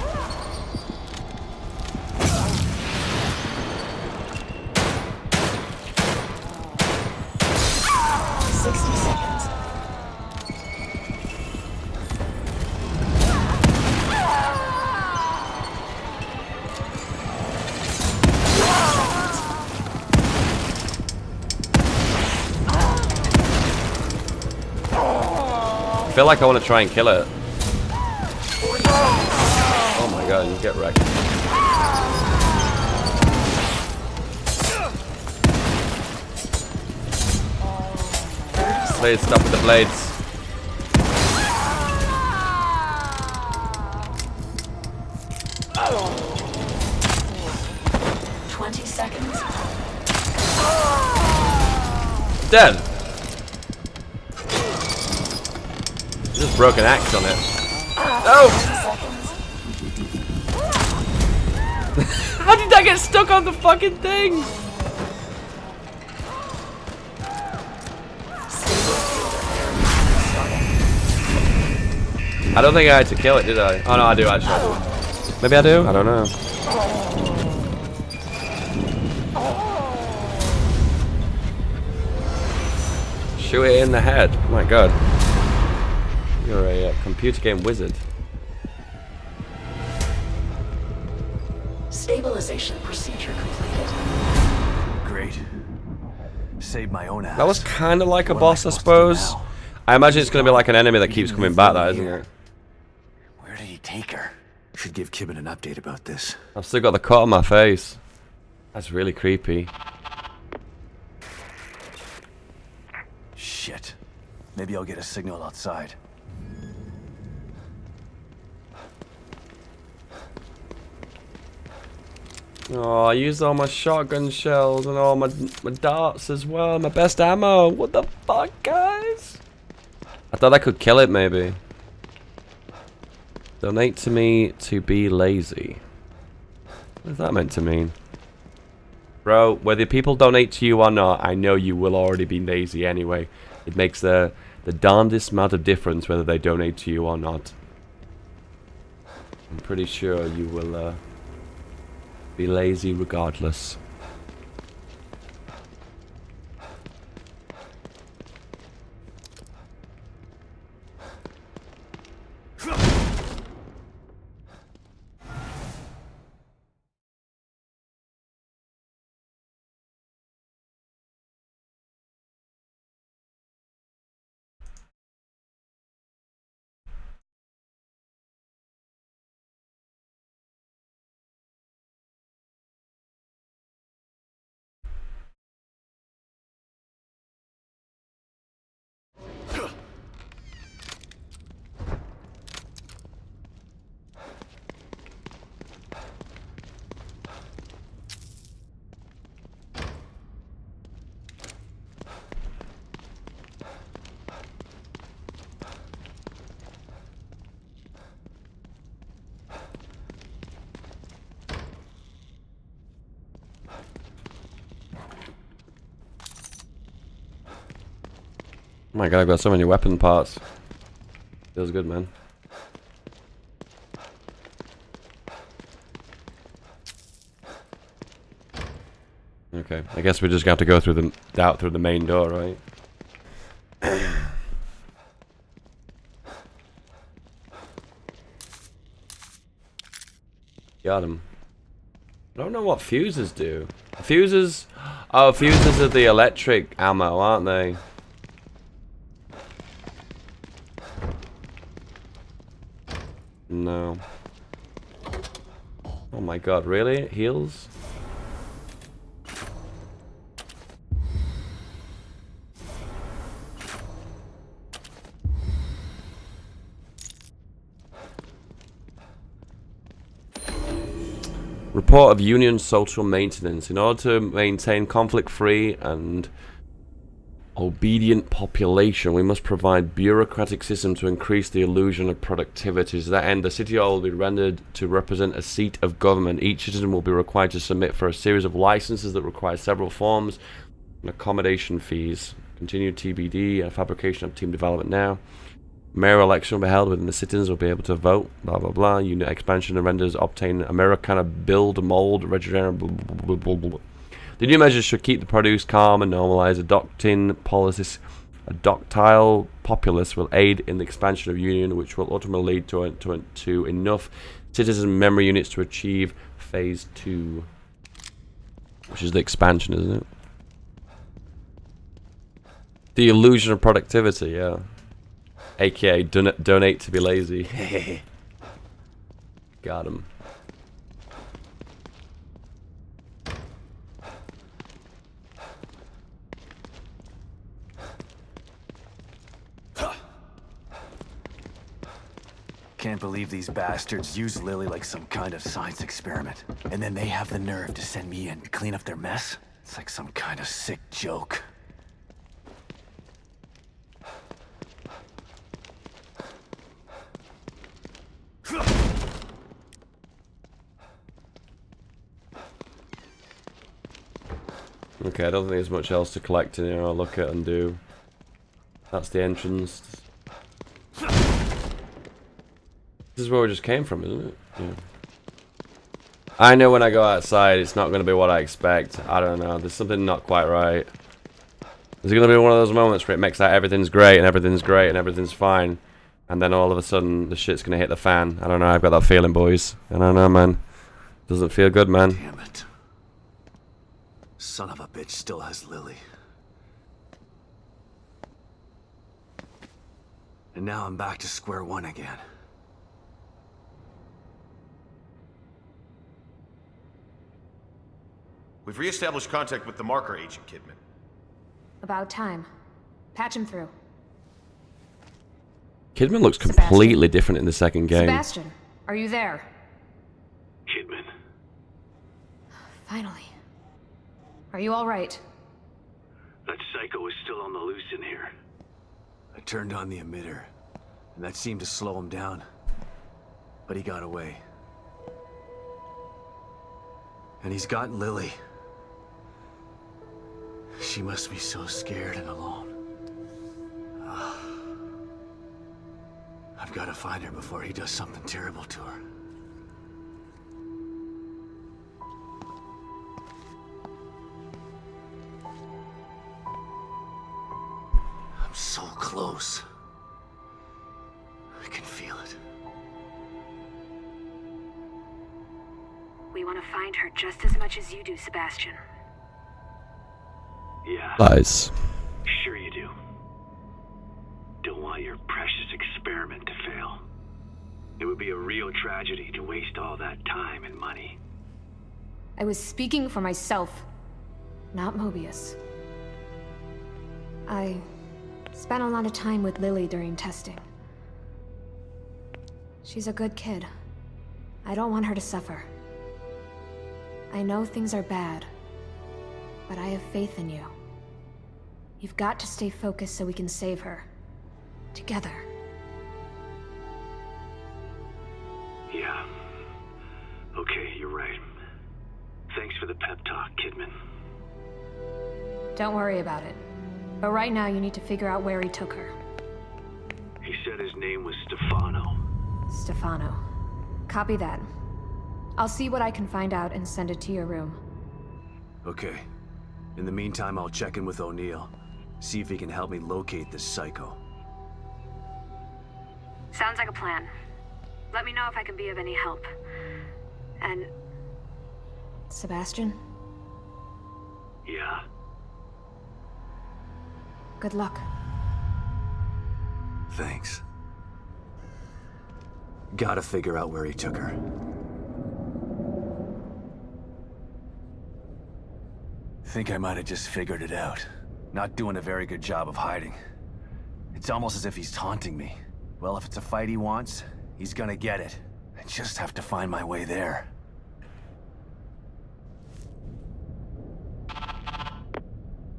I feel like I want to try and kill it. Oh my god, you get wrecked. Blades, stop with the blades. Dead. Just broke an axe on it. Oh! How did that get stuck on the fucking thing? I don't think I had to kill it, did I? Oh no, I do actually. I do. Maybe I do? I don't know. Shoot it in the head. Oh my god. You're a computer game wizard. Stabilization procedure completed. Great. Saved my own ass. That was kind of like a boss, I suppose. I imagine it's going to be like an enemy that keeps coming back, that, isn't it? Where did he take her? Should give Kibben an update about this. I've still got the cut on my face. That's really creepy. Shit. Maybe I'll get a signal outside. Oh, I used all my shotgun shells and all my darts as well. My best ammo. What the fuck, guys? I thought I could kill it, maybe. Donate to me to be lazy. What is that meant to mean? Bro, whether people donate to you or not, I know you will already be lazy anyway. It makes the darndest amount of difference whether they donate to you or not. I'm pretty sure you will be lazy regardless. Oh my god, I've got so many weapon parts. Feels good, man. Okay, I guess we're just gonna have to go through out through the main door, right? Got him. I don't know what fuses do. Fuses? Oh, fuses are the electric ammo, aren't they? No. Oh my god, really? It heals? Report of Union social maintenance. In order to maintain conflict-free and Obedient population. We must provide bureaucratic system to increase the illusion of productivity. To that end, the city hall will be rendered to represent a seat of government. Each citizen will be required to submit for a series of licenses that require several forms and accommodation fees. Continued TBD and fabrication of team development now. Mayor election will be held within the citizens will be able to vote. Blah blah blah. Unit expansion and renders obtain Americana build mold regenerate. Blah, blah, blah, blah, blah. The new measures should keep the produce calm and normalize. A doctile populace will aid in the expansion of Union, which will ultimately lead to enough citizen memory units to achieve Phase 2. Which is the expansion, isn't it? The illusion of productivity, yeah. AKA donate to be lazy. Got him. Can't believe these bastards use Lily like some kind of science experiment. And then they have the nerve to send me in to clean up their mess? It's like some kind of sick joke. Okay, I don't think there's much else to collect in here or look at and do. That's the entrance. This is where we just came from, isn't it? Yeah. I know when I go outside, it's not going to be what I expect. I don't know. There's something not quite right. There's going to be one of those moments where it makes out everything's great and everything's great and everything's fine. And then all of a sudden, the shit's going to hit the fan. I don't know. I've got that feeling, boys. I don't know, man. Doesn't feel good, man. Damn it. Son of a bitch still has Lily. And now I'm back to square one again. We've re-established contact with the marker agent, Kidman. About time. Patch him through. Kidman looks completely different in the second game. Sebastian, are you there? Kidman. Finally. Are you all right? That psycho is still on the loose in here. I turned on the emitter, and that seemed to slow him down. But he got away. And he's got Lily. She must be so scared and alone. I've got to find her before he does something terrible to her. I'm so close. I can feel it. We want to find her just as much as you do, Sebastian. Yeah. Lies. Sure you do. Don't want your precious experiment to fail. It would be a real tragedy to waste all that time and money. I was speaking for myself, not Mobius. I spent a lot of time with Lily during testing. She's a good kid. I don't want her to suffer. I know things are bad, but I have faith in you. You've got to stay focused so we can save her. Together. Yeah. Okay, you're right. Thanks for the pep talk, Kidman. Don't worry about it. But right now you need to figure out where he took her. He said his name was Stefano. Stefano. Copy that. I'll see what I can find out and send it to your room. Okay. In the meantime, I'll check in with O'Neill. See if he can help me locate this psycho. Sounds like a plan. Let me know if I can be of any help. And... Sebastian? Yeah. Good luck. Thanks. Gotta figure out where he took her. Think I might have just figured it out. Not doing a very good job of hiding. It's almost as if he's taunting me. Well, if it's a fight he wants, he's gonna get it. I just have to find my way there.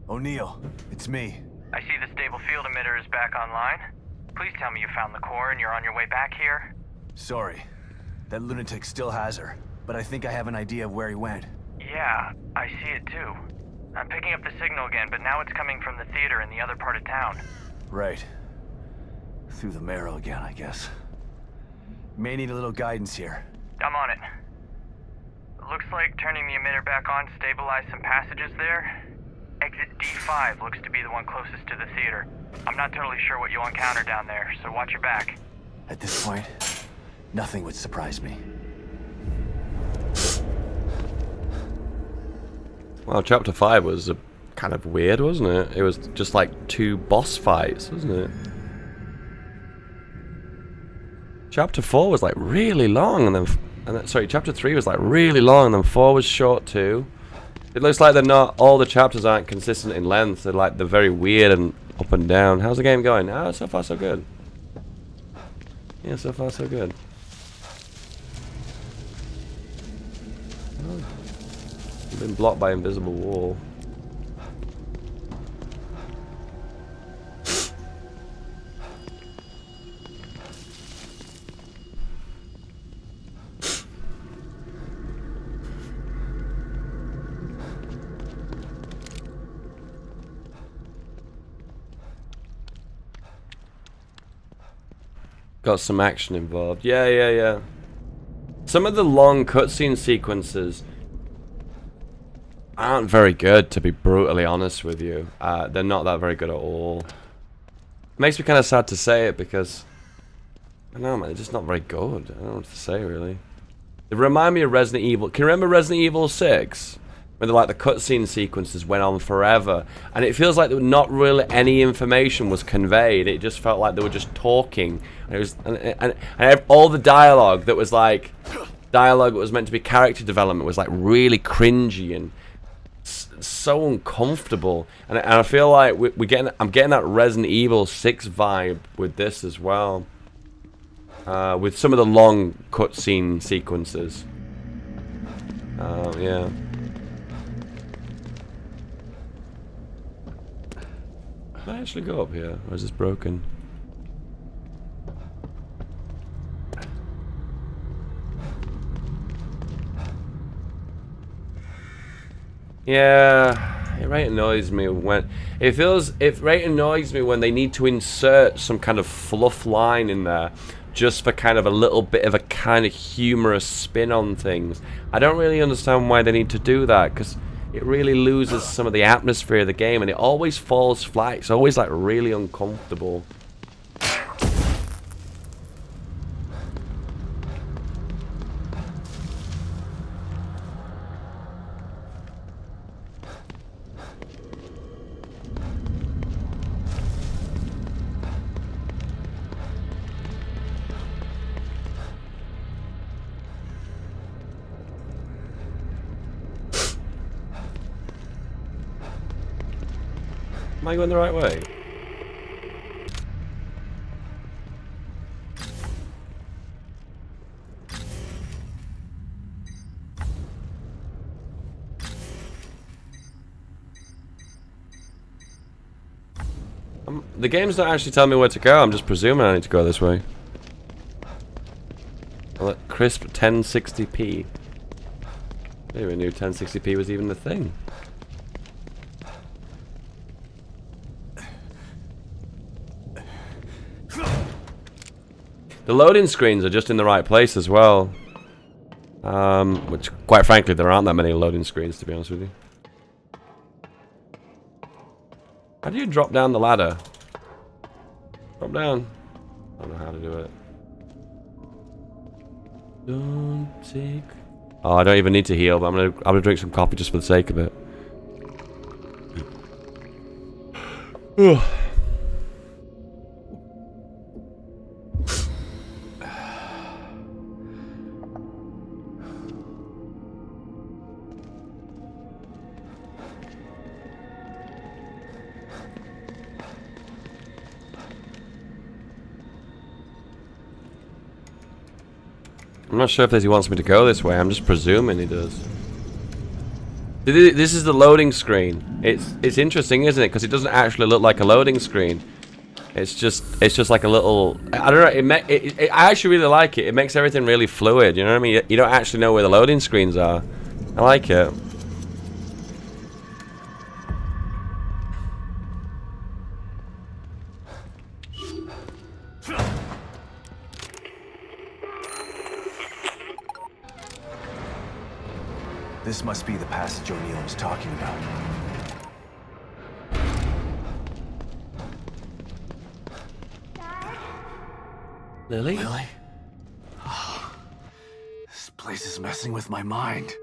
O'Neill, it's me. I see the stable field emitter is back online. Please tell me you found the core and you're on your way back here. Sorry. That lunatic still has her, but I think I have an idea of where he went. Yeah, I see it too. I'm picking up the signal again, but now it's coming from the theater in the other part of town. Right. Through the marrow again, I guess. May need a little guidance here. I'm on it. Looks like turning the emitter back on stabilized some passages there. Exit D5 looks to be the one closest to the theater. I'm not totally sure what you'll encounter down there, so watch your back. At this point, nothing would surprise me. Well, chapter 5 was kind of weird, wasn't it? It was just like 2 boss fights, wasn't it? Chapter 4 was like really long, and then sorry, chapter 3 was like really long, and then 4 was short too. It looks like all the chapters aren't consistent in length. They're very weird and up and down. How's the game going? Oh, so far so good. Yeah, so far so good. Oh. I've been blocked by invisible wall. Got some action involved. Yeah. Some of the long cutscene sequences aren't very good, to be brutally honest with you. They're not that very good at all. Makes me kind of sad to say it because, I don't know, man, they're just not very good. I don't know what to say, really. They remind me of Resident Evil. Can you remember Resident Evil 6? When the cutscene sequences went on forever, and it feels like there was not really any information was conveyed. It just felt like they were just talking, and it was and all the dialogue that was like dialogue that was meant to be character development was like really cringy and so uncomfortable. And I feel like I'm getting that Resident Evil 6 vibe with this as well, with some of the long cutscene sequences. Yeah. Can I actually go up here, or is this broken? Yeah, it right annoys me when it right annoys me when they need to insert some kind of fluff line in there just for kind of a little bit of a kind of humorous spin on things. I don't really understand why they need to do that, because it really loses some of the atmosphere of the game, and it always falls flat. It's always like really uncomfortable. Am I going the right way? The game's not actually telling me where to go. I'm just presuming I need to go this way. Well, crisp 1060p. I didn't even knew 1060p was even the thing. The loading screens are just in the right place as well. Which, quite frankly, there aren't that many loading screens, to be honest with you. How do you drop down the ladder? Drop down. I don't know how to do it. Don't take... Oh, I don't even need to heal, but I'm gonna drink some coffee just for the sake of it. Ugh. I'm not sure if he wants me to go this way. I'm just presuming he does. This is the loading screen. It's interesting, isn't it? Because it doesn't actually look like a loading screen. It's just like a little. I don't know. I actually really like it. It makes everything really fluid. You know what I mean? You don't actually know where the loading screens are. I like it. This must be the passage O'Neill was talking about. Lily? Lily? Oh, this place is messing with my mind.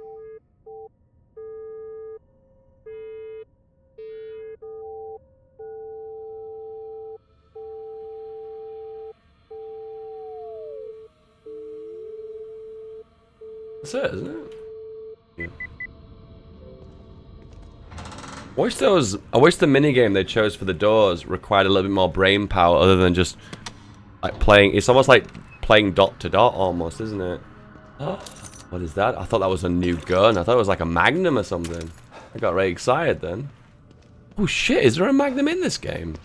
That's it, isn't it? Yeah. I wish the minigame they chose for the doors required a little bit more brain power other than just like playing. It's almost like playing dot to dot almost, isn't it? Oh, what is that? I thought that was a new gun. I thought it was like a Magnum or something. I got very excited then. Oh shit, is there a Magnum in this game?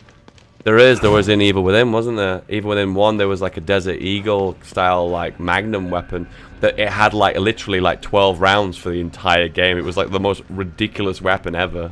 There is. There was in Evil Within, wasn't there? Evil Within 1, there was like a Desert Eagle style like Magnum weapon that it had like literally like 12 rounds for the entire game. It was like the most ridiculous weapon ever.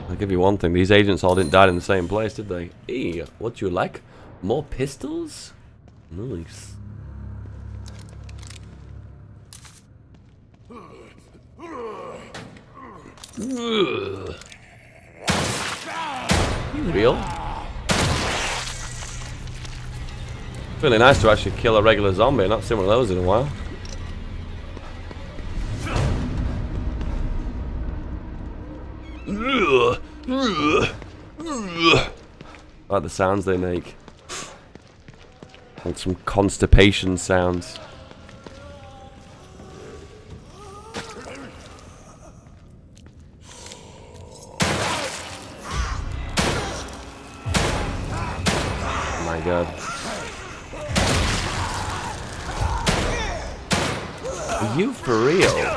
I'll give you one thing, these agents all didn't die in the same place, did they? Hey, what you like? More pistols? Nice. You real? Really nice to actually kill a regular zombie, not seen one of those in a while. I like the sounds they make. Like some constipation sounds. Oh my god. Are you for real?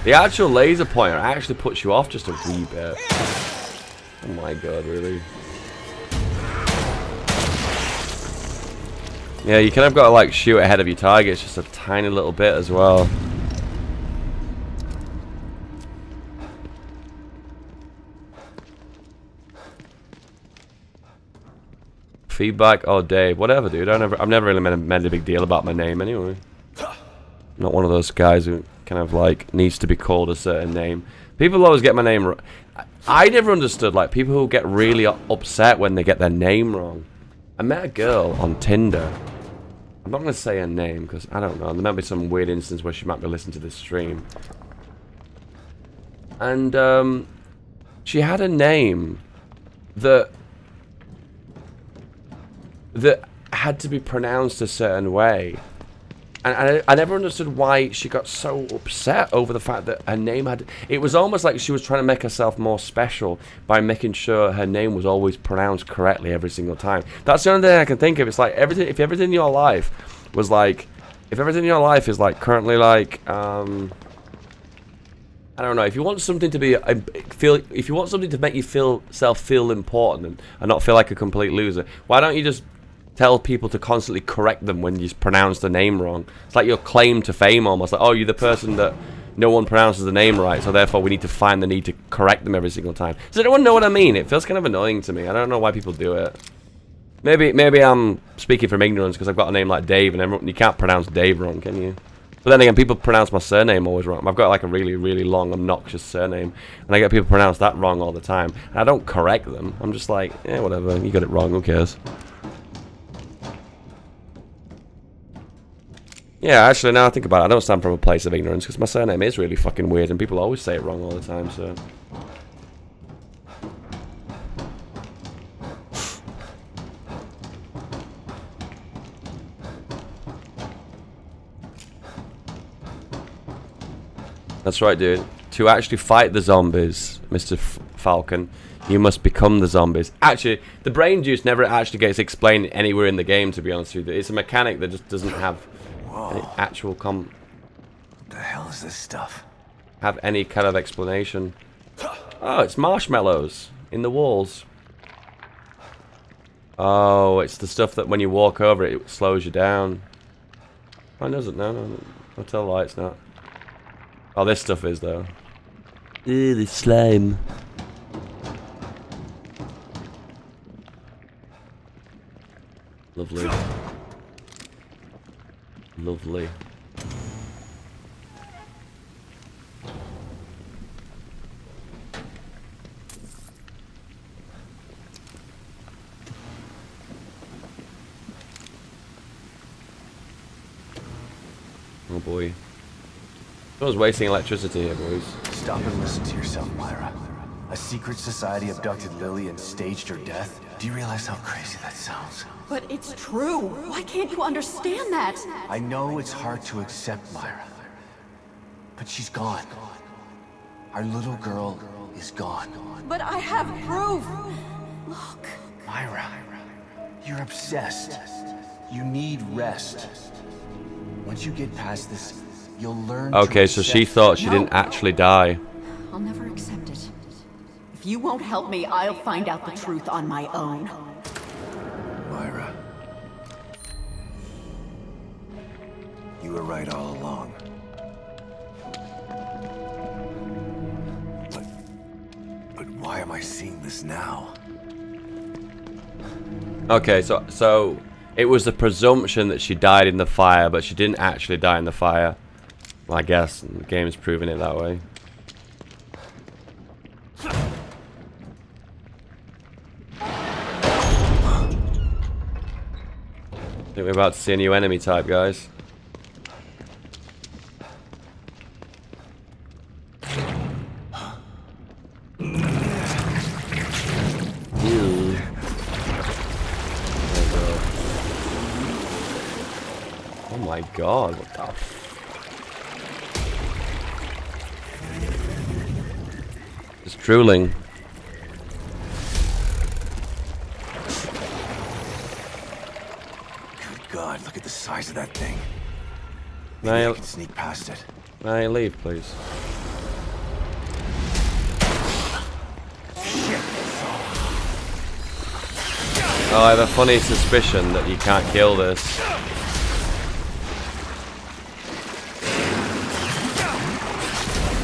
The actual laser pointer actually puts you off just a wee bit. Oh my god, really? Yeah, you kind of got to like shoot ahead of your targets just a tiny little bit as well. Feedback? Oh, Dave. Whatever, dude. I've never really made a big deal about my name anyway. Not one of those guys who kind of like needs to be called a certain name. People always get my name wrong. I never understood like people who get really upset when they get their name wrong. I met a girl on Tinder. I'm not going to say her name because I don't know. There might be some weird instance where she might be listening to this stream. And she had a name that had to be pronounced a certain way. And I never understood why she got so upset over the fact that her name had... It was almost like she was trying to make herself more special by making sure her name was always pronounced correctly every single time. That's the only thing I can think of. It's like everything. If everything in your life was like... If everything in your life is like currently like... I don't know. If you want something to be... If you want something to make you feel important and not feel like a complete loser, why don't you just... tell people to constantly correct them when you pronounce the name wrong. It's like your claim to fame almost. Like, oh, you're the person that no one pronounces the name right, so therefore we need to find the need to correct them every single time. Does anyone know what I mean? It feels kind of annoying to me. I don't know why people do it. Maybe I'm speaking from ignorance because I've got a name like Dave and everyone, you can't pronounce Dave wrong, can you? But then again, people pronounce my surname always wrong. I've got like a really, really long, obnoxious surname, and I get people pronounce that wrong all the time. And I don't correct them. I'm just like, yeah, whatever. You got it wrong. Who cares? Yeah, actually, now I think about it, I don't stand from a place of ignorance because my surname is really fucking weird and people always say it wrong all the time, so... That's right, dude. To actually fight the zombies, Mr. Falcon, you must become the zombies. Actually, the brain juice never actually gets explained anywhere in the game, to be honest with you. It's a mechanic that just doesn't have any actual What the hell is this stuff? have any kind of explanation. Oh, it's marshmallows in the walls. Oh, it's the stuff that when you walk over it, it slows you down. Oh, it doesn't. No. I'll tell a lie, it's not. Oh, this stuff is, though. Ew, the slime. Lovely. Lovely. Oh boy. Someone's wasting electricity here, boys. Stop and listen to yourself, Myra. A secret society abducted Lily and staged her death? Do you realize how crazy that sounds? But it's true. Why can't you understand that? I know it's hard to accept, Myra. But she's gone. Our little girl is gone. But I have proof. Look. Myra, you're obsessed. You need rest. Once you get past this, you'll learn Okay, to so she accept- thought she didn't actually die. I'll never accept it. If you won't help me, I'll find out the truth on my own. Myra. You were right all along. But why am I seeing this now? Okay, so it was the presumption that she died in the fire, but she didn't actually die in the fire. Well, I guess the game's proving it that way. I think we're about to see a new enemy type, guys. Ew. Oh my god, what the It's drooling. Good God, look at the size of that thing. May Maybe I I can sneak past it. May I leave, please? Oh, I have a funny suspicion that you can't kill this.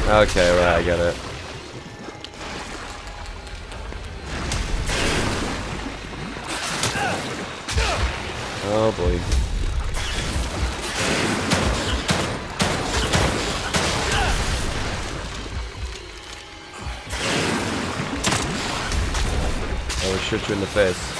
Okay, right, I get it. Oh boy. I will shoot you in the face.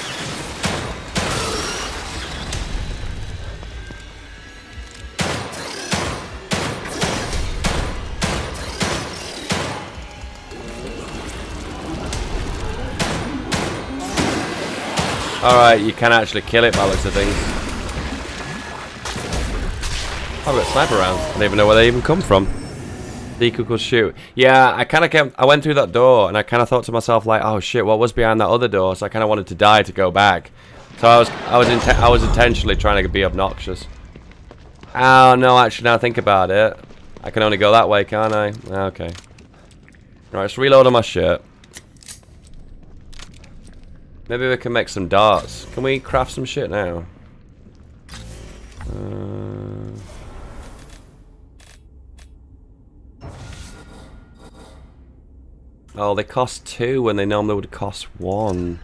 Alright, you can actually kill it by the looks of things. I've got a sniper round. I don't even know where they even come from. Deku could shoot. Yeah, I went through that door and I kind of thought to myself like, oh shit, what was behind that other door? So I kind of wanted to die to go back. So I was intentionally trying to be obnoxious. Oh no, actually now I think about it, I can only go that way, can't I? Okay. Right, let's reload on my shirt. Maybe we can make some darts. Can we craft some shit now? Oh, they cost 2 when they normally would cost 1.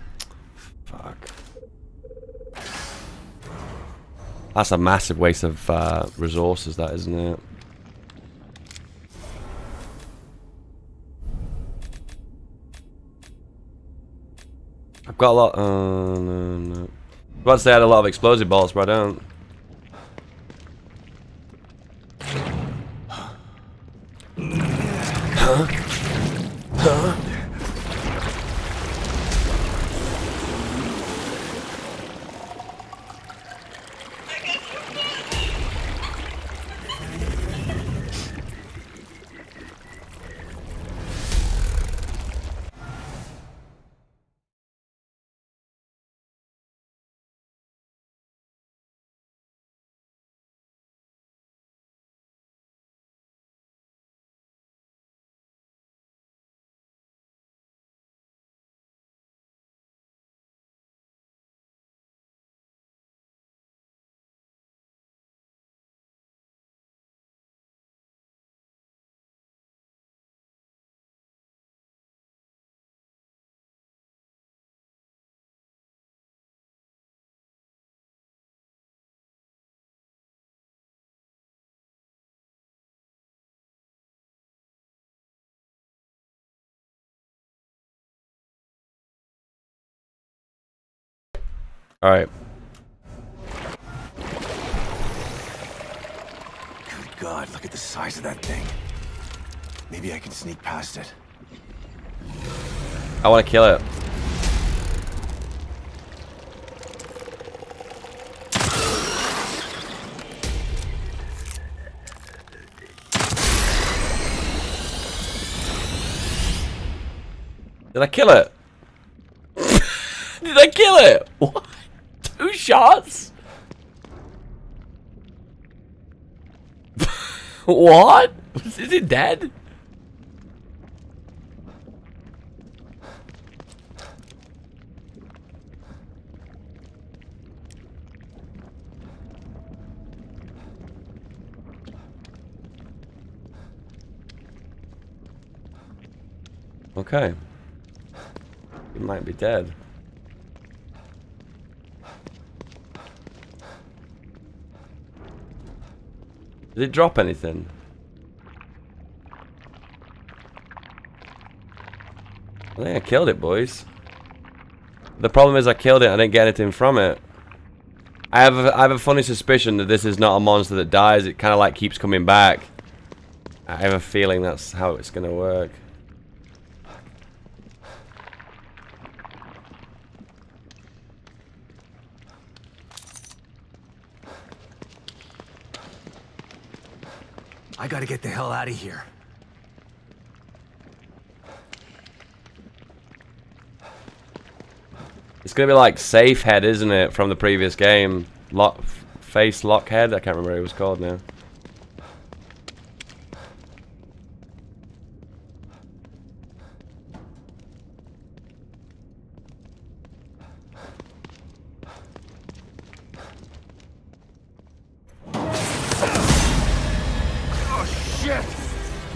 Fuck. That's a massive waste of resources, that, isn't it? I've got a lot. No. I was about to say I had a lot of explosive bolts, but I don't. Alright. Good God, look at the size of that thing. Maybe I can sneak past it. I want to kill it. Did I kill it? Did I kill it? What? 2 shots? What? Is it dead? Okay. It might be dead. Did it drop anything? I think I killed it, boys. The problem is I killed it, I didn't get anything from it. I have a funny suspicion that this is not a monster that dies, it kind of like keeps coming back. I have a feeling that's how it's gonna work. I gotta get the hell out of here. It's gonna be like Safe Head, isn't it, from the previous game? Face Lockhead? I can't remember what it was called now.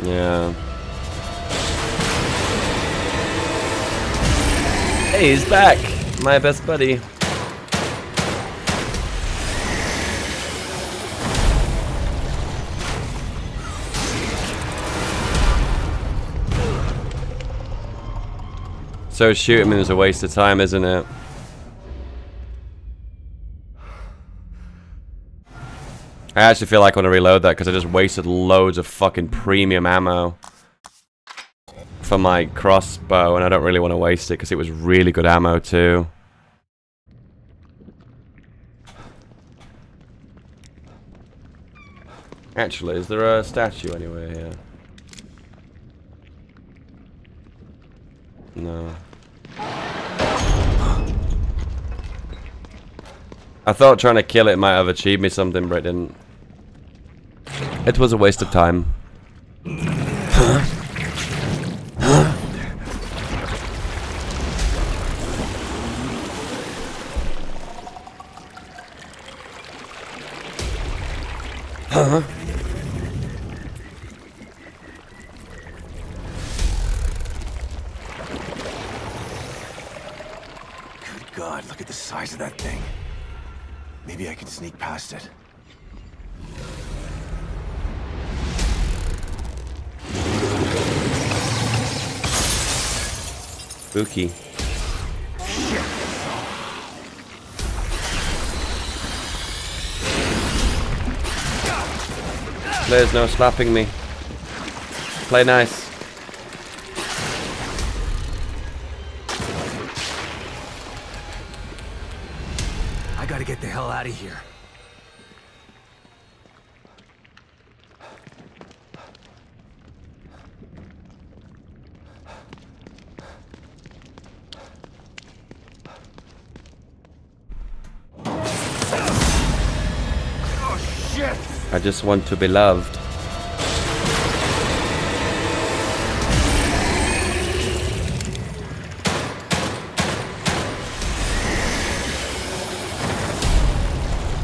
Yeah. Hey, he's back! My best buddy. So shooting him is a waste of time, isn't it? I actually feel like I want to reload that because I just wasted loads of fucking premium ammo for my crossbow, and I don't really want to waste it because it was really good ammo too. Actually, is there a statue anywhere here? No. I thought trying to kill it might have achieved me something, but it didn't. It was a waste of time. Good God, look at the size of that thing. Maybe I can sneak past it. Spooky. There's no slapping me. Play nice. I gotta get the hell out of here. I just want to be loved.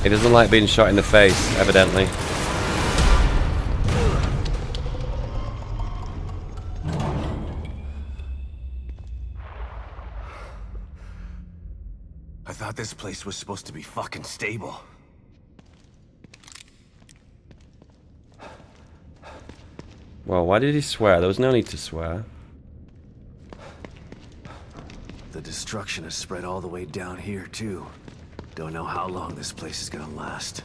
He doesn't like being shot in the face, evidently. I thought this place was supposed to be fucking stable. Well, why did he swear? There was no need to swear. The destruction has spread all the way down here, too. Don't know how long this place is gonna last.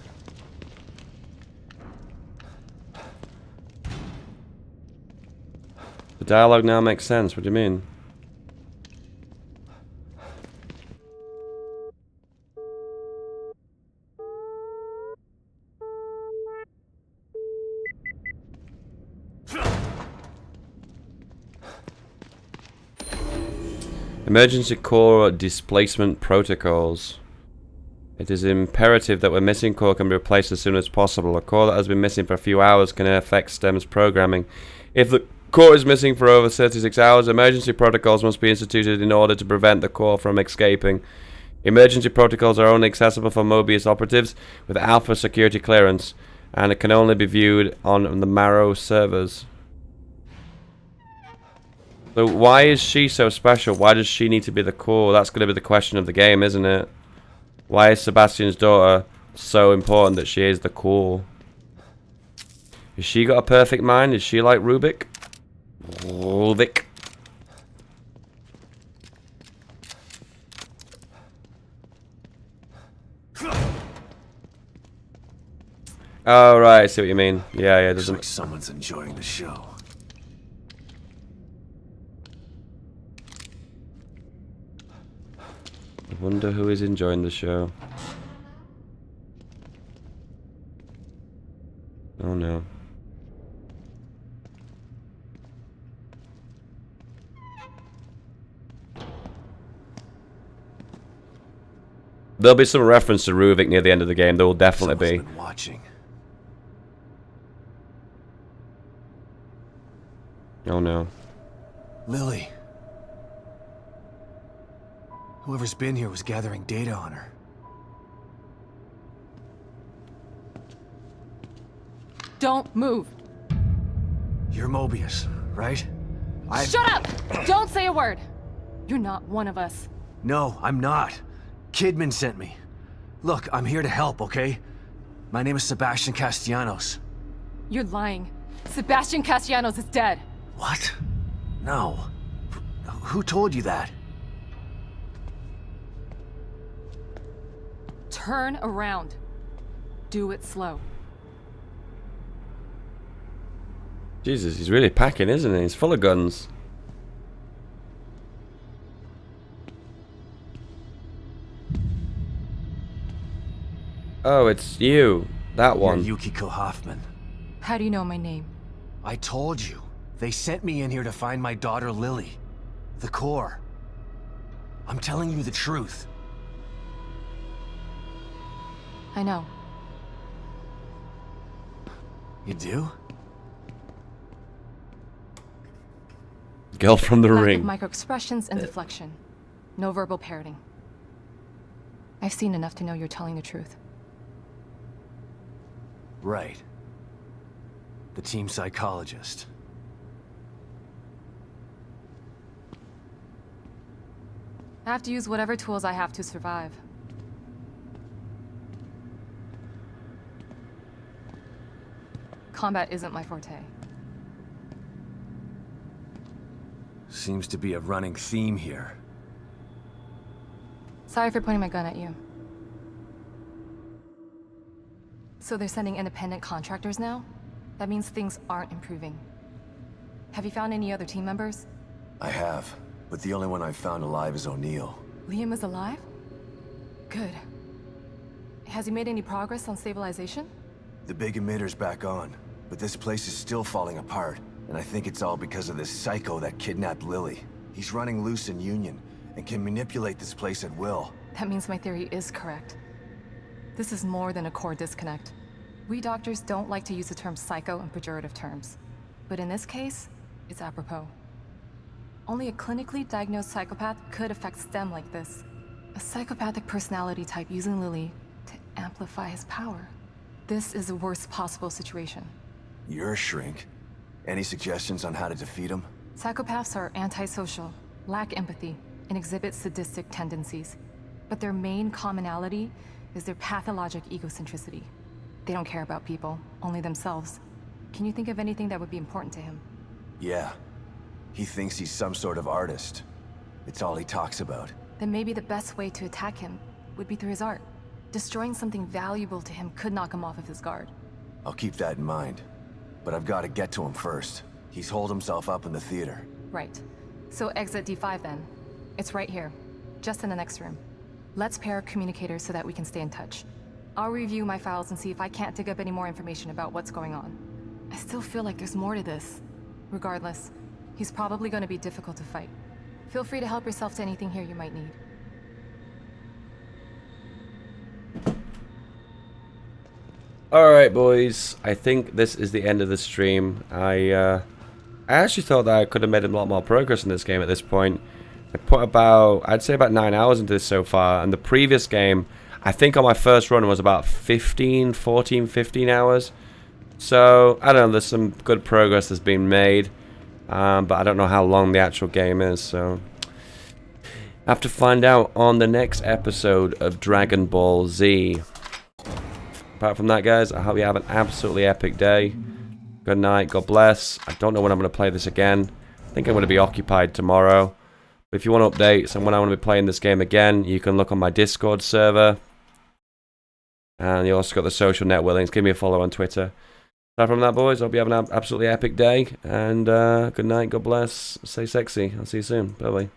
The dialogue now makes sense. What do you mean? Emergency core displacement protocols. It is imperative that a missing core can be replaced as soon as possible. A core that has been missing for a few hours can affect STEM's programming. If the core is missing for over 36 hours, emergency protocols must be instituted in order to prevent the core from escaping. Emergency protocols are only accessible for Mobius operatives with Alpha security clearance, and it can only be viewed on the Marrow servers. So why is she so special? Why does she need to be the core? That's going to be the question of the game, isn't it? Why is Sebastian's daughter so important that she is the core? Has she got a perfect mind? Is she like Rubik? Rubik. Oh, right, I see what you mean. Yeah, yeah, Looks doesn't... like someone's enjoying the show. I wonder who is enjoying the show. Oh no. There'll be some reference to Ruvik near the end of the game. There will definitely be. Been watching. Oh no. Lily. Whoever's been here was gathering data on her. Don't move. You're Mobius, right? Shut up! Don't say a word. You're not one of us. No, I'm not. Kidman sent me. Look, I'm here to help, okay? My name is Sebastian Castellanos. You're lying. Sebastian Castellanos is dead. What? No. Who told you that? Turn around. Do it slow. Jesus, he's really packing, isn't he? He's full of guns. Oh, it's you. That one. You're Yukiko Hoffman. How do you know my name? I told you. They sent me in here to find my daughter Lily. The core. I'm telling you the truth. I know. You do? Girl from the Lack ring. of micro-expressions and deflection. No verbal parroting. I've seen enough to know you're telling the truth. Right. The team psychologist. I have to use whatever tools I have to survive. Combat isn't my forte. Seems to be a running theme here. Sorry for pointing my gun at you. So they're sending independent contractors now? That means things aren't improving. Have you found any other team members? I have, but the only one I've found alive is O'Neill. Liam is alive? Good. Has he made any progress on stabilization? The big emitter's back on, but this place is still falling apart, and I think it's all because of this psycho that kidnapped Lily. He's running loose in Union, and can manipulate this place at will. That means my theory is correct. This is more than a core disconnect. We doctors don't like to use the term psycho in pejorative terms, but in this case, it's apropos. Only a clinically diagnosed psychopath could affect STEM like this. A psychopathic personality type using Lily to amplify his power. This is the worst possible situation. You're a shrink. Any suggestions on how to defeat him? Psychopaths are antisocial, lack empathy, and exhibit sadistic tendencies. But their main commonality is their pathologic egocentricity. They don't care about people, only themselves. Can you think of anything that would be important to him? Yeah. He thinks he's some sort of artist. It's all he talks about. Then maybe the best way to attack him would be through his art. Destroying something valuable to him could knock him off of his guard. I'll keep that in mind. But I've got to get to him first. He's holed himself up in the theater. Right. So exit D5 then. It's right here, just in the next room. Let's pair communicators so that we can stay in touch. I'll review my files and see if I can't dig up any more information about what's going on. I still feel like there's more to this. Regardless, he's probably going to be difficult to fight. Feel free to help yourself to anything here you might need. Alright, boys. I think this is the end of the stream. I actually thought that I could have made a lot more progress in this game at this point. I put I'd say about 9 hours into this so far, and the previous game, I think on my first run was about 15 hours. So, I don't know, there's some good progress that's been made, but I don't know how long the actual game is, so I have to find out on the next episode of Dragon Ball Z. Apart from that, guys, I hope you have an absolutely epic day. Good night, God bless. I don't know when I'm going to play this again. I think I'm going to be occupied tomorrow. But if you want updates and when I want to be playing this game again, you can look on my Discord server. And you also got the social network links. Give me a follow on Twitter. Apart from that, boys, I hope you have an absolutely epic day. And good night, God bless. Stay sexy. I'll see you soon. Bye-bye.